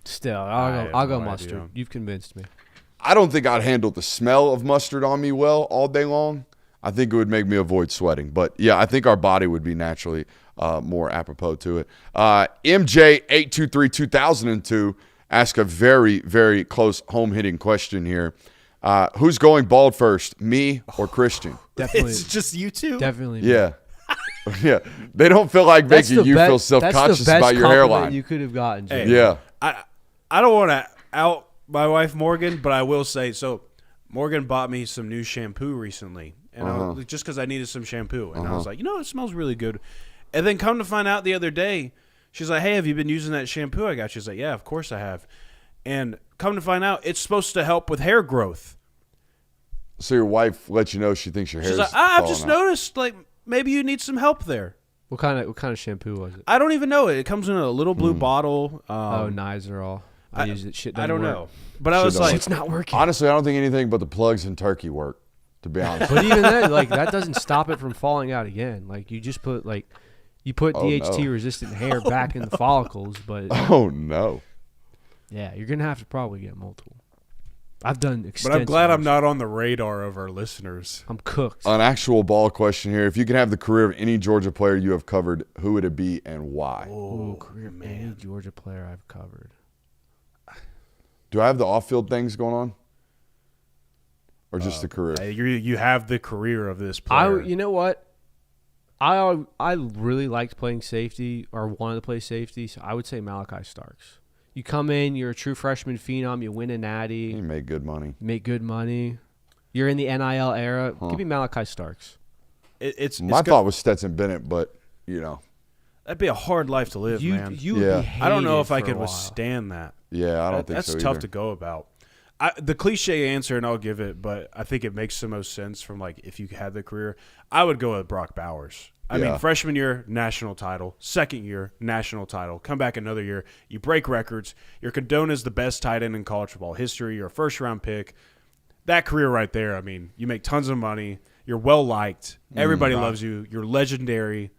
Still, have I'll go no mustard. idea. You've convinced me. I don't think I'd handle the smell of mustard on me well all day long. I think it would make me avoid sweating. But, yeah, I think our body would be naturally more apropos to it. MJ823-2002 asked a very, very close home-hitting question here. Who's going bald first, me or Christian? Definitely. It's just you two? Definitely. me. Yeah. Yeah. They don't feel like That's making the you be- feel self-conscious that's the best about your compliment hairline. you could have gotten. Hey. Jimmy. Yeah. I don't want to out my wife Morgan, but I will say so. Morgan bought me some new shampoo recently, and I was, just because I needed some shampoo, and I was like, it smells really good. And then come to find out the other day, she's like, "Hey, have you been using that shampoo I got?" She's like, "Yeah, of course I have." And come to find out, it's supposed to help with hair growth. So your wife lets you know she thinks your hair She's is like, "I've falling just out. noticed, like maybe you need some help there." What kind of shampoo was it? I don't even know it. It comes in a little blue bottle. Nizoral. I use it. Shit doesn't I don't work. know, but I was Shit like, doesn't It's not working. Honestly, I don't think anything but the plugs in turkey work, to be honest. But even then, like that doesn't stop it from falling out again. Like you just put DHT no. resistant hair back in the follicles, but Oh, no. yeah, you're gonna have to probably get multiple. I've done but extensive. I'm glad I'm ones. not on the radar of our listeners. I'm cooked. An actual ball question here. If you could have the career of any Georgia player you have covered, who would it be and why? Ooh, career any Georgia player I've covered. Do I have the off-field things going on? Or just the career? You have the career of this player. You know what? I really liked playing safety or wanted to play safety, so I would say Malachi Starks. You come in, you're a true freshman phenom, you win a natty, He made good money. you make good money. You're in the NIL era. Give me Malachi Starks. It's My good- thought was Stetson Bennett, but, that'd be a hard life to live, man. You would Yeah. be I don't know hated if I for a could while. wstand that. yeah, I don't think That's so tough either. to go about. The cliche answer, and I'll give it, but I think it makes the most sense from like if you had the career. I would go with Brock Bowers. I mean, freshman year, national title. Second year, national title. Come back another year, you break records. You're condoned as the best tight end in college football history. You're a first-round pick. That career right there, I mean, you make tons of money. You're well-liked. Everybody loves you. You're legendary.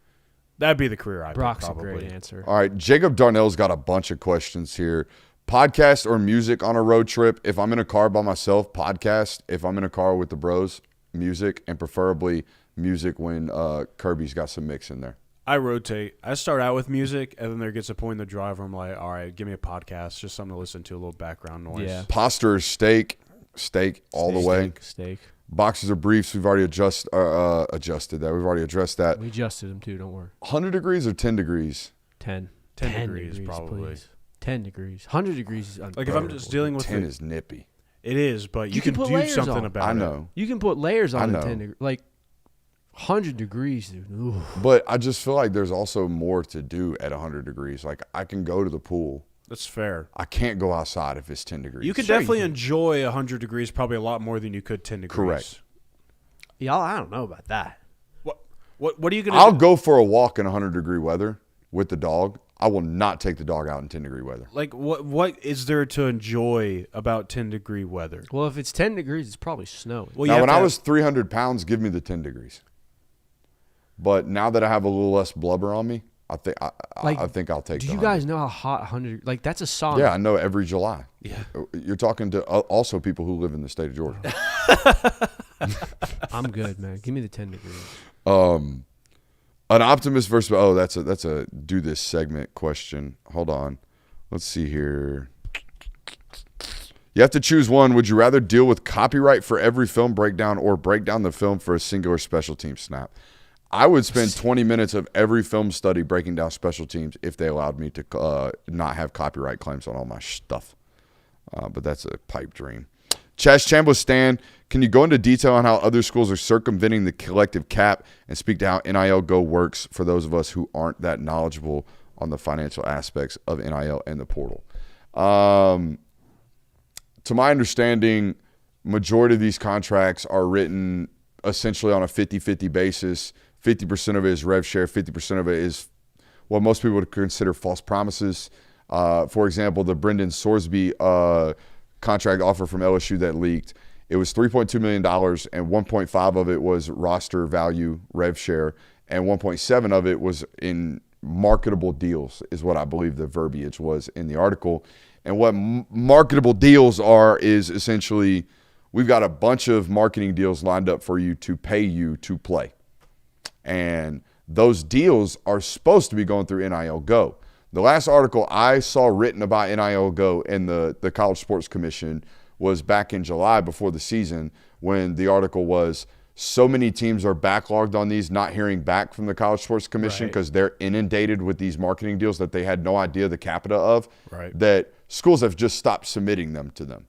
That'd be the career I pick, Brock's probably. a great answer. All right, Jacob Darnell's got a bunch of questions here. Podcast or music on a road trip? If I'm in a car by myself, podcast. If I'm in a car with the bros, music, and preferably music when Kirby's got some mix in there. I rotate. I start out with music, and then there gets a point in the drive where I'm like, all right, give me a podcast, just something to listen to, a little background noise. Yeah. Pasta or steak? Steak all the way. Steak. Boxes or briefs? We've already adjusted that. We've already addressed that. We adjusted them too, don't worry. 100 degrees or 10 degrees? 10. 10 degrees, probably. Please. 10 degrees. 100 degrees is Like if I'm just dealing with 10 is nippy. it is, but you can put do layers something on. about it. I know. You can put layers on I the know. 10 degrees. Like 100 degrees, dude. Ooh. But I just feel like there's also more to do at 100 degrees. Like I can go to the pool. That's fair. I can't go outside if it's 10 degrees. You could definitely enjoy 100 degrees probably a lot more than you could 10 degrees. Correct. Yeah, I don't know about that. What are you going I'll to do? go for a walk in 100-degree weather with the dog. I will not take the dog out in 10-degree weather. Like what is there to enjoy about 10-degree weather? Well, if it's 10 degrees, it's probably snowing. Well, you Now, have when to I have- was 300 pounds, give me the 10 degrees. But now that I have a little less blubber on me, I think I'll take. Do the you 100. guys know how hot 100? Like that's a sauna. Yeah, I know every July. Yeah. You're talking to also people who live in the state of Georgia. I'm good, man. Give me the 10 degrees. An optimist versus that's a do this segment question. Hold on. Let's see here. You have to choose one. Would you rather deal with copyright for every film breakdown or break down the film for a singular special team snap? I would spend 20 minutes of every film study breaking down special teams if they allowed me to not have copyright claims on all my stuff. But that's a pipe dream. Chaz Chambliss Stan, can you go into detail on how other schools are circumventing the collective cap and speak to how NIL Go works for those of us who aren't that knowledgeable on the financial aspects of NIL and the portal? To my understanding, majority of these contracts are written essentially on a 50-50 basis. 50% of it is rev share, 50% of it is what most people would consider false promises. For example, the Brendan Sorsby contract offer from LSU that leaked, it was $3.2 million, and 1.5 of it was roster value rev share, and 1.7 of it was in marketable deals, is what I believe the verbiage was in the article. And what marketable deals are is essentially we've got a bunch of marketing deals lined up for you to pay you to play. And those deals are supposed to be going through NIL Go. The last article I saw written about NIL Go in the College Sports Commission was back in July before the season, when the article was so many teams are backlogged on these, not hearing back from the College Sports Commission because they're inundated with these marketing deals that they had no idea the capita of, that schools have just stopped submitting them to them.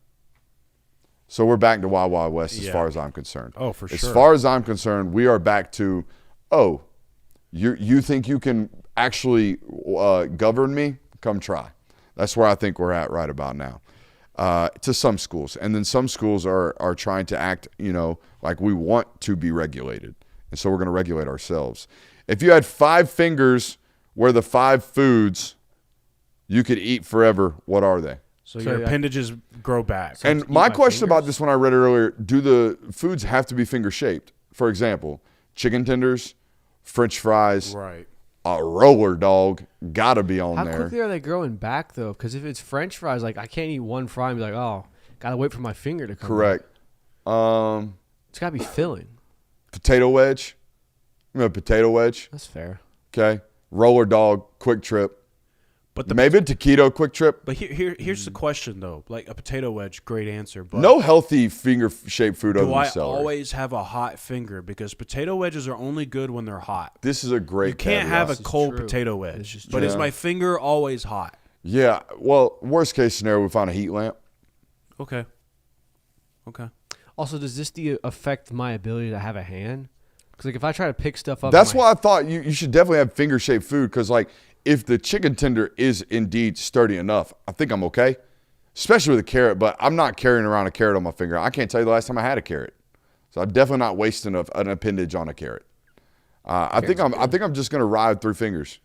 So we're back to Wild Wild West as far as I'm concerned. Oh, for sure. As far as I'm concerned, we are back to, you think you can actually govern me? Come try. That's where I think we're at right about now. To some schools. And then some schools are trying to act, like we want to be regulated. And so we're going to regulate ourselves. If you had 5 fingers where the 5 foods you could eat forever, what are they? So your appendages grow back. And my question about this when I read it earlier, do the foods have to be finger-shaped? For example, chicken tenders, French fries, a roller dog, got to be on there. How quickly are they growing back, though? Because if it's French fries, like I can't eat one fry and be like, oh, got to wait for my finger to come Correct. back. It's got to be filling. Potato wedge. Potato wedge. That's fair. Okay. Roller dog, quick trip. But maybe a taquito quick trip. But here's the question, though. Like a potato wedge, great answer. But no healthy finger-shaped food other do than I celery. always have a hot finger? Because potato wedges are only good when they're hot. This is a great You can't caveat. have a cold potato wedge. But is true. my finger always hot? Yeah. Well, worst case scenario, we find a heat lamp. Okay. Also, does this affect my ability to have a hand? Because like if I try to pick stuff up, That's why I thought you should definitely have finger-shaped food, because like if the chicken tender is indeed sturdy enough, I think I'm okay. especially with a carrot. But I'm not carrying around a carrot on my finger. I can't tell you the last time I had a carrot. So I'm definitely not wasting an appendage on a carrot. I think I'm just gonna ride through fingers.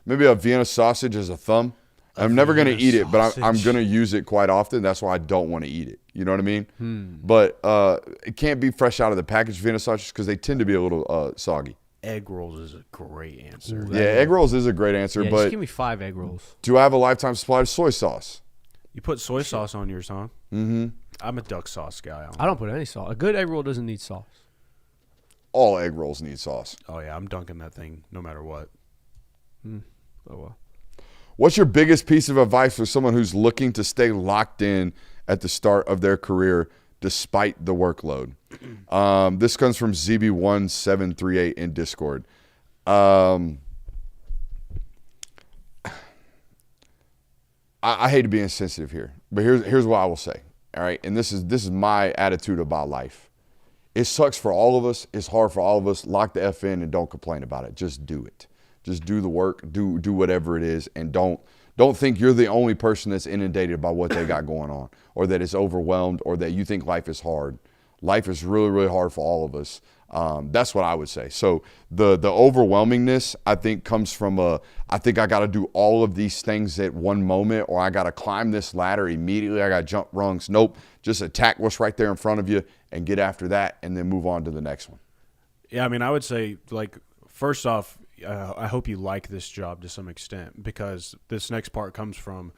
Maybe a Vienna sausage as a thumb. I'm never gonna eat it, but I'm gonna use it quite often. That's why I don't want to eat it. You know what I mean? But it can't be fresh out of the package Vienna sausages because they tend to be a little soggy. Egg rolls is a great answer. Yeah, egg rolls is a great answer. Yeah, but just give me 5 egg rolls. Do I have a lifetime supply of soy sauce? You put soy sauce on yours, huh? Mm-hmm. I'm a duck sauce guy. I don't put any sauce. A good egg roll doesn't need sauce. All egg rolls need sauce. Oh, yeah. I'm dunking that thing no matter what. Oh, well. What's your biggest piece of advice for someone who's looking to stay locked in at the start of their career despite the workload? This comes from ZB1738 in Discord. I hate to be insensitive here, but here's what I will say. All right, and this is my attitude about life. It sucks for all of us. It's hard for all of us. Lock the F in and don't complain about it. Just do it. Just do the work. Do whatever it is, and don't think you're the only person that's inundated by what they got going on, or that is overwhelmed, or that you think life is hard. Life is really, really hard for all of us. That's what I would say. So the overwhelmingness, I think, comes from I think I got to do all of these things at one moment, or I got to climb this ladder immediately. I got to jump rungs. Nope. Just attack what's right there in front of you and get after that, and then move on to the next one. Yeah, I mean, I would say, like, first off, I hope you like this job to some extent, because this next part comes from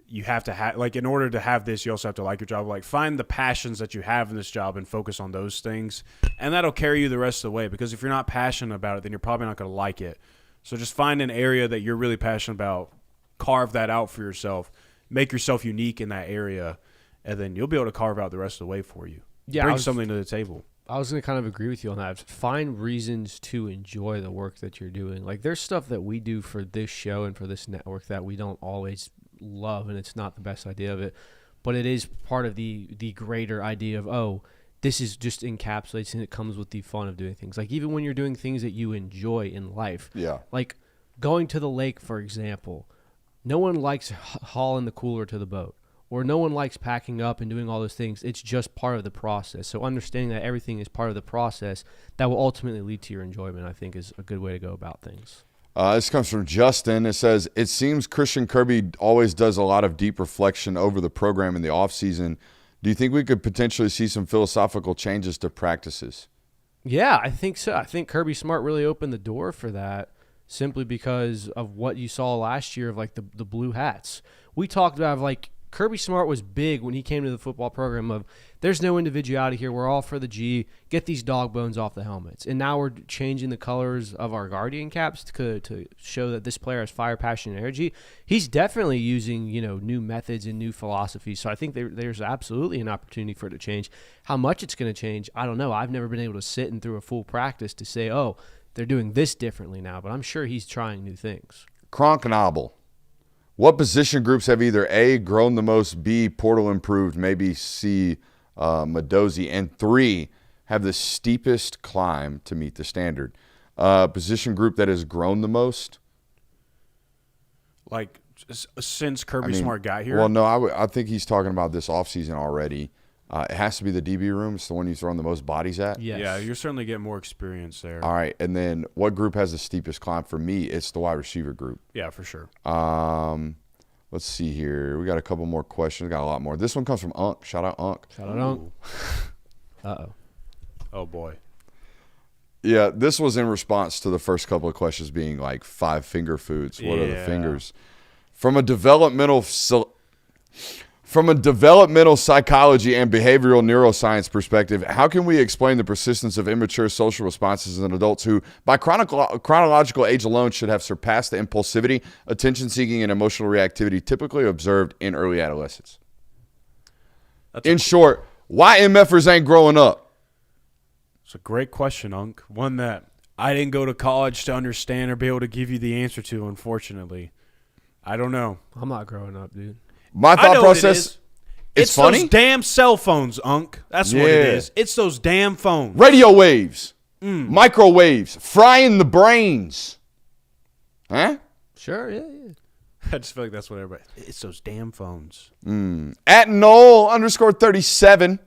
you have to have, like, in order to have this, you also have to like your job. Like, find the passions that you have in this job and focus on those things, and that'll carry you the rest of the way, because if you're not passionate about it, then you're probably not going to like it. So just find an area that you're really passionate about, carve that out for yourself, make yourself unique in that area, and then you'll be able to carve out the rest of the way for you. Yeah, Bring something to the table. I was going to kind of agree with you on that. Find reasons to enjoy the work that you're doing. Like, there's stuff that we do for this show and for this network that we don't always love, and it's not the best idea of it, but it is part of the greater idea of, oh, this is just encapsulates, and it comes with the fun of doing things. Like, even when you're doing things that you enjoy in life. Yeah. Like, going to the lake, for example. No one likes hauling the cooler to the boat, or no one likes packing up and doing all those things. It's just part of the process. So understanding that everything is part of the process that will ultimately lead to your enjoyment, I think, is a good way to go about things. This comes from Justin. It says, it seems Christian Kirby always does a lot of deep reflection over the program in the offseason. Do you think we could potentially see some philosophical changes to practices? Yeah, I think so. I think Kirby Smart really opened the door for that, simply because of what you saw last year of, like, the blue hats. We talked about, like, Kirby Smart was big when he came to the football program of, there's no individuality here. We're all for the G. Get these dog bones off the helmets. And now we're changing the colors of our Guardian caps to show that this player has fire, passion, and energy. He's definitely using, new methods and new philosophies. So I think there's absolutely an opportunity for it to change. How much it's going to change, I don't know. I've never been able to sit and through a full practice to say, oh, they're doing this differently now. But I'm sure he's trying new things. Kronknobble. What position groups have either A, grown the most, B, portal improved, maybe C, Mendoza, and 3, have the steepest climb to meet the standard? Position group that has grown the most? Like, since Kirby Smart got here? Well, no, I think he's talking about this offseason already. It has to be the DB room. It's the one you've thrown the most bodies at. Yes. Yeah, you're certainly getting more experience there. All right, and then what group has the steepest climb? For me, it's the wide receiver group. Yeah, for sure. Let's see here. We got a couple more questions. Got a lot more. This one comes from Unk. Shout out Unk. Shout out Unk. Uh-oh. Oh, boy. Yeah, this was in response to the first couple of questions being like 5 finger foods. What are the fingers? From a developmental psychology and behavioral neuroscience perspective, how can we explain the persistence of immature social responses in adults who, by chronological age alone, should have surpassed the impulsivity, attention-seeking, and emotional reactivity typically observed in early adolescence? In short, why MFers ain't growing up? It's a great question, Unc. One that I didn't go to college to understand or be able to give you the answer to, unfortunately. I don't know. I'm not growing up, dude. My thought process, it's funny. Those damn cell phones, Unc. That's what it is. It's those damn phones. Radio waves, microwaves, frying the brains. Huh? Sure, yeah. I just feel like that's what everybody. It's those damn phones. At Noel_37.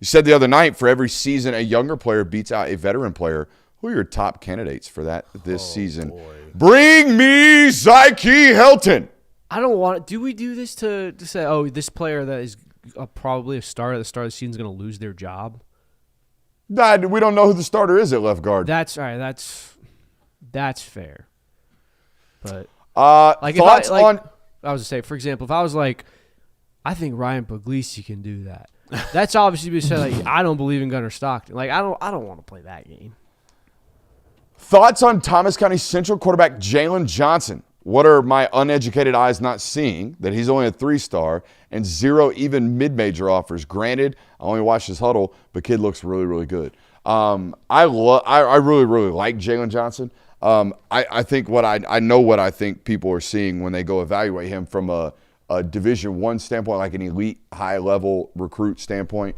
You said the other night, for every season a younger player beats out a veteran player. Who are your top candidates for that this season? Boy. Bring me Zyke Helton. I don't want. Do we do this to say, oh, this player that is probably a starter at the start of the season is going to lose their job? We don't know who the starter is at left guard. That's all right. That's fair. But thoughts on? I was to say, for example, if I was like, I think Ryan Puglisi can do that. That's obviously be said. Like, I don't believe in Gunnar Stockton. Like, I don't want to play that game. Thoughts on Thomas County Central quarterback Jalen Johnson? What are my uneducated eyes not seeing? That he's only a 3-star and 0 even mid-major offers. Granted, I only watched his huddle, but kid looks really, really good. I really, really like Jalen Johnson. I think I know what I think people are seeing when they go evaluate him from a Division I standpoint, like an elite high-level recruit standpoint.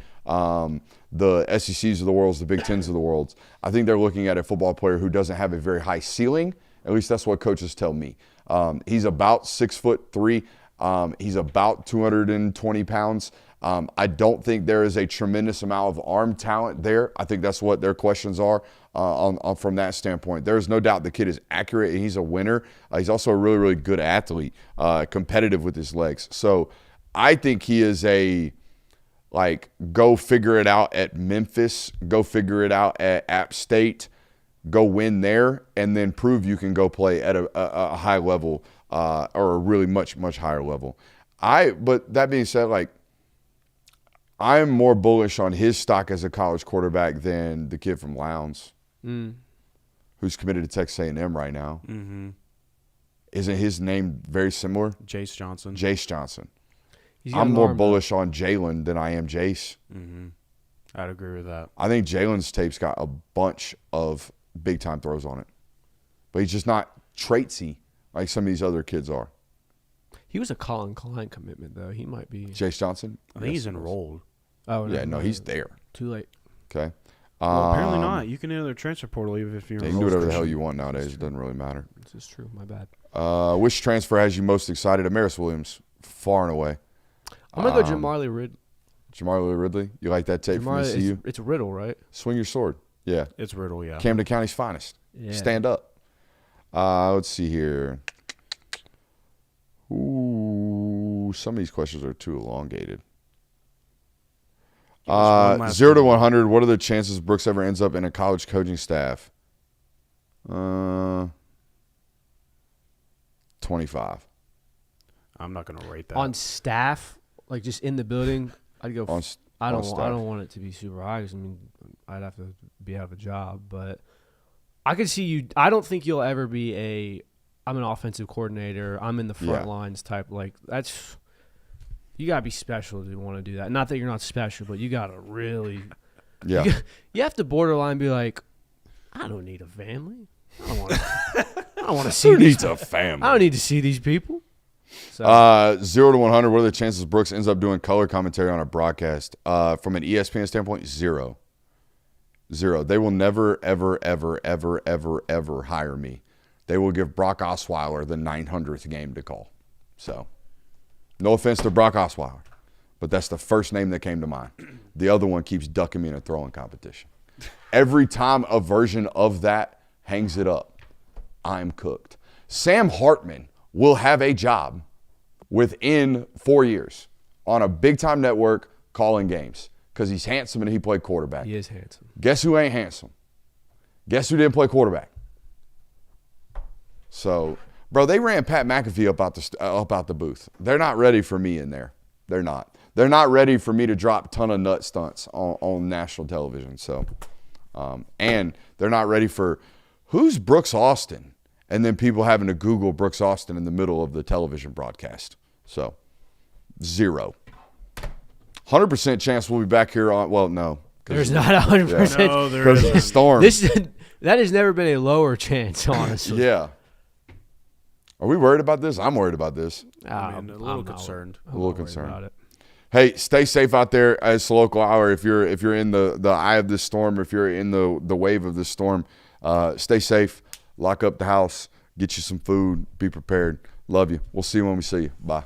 The SECs of the world, the Big Tens of the world. I think they're looking at a football player who doesn't have a very high ceiling. At least that's what coaches tell me. He's about 6'3". He's about 220 pounds. I don't think there is a tremendous amount of arm talent there. I think that's what their questions are from that standpoint. There's no doubt the kid is accurate and he's a winner. He's also a really, really good athlete, competitive with his legs. So I think he is go figure it out at Memphis, go figure it out at App State, go win there, and then prove you can go play at a high level or a really much, much higher level. But that being said, I'm more bullish on his stock as a college quarterback than the kid from Lowndes, who's committed to Texas A&M right now. Mm-hmm. Isn't his name very similar? Jace Johnson. Jace Johnson. I'm more bullish on Jalen than I am Jace. Mm-hmm. I'd agree with that. I think Jalen's tape's got a bunch of big-time throws on it. But he's just not traitsy like some of these other kids are. He was a Colin Klein commitment, though. He might be. Jace Johnson? I think he's enrolled. Oh, yeah, no, he's there. Too late. Okay. Well, apparently not. You can enter the transfer portal even if you're You can do whatever the hell you want nowadays. It doesn't really matter. This is true. My bad. Which transfer has you most excited? Amaris Williams, far and away. I'm going to go Jamarlee Ridley. Jamarlee Ridley? You like that tape from ECU? It's Riddle, right? Swing your sword. Yeah. It's Riddle, yeah. Camden County's finest. Yeah. Stand up. Let's see here. Ooh, some of these questions are too elongated. 0 to 100, what are the chances Brooks ever ends up in a college coaching staff? 25. I'm not going to rate that. On staff, like just in the building, I'd go. I don't want it to be super high because I'd have to be out of a job. But I could see you. I don't think you'll ever be I'm an offensive coordinator. I'm in the front lines type. Like that's. You gotta be special to want to do that. Not that you're not special, but you gotta really. Yeah. You have to borderline be like, I don't need a family. I don't want to see. Who needs a family? I don't need to see these people. So. 0 to 100. What are the chances Brooks ends up doing color commentary on a broadcast? From an ESPN standpoint, 0. They will never, ever, ever, ever, ever, ever hire me. They will give Brock Osweiler the 900th game to call. So, no offense to Brock Osweiler, but that's the first name that came to mind. The other one keeps ducking me in a throwing competition. Every time a version of that hangs it up, I'm cooked. Sam Hartman will have a job within 4 years on a big-time network calling games because he's handsome and he played quarterback. He is handsome. Guess who ain't handsome? Guess who didn't play quarterback? So, bro, they ran Pat McAfee up out the booth. They're not ready for me in there. They're not. They're not ready for me to drop a ton of nut stunts on national television. So, and they're not ready for who's Brooks Austin, and then people having to Google Brooks Austin in the middle of the television broadcast. So, 0. 100% chance we'll be back here on. Well, no, there's not 100%. No, there isn't. Because of the storm. That has never been a lower chance, honestly. Yeah. Are we worried about this? I'm worried about this. A little concerned. A little concerned about it. Hey, stay safe out there. It's the local hour. If you're in the eye of this storm, if you're in the wave of this storm, stay safe. Lock up the house. Get you some food. Be prepared. Love you. We'll see you when we see you. Bye.